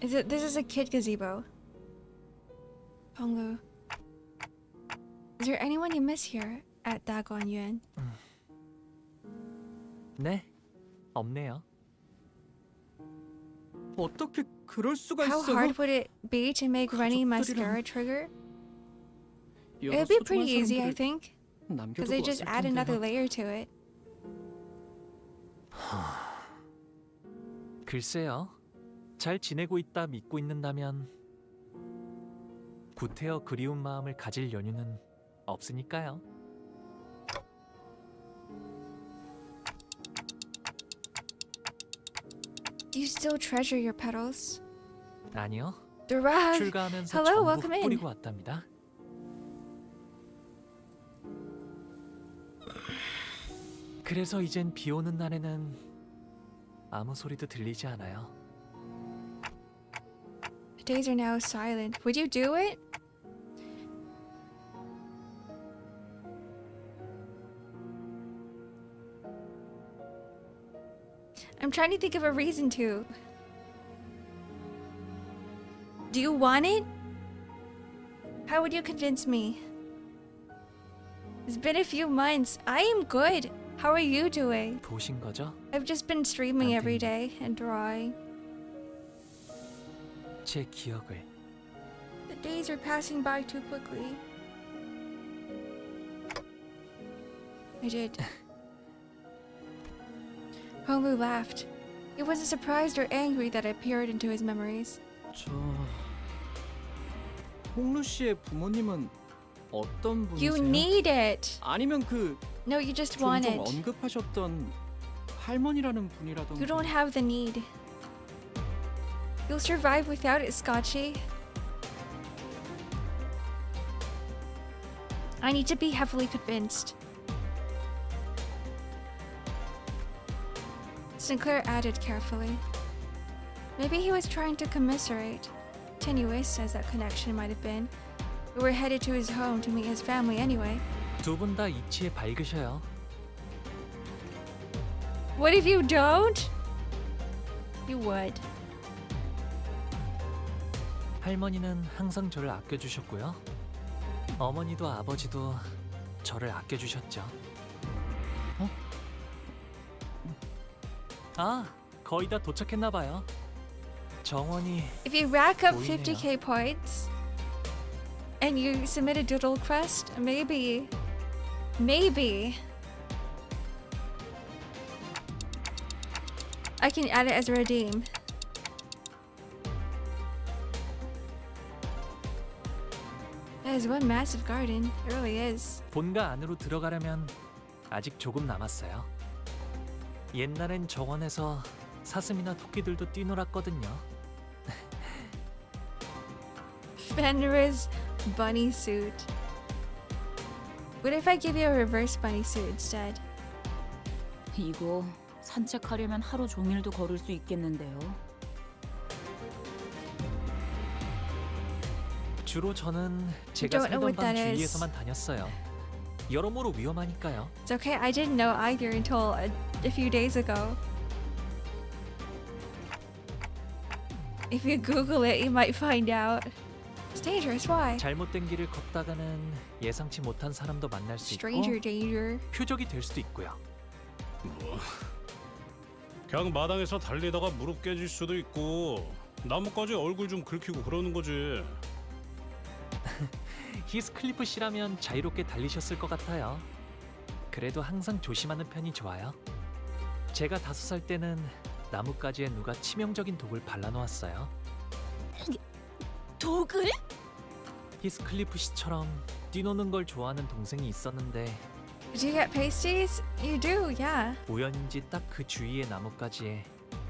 This is a kid gazebo. Honglu, is there anyone you miss here at Daguanyuan? 네, 없네요. 어떻게 그럴 수가 How 있어요? hard would it be to make runny mascara trigger? It'd be pretty easy, I think, because they just add another layer to it. 글쎄요. 잘 지내고 있다 믿고 있는다면 구태여 그리운 마음을 가질 연유는 없으니까요. Do you still treasure your petals? 아니요. Durag! 출가하면서 Hello, 전부 welcome in. 뿌리고 왔답니다. 그래서 이젠 비 오는 날에는 아무 소리도 들리지 않아요. The days are now silent. Would you do it? I'm trying to think of a reason to. Do you want it? How would you convince me? It's been a few months. I am good. How are you doing? 보신 거죠? I've just been streaming every day and drawing. 제 기억을. The days are passing by too quickly. I did. Honglu laughed. He wasn't surprised or angry that I peered into his memories. 저 홍루 씨의 부모님은 어떤 분이세요? You need it. 아니면 그 No, you just want 종종 it. 언급하셨던 할머니라는 분이라던가. You don't have the need. You'll survive without it, Scotchy. I need to be heavily convinced. Sinclair added carefully. Maybe he was trying to commiserate. Tenuous as that connection might have been. We were headed to his home to meet his family anyway. 두 분 다 이치에 밝으셔요. What if you don't? You would. 할머니는 항상 저를 아껴주셨고요. 어머니도 아버지도 저를 아껴주셨죠. 아, 거의 다 도착했나 봐요. 정원이 If you rack up 보이네요. 50k points and you submit a doodle quest, maybe I can add it as a redeem. That is one massive garden. It really is. 본가 안으로 들어가려면 아직 조금 남았어요. 옛날엔 정원에서 사슴이나 토끼들도 뛰놀았거든요. Fenrir's bunny suit. What if I give you a reverse bunny suit instead? 이거 산책하려면 하루 종일도 걸을 수 있겠는데요. 주로 저는 제가 don't know 살던 what 방 that is. 주위에서만 다녔어요. 여러모로 위험하니까요. It's okay, I didn't know either until a few days ago. If you Google it, you might find out. It's dangerous, why? 잘못된 길을 걷다가는 예상치 못한 사람도 만날 수 있고 Stranger danger. 표적이 될 수도 있고요. 뭐 그냥 마당에서 달리다가 무릎 깨질 수도 있고 나뭇가지 얼굴 좀 긁히고 그러는 거지. 히스클리프 씨라면 자유롭게 달리셨을 것 같아요. 그래도 항상 조심하는 편이 좋아요. 제가 5살 때는 나뭇가지에 누가 치명적인 독을 발라놓았어요. 독을? 히스클리프 씨처럼 뛰노는 걸 좋아하는 동생이 있었는데 Did you get pasties? You do, yeah. 우연인지 딱 그 주위의 나뭇가지에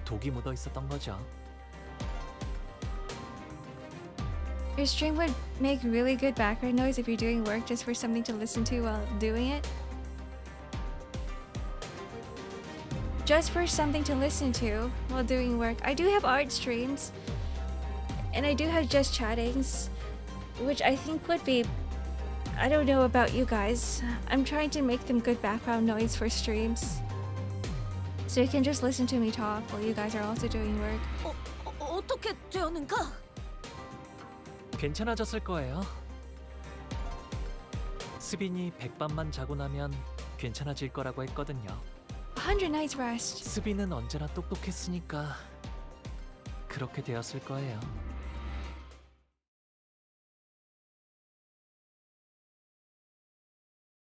독이 묻어 있었던 거죠. Your stream would make really good background noise if you're doing work just for something to listen to while doing it. Just for something to listen to while doing work. I do have art streams, and I do have just chattings, which I think would be, I don't know about you guys. I'm trying to make them good background noise for streams. So you can just listen to me talk while you guys are also doing work. 어떻게 되었는가? 괜찮아졌을 거예요. 스빈이 100밤만 자고 나면 괜찮아질 거라고 했거든요. 100 nights rest. 스빈은 언제나 똑똑했으니까 그렇게 되었을 거예요.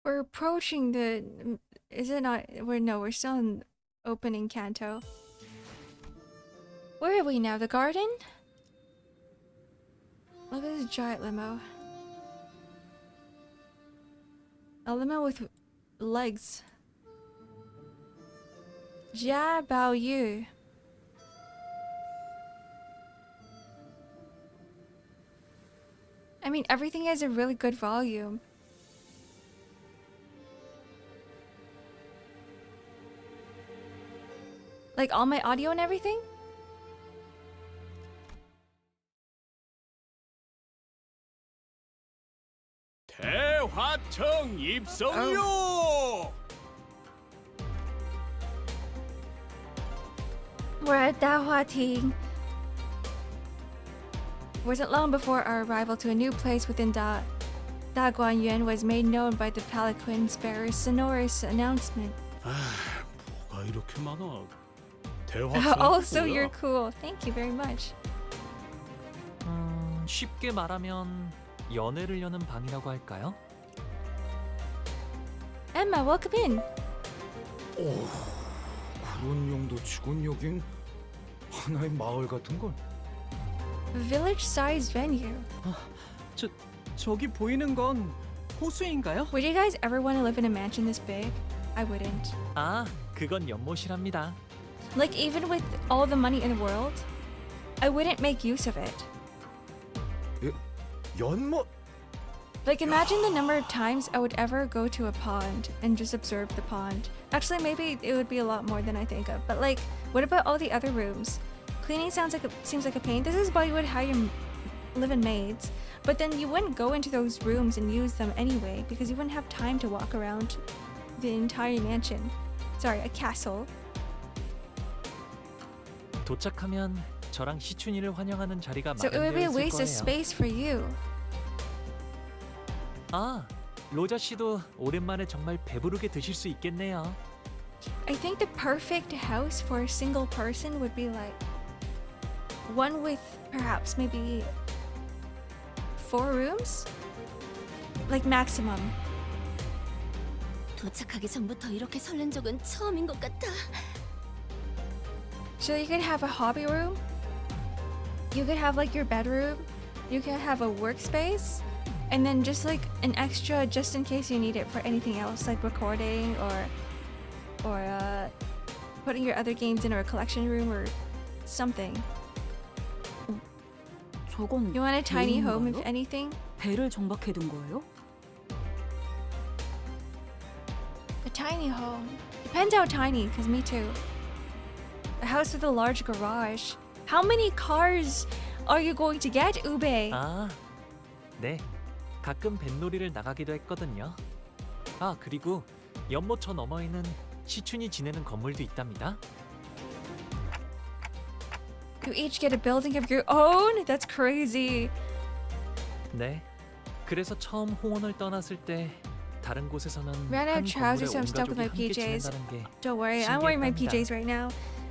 We're approaching the... Is it not... we're still in opening canto. Where are we now? The garden? Look at this giant limo. A limo with legs. Jia Bao Yu. I mean, everything has a really good volume. Like all my audio and everything? 대화청 입성요. We're at Dahuating. Wasn't long before our arrival to a new place within Da Guanyuan was made known by the palanquin's bearer's sonorous announcement. 뭐가 이렇게 많아? 대화청. Also, you're cool. Thank you very much. 쉽게 말하면 연애를 여는 방이라고 할까요? Emma, welcome in. 오, 그런 용도 치곤 여긴 하나의 마을 같은 걸. Village-sized venue. 저기 보이는 건 호수인가요? Would you guys ever want to live in a mansion this big? I wouldn't. 아, 그건 연못이랍니다. Like, even with all the money in the world, I wouldn't make use of it. 연못? Like, imagine the number of times I would ever go to a pond and just observe the pond. Actually, maybe it would be a lot more than I think of. But like, what about all the other rooms? Cleaning seems like a pain. This is why you would hire live-in maids. But then you wouldn't go into those rooms and use them anyway because you wouldn't have time to walk around the entire mansion. Sorry, a castle. 도착하면 저랑 시춘이를 환영하는 자리가 So it would be a 마련되어 있을 waste of 거예요. space for you. 아, 로자 씨도 오랜만에 정말 배부르게 드실 수 있겠네요. I think the perfect house for a single person would be like one with perhaps maybe 4 rooms? Like maximum. 도착하기 전부터 이렇게 설렌 적은 처음인 것 같아. So you could have a hobby room, you could have like your bedroom, you could have a workspace, and then just like an extra just in case you need it for anything else like recording or putting your other games in or a collection room or something. 저건 You want a tiny home if 배인가요? anything? 배를 정박해둔 거예요? A tiny home. Depends how tiny, because me too. A house with a large garage. How many cars are you going to get, Ube? 아, 네. 가끔 뱃놀이를 나가기도 했거든요. 아, 그리고 연못 저 너머에는 시춘이 지내는 건물도 있답니다. You each get a building of your own? That's crazy. 네. 그래서 처음 홍원을 떠났을 때 다른 곳에서는 Ran out 한 of trousers, so 건물에 I'm 온 stuck with my 가족이 함께 PJs. 지낸다는 게 Don't worry, I'm wearing my 신기했답니다. PJs right now.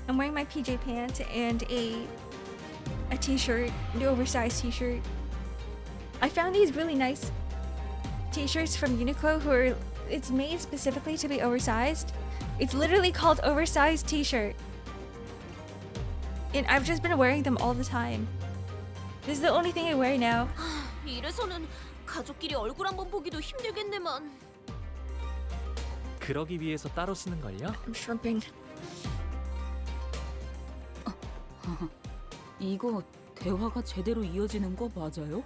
I'm wearing my PJ pants and a t-shirt, an oversized t-shirt. I found these really nice t-shirts from Uniqlo it's made specifically to be oversized. It's literally called oversized t-shirt. And I've just been wearing them all the time. This is the only thing I wear now. 이래서는 가족끼리 얼굴 한번 보기도 힘들겠네만. 그러기 위해서 따로 쓰는 걸요? I'm shrimping. 이거 대화가 제대로 이어지는 거 맞아요?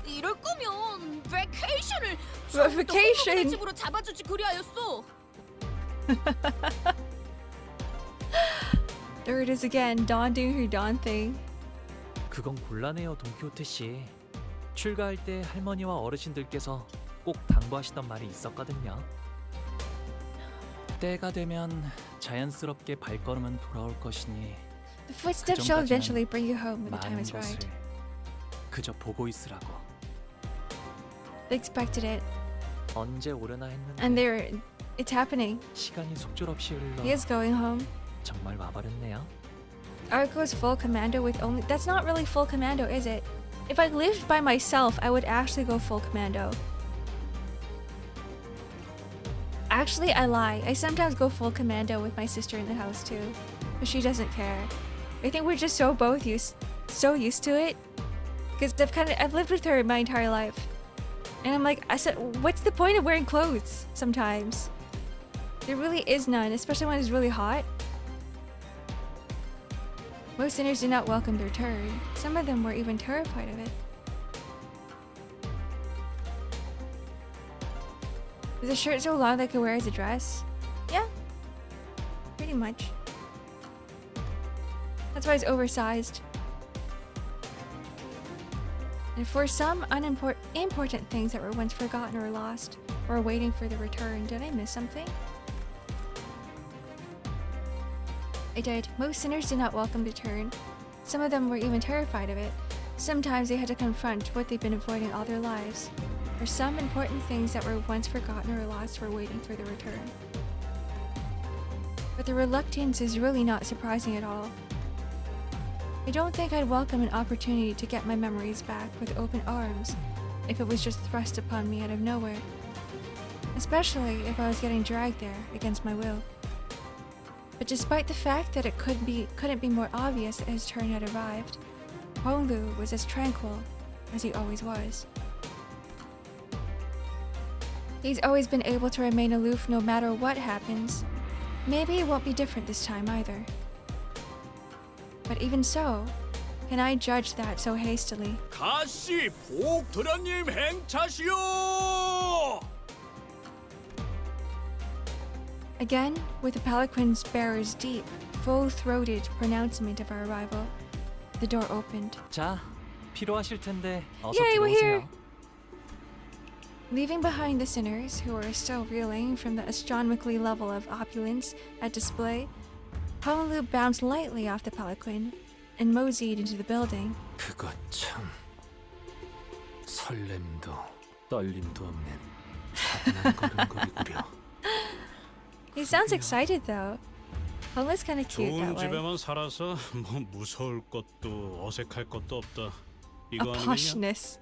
이럴 거면 베케이션을 Vacation. 집으로 잡아주지 그리하였어. There it is again, Dawn doing her Dawn thing. 그건 곤란해요, 돈키호테 씨. 출가할 때 할머니와 어르신들께서 꼭 당부하시던 말이 있었거든요. 때가 되면 자연스럽게 발걸음은 돌아올 것이니 The footsteps shall eventually bring you home when the time 많은 is 것을 right. 그저 보고 있으라고. They expected it. 언제 오려나 했는데 And it's happening. 시간이 속절없이 흘러 He is going home. 정말 와버렸네요. Ark goes full commando with only... That's not really full commando, is it? If I lived by myself, I would actually go full commando. Actually, I lie. I sometimes go full commando with my sister in the house too. But she doesn't care. I think we're just so used to it. Because I've lived with her my entire life. And I'm like, I said, what's the point of wearing clothes sometimes? There really is none, especially when it's really hot. Most sinners did not welcome their turn. Some of them were even terrified of it. Is the shirt so long that I could wear as a dress? Yeah, pretty much. That's why it's oversized. And for some important things that were once forgotten or lost, or waiting for the return, did I miss something? I did. Most sinners did not welcome the turn. Some of them were even terrified of it. Sometimes they had to confront what they've been avoiding all their lives. Or some important things that were once forgotten or lost were waiting for the return. But the reluctance is really not surprising at all. I don't think I'd welcome an opportunity to get my memories back with open arms if it was just thrust upon me out of nowhere. Especially if I was getting dragged there against my will. But despite the fact that it couldn't be more obvious that his turn had arrived, Honglu was as tranquil as he always was. He's always been able to remain aloof no matter what happens. Maybe it won't be different this time either. But even so, can I judge that so hastily? 가시 복도라님 행차시오! Again, with the palanquin's bearer's deep, full-throated pronouncement of our arrival, the door opened. 자, 필요하실 텐데 어서 Yay, we're here! 들어오세요. Leaving behind the sinners, who were still reeling from the astronomically level of opulence at display, Honglu bounced lightly off the palanquin and moseyed into the building. 그거 참 설렘도 떨림도 없는 차분한 걸음걸이구려. He sounds excited though. Honglu's kind of cute 좋은 that way. 집에만 살아서 뭐 무서울 것도 어색할 것도 없다. A 이거 아니겠냐? poshness.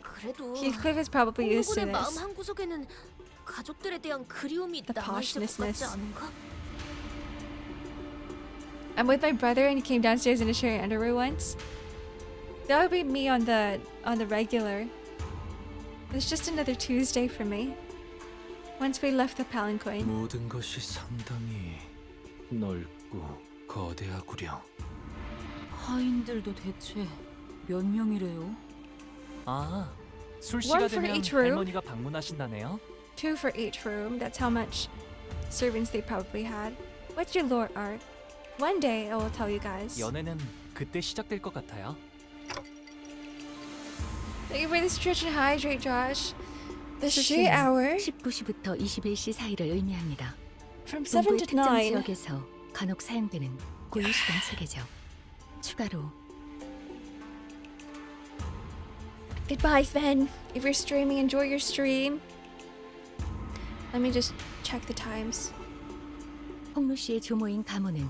그래도 Heathcliff is probably used to 홍보군의 마음 this. 한구석에는 가족들에 대한 그리움이 The 남아있을 것 같지 poshness. 않은가? I'm with my brother and he came downstairs in a shirt and underwear once. That would be me on the regular. It's just another Tuesday for me. Once we left the palanquin. 모든 것이 상당히 넓고 거대하구려. 하인들도 대체 몇 명이래요? 아, 술시가 One for 되면 each room. 할머니가 방문하신다네요. 2 for each room. That's how much servants they probably had. What's your lore, Art? One day I will tell you guys. 연애는 그때 시작될 것 같아요. Thank you for the stretch and hydrate, Josh. The she 수시는 hour 19시부터 21시 사이를 의미합니다. from 7 동부의 to 특정 9. 지역에서 간혹 사용되는 고유 시간 체계죠. 추가로 Goodbye, Sven. If you're streaming, enjoy your stream. Let me just check the times. 홍루 씨의 조모인 가모는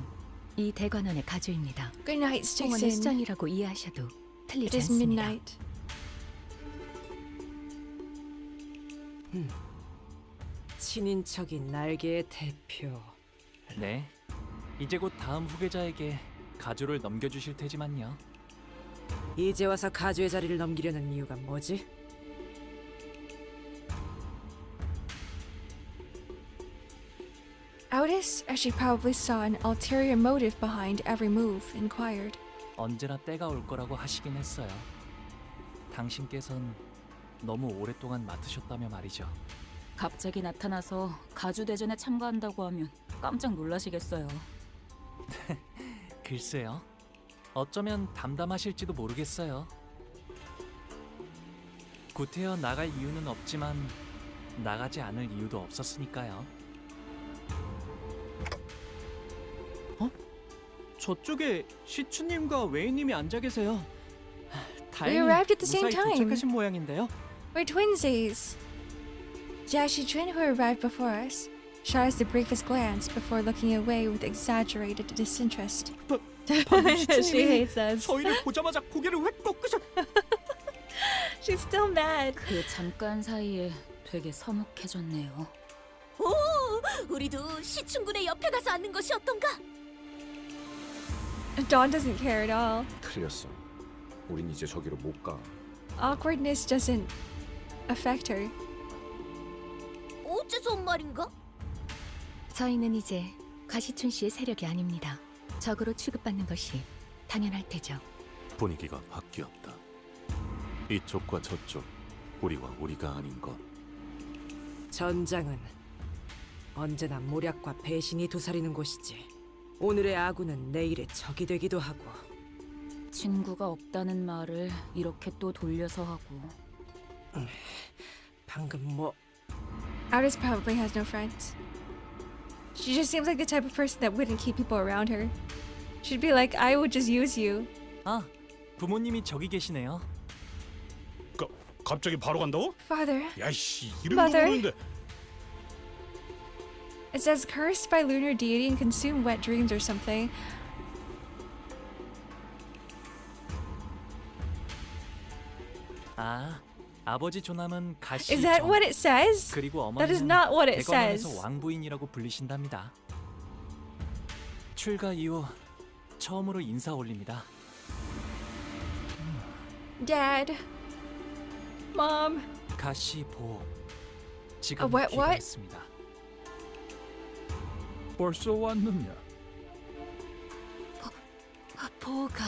이 대관원의 가주입니다. Good night, 홍원의 Stixon. 수장이라고 이해하셔도 It 틀리지 is 않습니다. midnight. 친인척인 날개의 대표. 네, 이제 곧 다음 후계자에게 가주를 넘겨주실 테지만요. 이제 와서 가주의 자리를 넘기려는 이유가 뭐지? Otis, as she probably saw an ulterior motive behind every move, inquired. 언제나 때가 올 거라고 하시긴 했어요. 당신께선 너무 오랫동안 맡으셨다며 말이죠. 갑자기 나타나서 가주 대전에 참가한다고 하면 깜짝 놀라시겠어요. 글쎄요. 어쩌면 담담하실지도 모르겠어요. 구태여 나갈 이유는 없지만 나가지 않을 이유도 없었으니까요. 저쪽에 시추님과 웨이님이 앉아 계세요. We 다행히 arrived at the same 무사히 time. 도착하신 모양인데요. We're twinsies. Jiashi Jun, who arrived before us, shot us the briefest glance before looking away with exaggerated disinterest. She hates us. 저희를 보자마자 고개를 왜 꺾으셨? She's still mad. 그 잠깐 사이에 되게 서먹해졌네요. 오, 우리도 시춘군의 옆에 가서 앉는 것이 어떤가? Dawn doesn't care at all. 틀렸어. 우린 이제 저기로 못 가. Awkwardness doesn't affect her. 어째서 말인가? 저희는 이제 가시춘 씨의 세력이 아닙니다. 적으로 취급받는 것이 당연할 테죠. 분위기가 바뀌었다. 이쪽과 저쪽, 우리와 우리가 아닌 것. 전장은 언제나 모략과 배신이 도사리는 곳이지. 오늘의 아군은 내일의 적이 되기도 하고. 친구가 없다는 말을 이렇게 또 돌려서 하고. 방금 뭐? Artis probably has no friends. She just seems like the type of person that wouldn't keep people around her. She'd be like, I would just use you. 아, 부모님이 저기 계시네요. 갑자기 바로 간다고? Father. 야이씨, 이름도 Mother. 모르는데. It says cursed by lunar deity and consume wet dreams or something. 아, 아버지 조남은 가시. Is that what it says? 그리고 That is 어머니는 not what it 대검원에서 says. 왕부인이라고 불리신답니다. 출가 이후 처음으로 인사 올립니다. Dad. Mom. 가시 보. 지금 what? 귀가했습니다. 벌써 왔느냐? 보가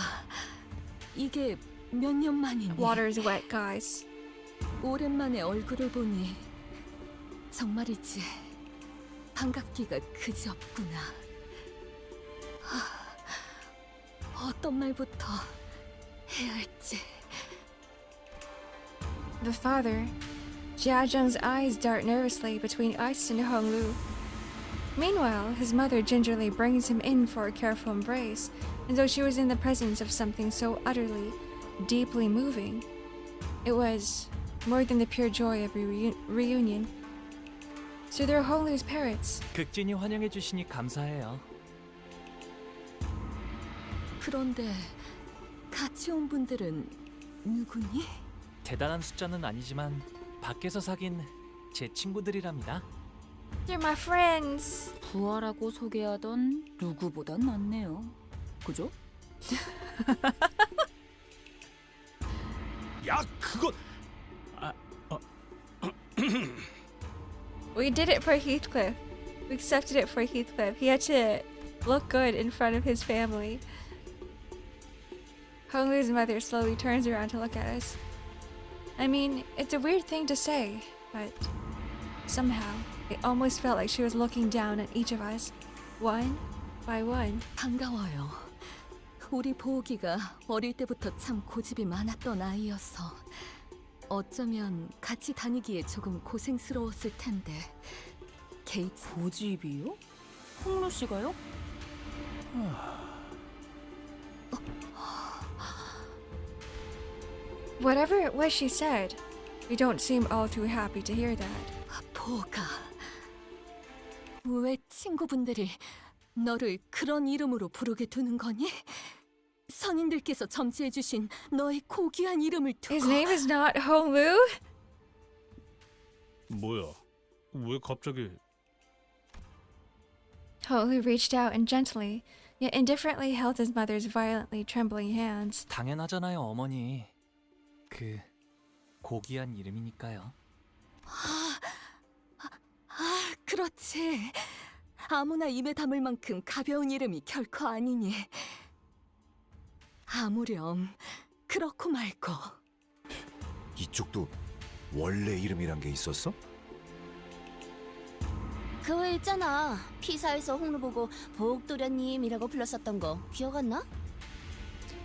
이게 몇 년 만이니? Water is wet, guys. 오랜만에 얼굴을 보니 정말이지 반갑기가 그지없구나. 어떤 말부터 해야 할지. The father. Jia Zheng's eyes dart nervously between us and Honglu. Meanwhile, his mother gingerly brings him in for a careful embrace, as though she was in the presence of something so utterly, deeply moving. It was more than the pure joy of reunion. So they're Honglu's parents. 극진히 환영해 주시니 감사해요. 그런데 같이 온 분들은 누구니? 대단한 숫자는 아니지만 밖에서 사귄 제 친구들이랍니다. They're my friends. 부하라고 소개하던 누구보단 낫네요. 그죠? 야, 그건 We did it for Heathcliff. We accepted it for Heathcliff. He had to look good in front of his family. Honglu's mother slowly turns around to look at us. I mean, it's a weird thing to say, but somehow it almost felt like she was looking down at each of us, one by one. 반가워요. 우리 보기가 어릴 때부터 참 고집이 많았던 아이여서 어쩌면 같이 다니기에 조금 고생스러웠을 텐데. 게이츠 고집이요? 홍루 씨가요? Whatever it was she said, we don't seem all too happy to hear that. 보가, 왜 친구분들이 너를 그런 이름으로 부르게 두는 거니? 선인들께서 점지해 주신 너의 고귀한 이름을 두고. His name is not Honglu? 뭐야? 왜 갑자기? Honglu reached out and gently, yet indifferently held his mother's violently trembling hands. 당연하잖아요, 어머니. 그 고귀한 이름이니까요. 그렇지. 아무나 입에 담을 만큼 가벼운 이름이 결코 아니니. 아무렴 그렇고 말고. 이쪽도 원래 이름이란 게 있었어? 그거 있잖아. 피사에서 홍루 보고 보옥도련님이라고 불렀었던 거 기억 안 나?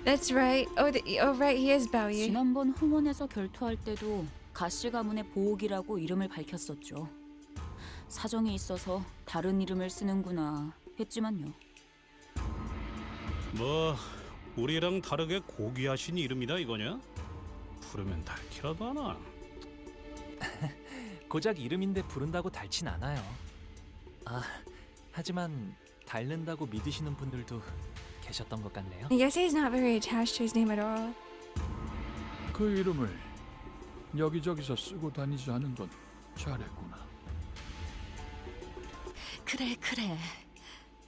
That's right. Oh, right. He is Baoyu. 지난번 홍원에서 결투할 때도 가시 가문의 보옥이라고 이름을 밝혔었죠. 사정이 있어서 다른 이름을 쓰는구나 했지만요. 뭐 우리랑 다르게 고귀하신 이름이다 이거냐? 부르면 닳기라도 하나. 고작 이름인데 부른다고 닳진 않아요. 아, 하지만 닳는다고 믿으시는 분들도 계셨던 것 같네요. I guess he's not very attached to his name at all. 그 이름을 여기저기서 쓰고 다니지 않은 건 잘했구나. 그래.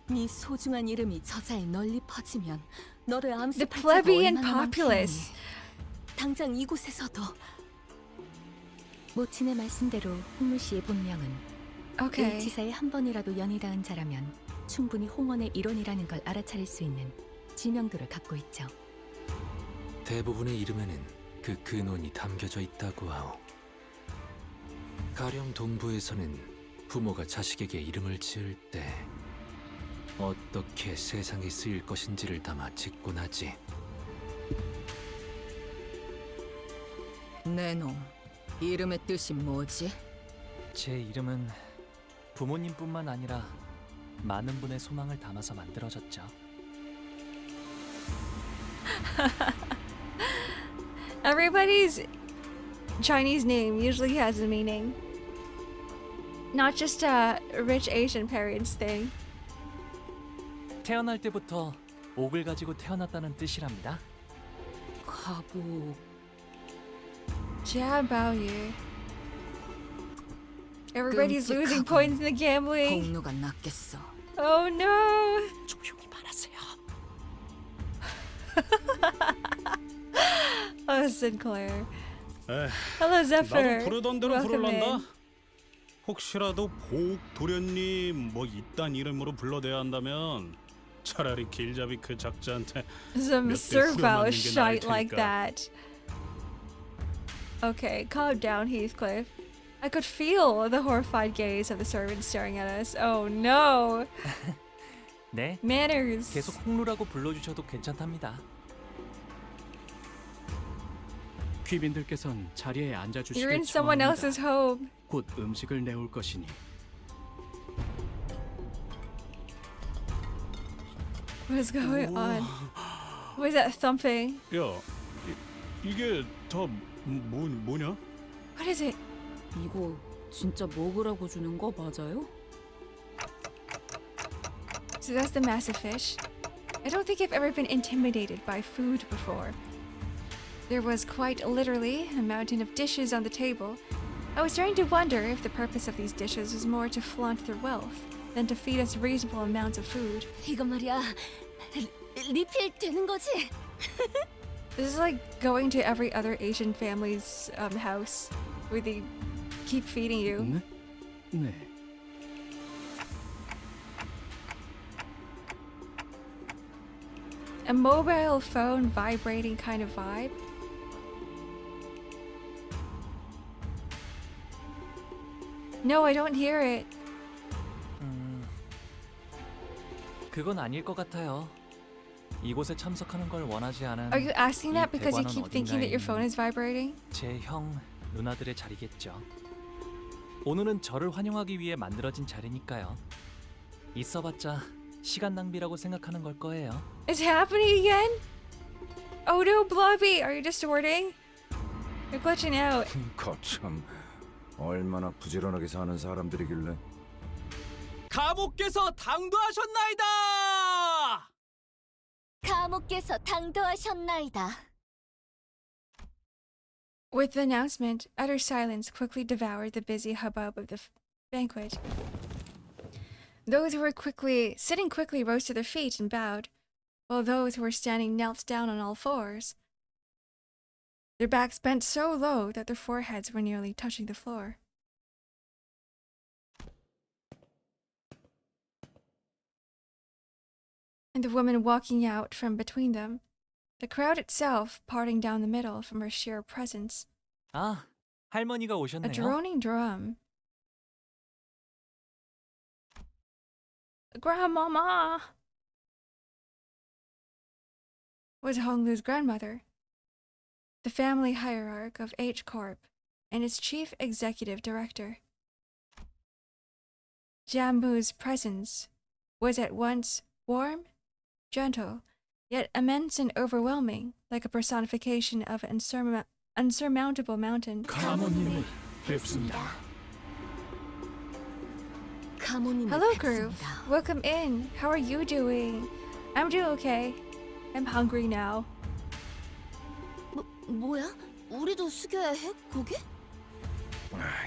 네 소중한 이름이 저자에 널리 퍼지면 너를 암습할 자가 plebeian 얼마나 populace. 많겠니. 당장 이곳에서도. 모친의 말씀대로 홍무 씨의 본명은 Okay. H사에 한 번이라도 연이 닿은 자라면 충분히 홍원의 일원이라는 걸 알아차릴 수 있는 지명도를 갖고 있죠. 대부분의 이름에는 그 근원이 담겨져 있다고 하오. 가령 동부에서는 부모가 자식에게 이름을 지을 때 어떻게 세상에 쓰일 것인지를 담아 짓곤 하지. 내 놈, 이름의 뜻이 뭐지? 제 이름은 부모님뿐만 아니라 많은 분의 소망을 담아서 만들어졌죠. Everybody's Chinese name usually has a meaning. Not just a rich Asian parents thing. 태어날 때부터 옥을 가지고 태어났다는 뜻이랍니다. 가복. Jiabaoyu. Everybody's losing points in the gambling. 공로가 낫겠어. Oh no! 조용히 말하세요. Oh, Sinclair. 에휴, Hello, Zephyr. 나도 부르던 대로 Welcome 부를란다. in. 혹시라도 보옥 도련님 뭐 이딴 이름으로 불러대야 한다면 차라리 길잡이 그 작자한테 Some 몇 대 servile 후려맞는 게 나을 shite like 테니까. that. Okay, calm down, Heathcliff. I could feel the horrified gaze of the servants staring at us. Oh no! 네, Manners. 계속 홍루라고 불러주셔도 괜찮답니다. 귀빈들께선 자리에 You're in 앉아주시길 someone 청합니다. else's home. 곧 음식을 내올 것이니 What is going on? What is that thumping? 야, 이게 다 뭐냐? What is it? 이거 진짜 먹으라고 주는 거 맞아요? So that's the massive fish. I don't think I've ever been intimidated by food before. There was quite literally a mountain of dishes on the table. I was starting to wonder if the purpose of these dishes was more to flaunt their wealth than to feed us reasonable amounts of food. 이거 말이야. 리필 되는 거지? This is like going to every other Asian family's house where they keep feeding you. 네. A mobile phone vibrating kind of vibe. No, I don't hear it. 그건 아닐 것 같아요. 이곳에 참석하는 걸 원하지 않은 Are you asking that 이 because you 대관원 keep thinking that your 어딘가에 phone is vibrating? 제 형, 누나들의 자리겠죠. 오늘은 저를 환영하기 위해 만들어진 자리니까요. 있어봤자 시간 낭비라고 생각하는 걸 거예요. It's happening again? Oh no, Blobby! Are you distorting? You're glitching out. 거참 얼마나 부지런하게 사는 사람들이길래. 감옥께서 당도하셨나이다! 감옥께서 당도하셨나이다. With the announcement, utter silence quickly devoured the busy hubbub of the banquet. Those who were sitting quickly rose to their feet and bowed, while those who were standing knelt down on all fours. Their backs bent so low that their foreheads were nearly touching the floor. And the woman walking out from between them, the crowd itself parting down the middle from her sheer presence. 아, 할머니가 A 오셨네요. droning drum. Grandmama! Was Honglu's grandmother, the family hierarch of H Corp and its chief executive director. Jambu's presence was at once warm, gentle, yet immense and overwhelming, like a personification of an unsurmountable mountain. 가모님을 뵙습니다. 가모님을 Hello, Groove. 뵙습니다. Welcome in. How are you doing? I'm doing okay. I'm hungry now. 뭐야? 우리도 숙여야 해? 고개?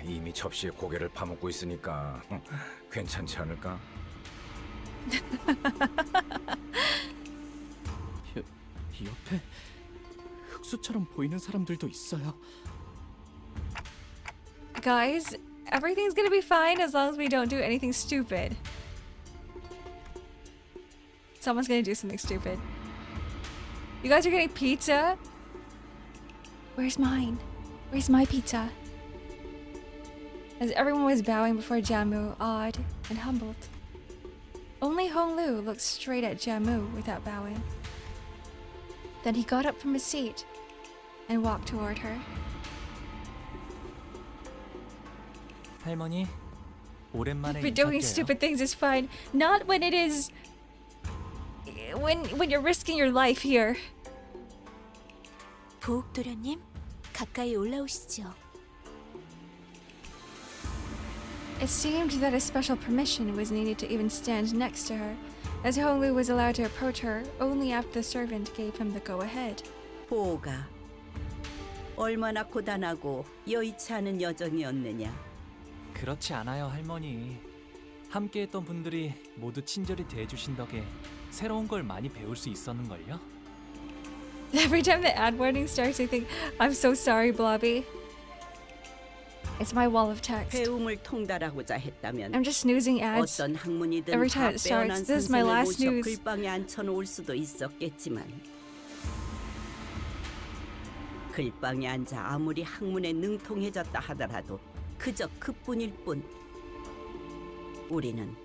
이미 접시에 고개를 파묻고 있으니까 괜찮지 않을까? 옆에 흑수처럼 보이는 사람들도 있어요. Guys, everything's gonna be fine as long as we don't do anything stupid. Someone's gonna do something stupid. You guys are getting pizza? Where's mine? Where's my pizza? As everyone was bowing before Jamu, awed and humbled. Only Honglu looked straight at Jamu without bowing. Then he got up from his seat and walked toward her. 할머니, 오랜만에 But doing 인사드려요. stupid things is fine. Not when it is... When you're risking your life here. 보옥도련님, 가까이 올라오시죠. It seemed that a special permission was needed to even stand next to her, as Honglu was allowed to approach her only after the servant gave him the go-ahead. 보호가 얼마나 고단하고 여의치 않은 여정이었느냐. 그렇지 않아요, 할머니. 함께했던 분들이 모두 친절히 대해주신 덕에 새로운 걸 많이 배울 수 있었는걸요? Every time the ad warning starts, I think, I'm so sorry, Blobby. It's my wall of text. 배움을 통달하고자 했다면 I'm just snoozing ads. 어떤 학문이든 Every 다 time it starts, 빼어난 this is my 선생을 last 모셔 news. 글방에 앉혀놓을 수도 있었겠지만 글방에 앉아 아무리 학문에 능통해졌다 하더라도 그저 그뿐일 뿐. 우리는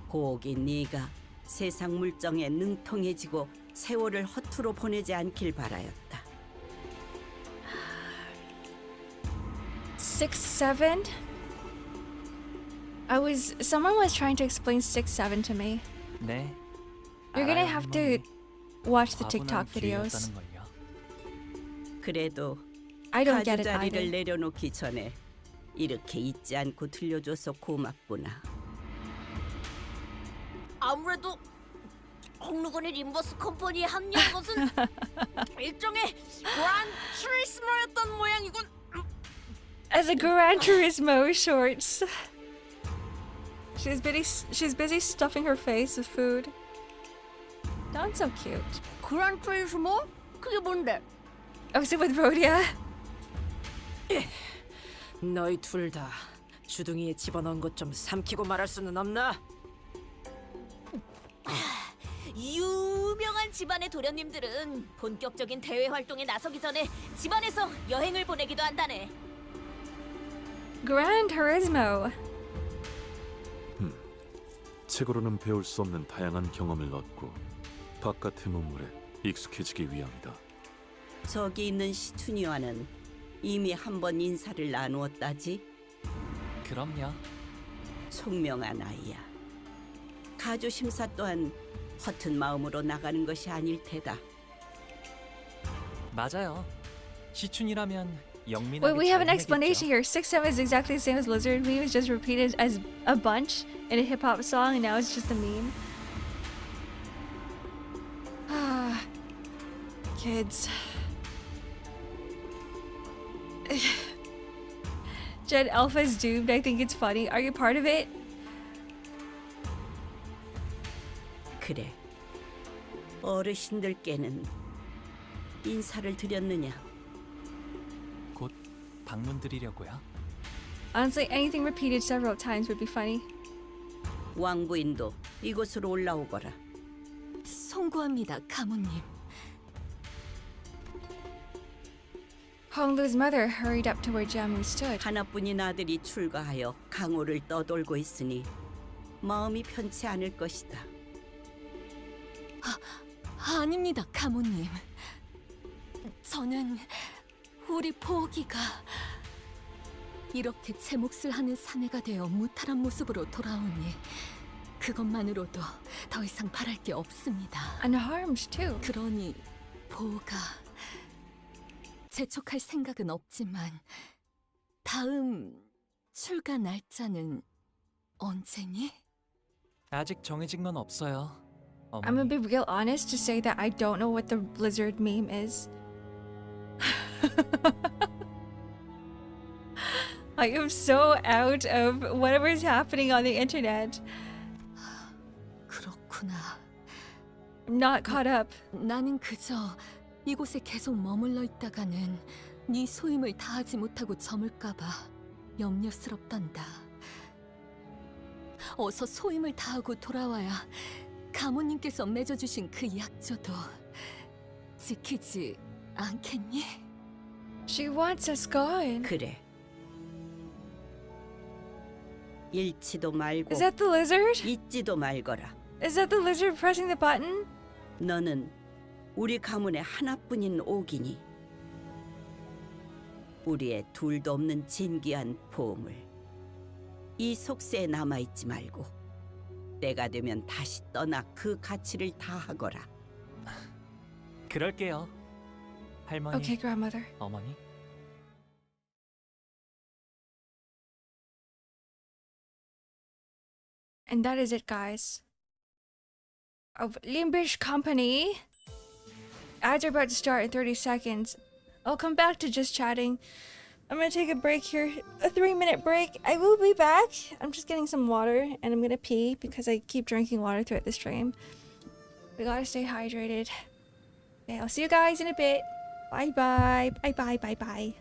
고기 네가 세상 물정에 능통해지고 세월을 허투루 보내지 않길 바라였다. 6-7? Someone was trying to explain 6-7 to me. 네. You're gonna 알아요, have 할머니. to watch the 과분한 TikTok videos. 기회였다는걸요. 그래도 I don't get it 가주자리를 either. 내려놓기 전에 이렇게 잊지 않고 들려줘서 고맙구나. 아무래도 홍루건의 림버스 컴퍼니에 합류한 것은 일종의 그란 트리스머였던 모양이군. As a Gran Turismo shorts. She's busy stuffing her face with food. Not so cute. 그란 트리스머? 그게 뭔데? Oh, is it with Rhodia? 너희 둘 다 주둥이에 집어넣은 것 좀 삼키고 말할 수는 없나? 유명한 집안의 도련님들은 본격적인 대외 활동에 나서기 전에 집안에서 여행을 보내기도 한다네. Gran Turismo. 책으로는 배울 수 없는 다양한 경험을 얻고 바깥의 문물에 익숙해지기 위함이다. 저기 있는 시춘이와는 이미 한 번 인사를 나누었다지. 그럼요. 총명한 아이야. 가주 심사 또한 허튼 마음으로 나가는 것이 아닐 테다. 맞아요. 시춘이라면 영민하게 Wait, we have an 잘 explanation 해내겠죠. here. 6-7 is exactly the same as Lizard Meme. It's just repeated as a bunch in a hip-hop song, and now it's just a meme. Ah, kids. Gen Alpha is doomed. I think it's funny. Are you part of it? 그래. 어르신들께는 인사를 드렸느냐? 곧 방문 드리려고요. Honestly, anything repeated several times would be funny. 왕부인도 이곳으로 올라오거라. 송구합니다, 가모님. Honglu's mother hurried up to where Jamu stood. 하나뿐인 아들이 출가하여 강호를 떠돌고 있으니 마음이 편치 않을 것이다. 아닙니다, 가모님. 저는 우리 보기가 이렇게 제 몫을 하는 사내가 되어 무탈한 모습으로 돌아오니 그것만으로도 더 이상 바랄 게 없습니다. Unharmed too. 그러니 보가 재촉할 생각은 없지만 다음 출가 날짜는 언제니? 아직 정해진 건 없어요. I'm gonna be real honest to say that I don't know what the blizzard meme is. I am so out of whatever's happening on the internet. 그렇구나. I'm not caught up. 나는 그저 이곳에 계속 머물러 있다가는 네 소임을 다하지 못하고 저물까봐 염려스럽단다. 어서 소임을 다하고 돌아와야 가모님께서 맺어주신 그 약조도 지키지 않겠니? She wants us gone. 그래. 잃지도 말고 Is that the lizard? 잊지도 말거라. Is that the lizard pressing the button? 너는 우리 가문의 하나뿐인 옥이니 우리의 둘도 없는 진귀한 보물. 이 속세에 남아있지 말고 때가 되면 다시 떠나 그 가치를 다하거라. 그럴게요. 할머니. Okay, grandmother. 어머니. And that is it, guys. Of Limbus Company. Ads are about to start in 30 seconds. I'll come back to just chatting. I'm gonna take a break here, a 3-minute break. I will be back. I'm just getting some water and I'm gonna pee because I keep drinking water throughout the stream. We gotta stay hydrated. Okay, I'll see you guys in a bit. Bye bye. Bye bye. Bye bye.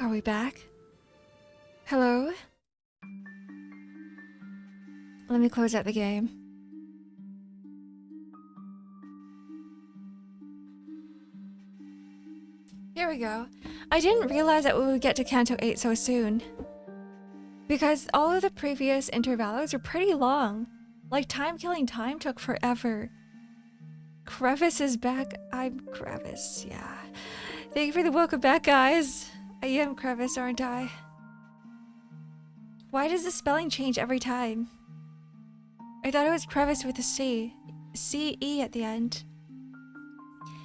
Are we back? Hello? Let me close out the game. Here we go. I didn't realize that we would get to Canto 8 so soon. Because all of the previous intervallos are pretty long. Like Time Killing Time took forever. Crevice is back. I'm Crevice, yeah. Thank you for the welcome back, guys. I am Crevice, aren't I? Why does the spelling change every time? I thought it was Crevice with a C. C-E at the end.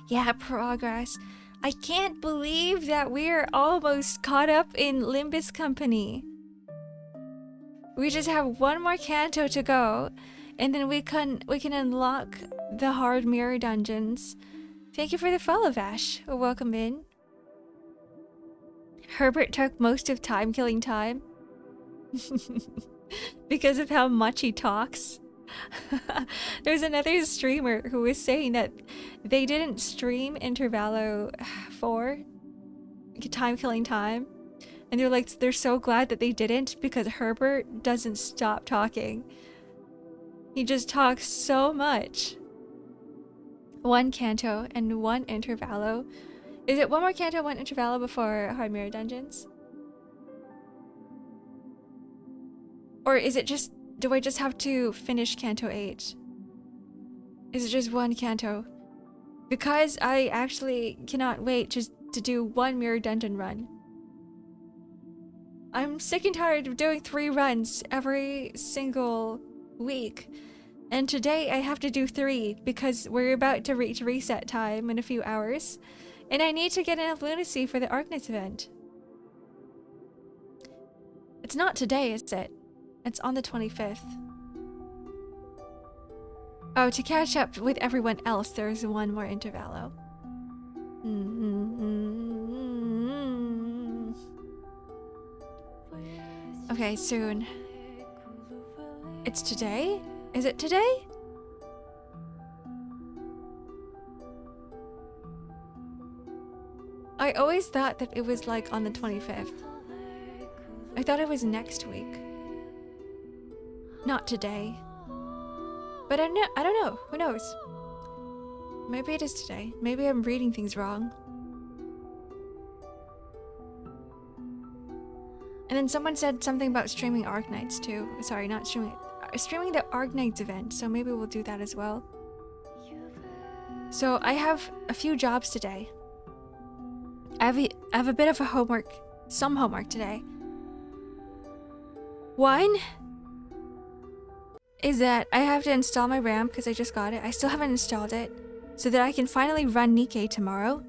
Yeah, progress. I can't believe that we're almost caught up in Limbus Company. We just have one more canto to go, and then we can unlock the hard mirror dungeons. Thank you for the follow, Vash. Welcome in. Herbert took most of Time Killing Time. Because of how much he talks. There's another streamer who was saying that they didn't stream Intervallo 4, Time Killing Time, and they're like, they're so glad that they didn't because Herbert doesn't stop talking. He just talks so much. One canto and one intervallo. Is it one more canto, one intervallo before Hard Mirror Dungeons? Or is it just, do I just have to finish Canto 8? Is it just one canto? Because I actually cannot wait just to do one mirror dungeon run. I'm sick and tired of doing 3 runs every single week. And today I have to do 3 because we're about to reach reset time in a few hours. And I need to get enough lunacy for the Arknights event. It's not today, is it? It's on the 25th. Oh, to catch up with everyone else, there's one more intervallo. Okay, soon. It's today? Is it today? I always thought that it was like on the 25th. I thought it was next week. Not today. But I don't know. Who knows? Maybe it is today. Maybe I'm reading things wrong. And then someone said something about streaming Arknights too. Sorry, not streaming. Streaming the Arknights event, so maybe we'll do that as well. So I have a few jobs today. I have a bit of a homework, some homework today. One is that I have to install my RAM because I just got it. I still haven't installed it so that I can finally run Nikkei tomorrow.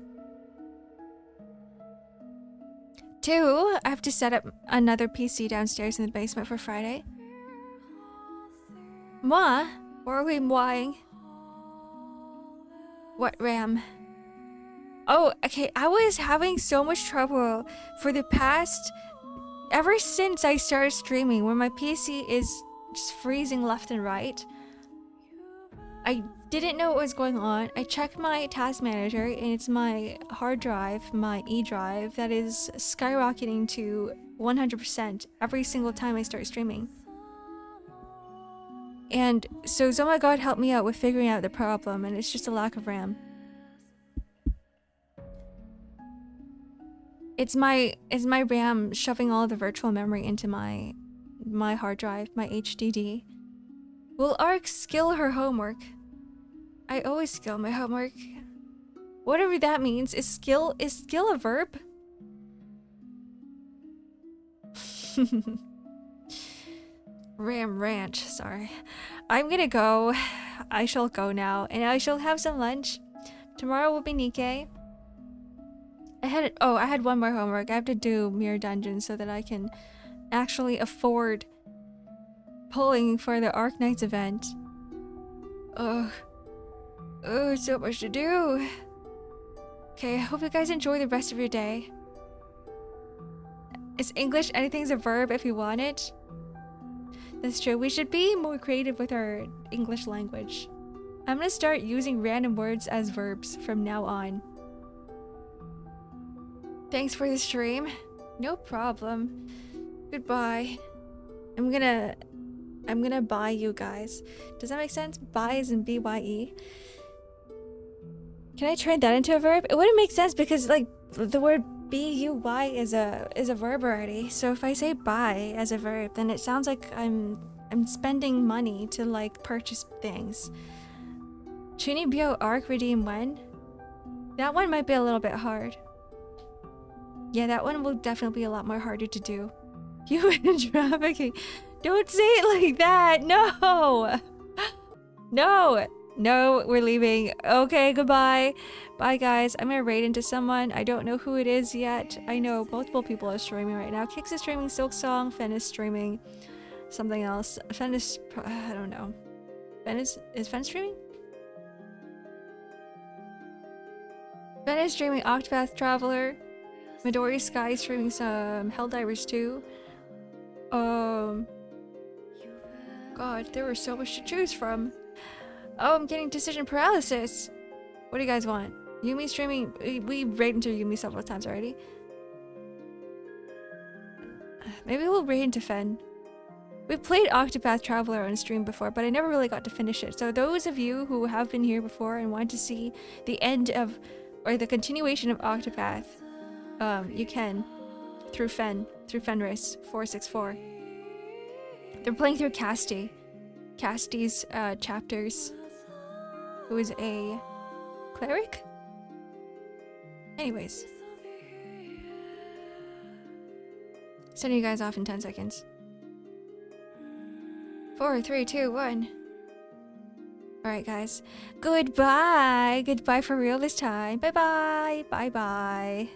2, I have to set up another PC downstairs in the basement for Friday. Moi? Why are we moing? What RAM? Oh, okay, I was having so much trouble for the past... Ever since I started streaming, when my PC is just freezing left and right. I didn't know what was going on. I checked my task manager and it's my hard drive, my E drive, that is skyrocketing to 100% every single time I start streaming. And so Zomagod helped me out with figuring out the problem, and it's just a lack of RAM. It's my RAM shoving all the virtual memory into my hard drive, my HDD. Will Ark skill her homework? I always skill my homework. Whatever that means. Is skill a verb? RAM Ranch, sorry. I'm gonna go. I shall go now, and I shall have some lunch. Tomorrow will be Nikkei. I had one more homework. I have to do Mirror Dungeon so that I can actually afford pulling for the Arknights event. Oh, so much to do. Okay, I hope you guys enjoy the rest of your day. Is English anything's a verb if you want it? That's true. We should be more creative with our English language. I'm gonna start using random words as verbs from now on. Thanks for the stream. No problem. Goodbye. I'm gonna buy you guys. Does that make sense? Buy is in B-Y-E. Can I turn that into a verb? It wouldn't make sense because like the word B-U-Y is a verb already. So if I say buy as a verb, then it sounds like I'm spending money to like purchase things. Chunibyo Arc redeem when? That one might be a little bit hard. Yeah, that one will definitely be a lot more harder to do. Human trafficking. Don't say it like that. No. No. No, we're leaving. Okay, goodbye. Bye, guys. I'm gonna raid into someone. I don't know who it is yet. I know multiple people are streaming right now. Kix is streaming Silk Song. Fen is streaming something else. Fen is... I don't know. Fen is Fen streaming? Fen is streaming Octopath Traveler. Midori Sky is streaming some Helldivers 2. God, there was so much to choose from. Oh, I'm getting decision paralysis. What do you guys want? Yumi streaming. We raid into Yumi several times already. Maybe we'll raid into Fen. We played Octopath Traveler on stream before, but I never really got to finish it. So those of you who have been here before and want to see the end of, or the continuation of Octopath, you can through Fenris 464. They're playing through Casti's chapters, who is a cleric? Anyways. Sending you guys off in 10 seconds. 4, 3, 2, 1. Alright, guys. Goodbye! Goodbye for real this time. Bye-bye! Bye-bye.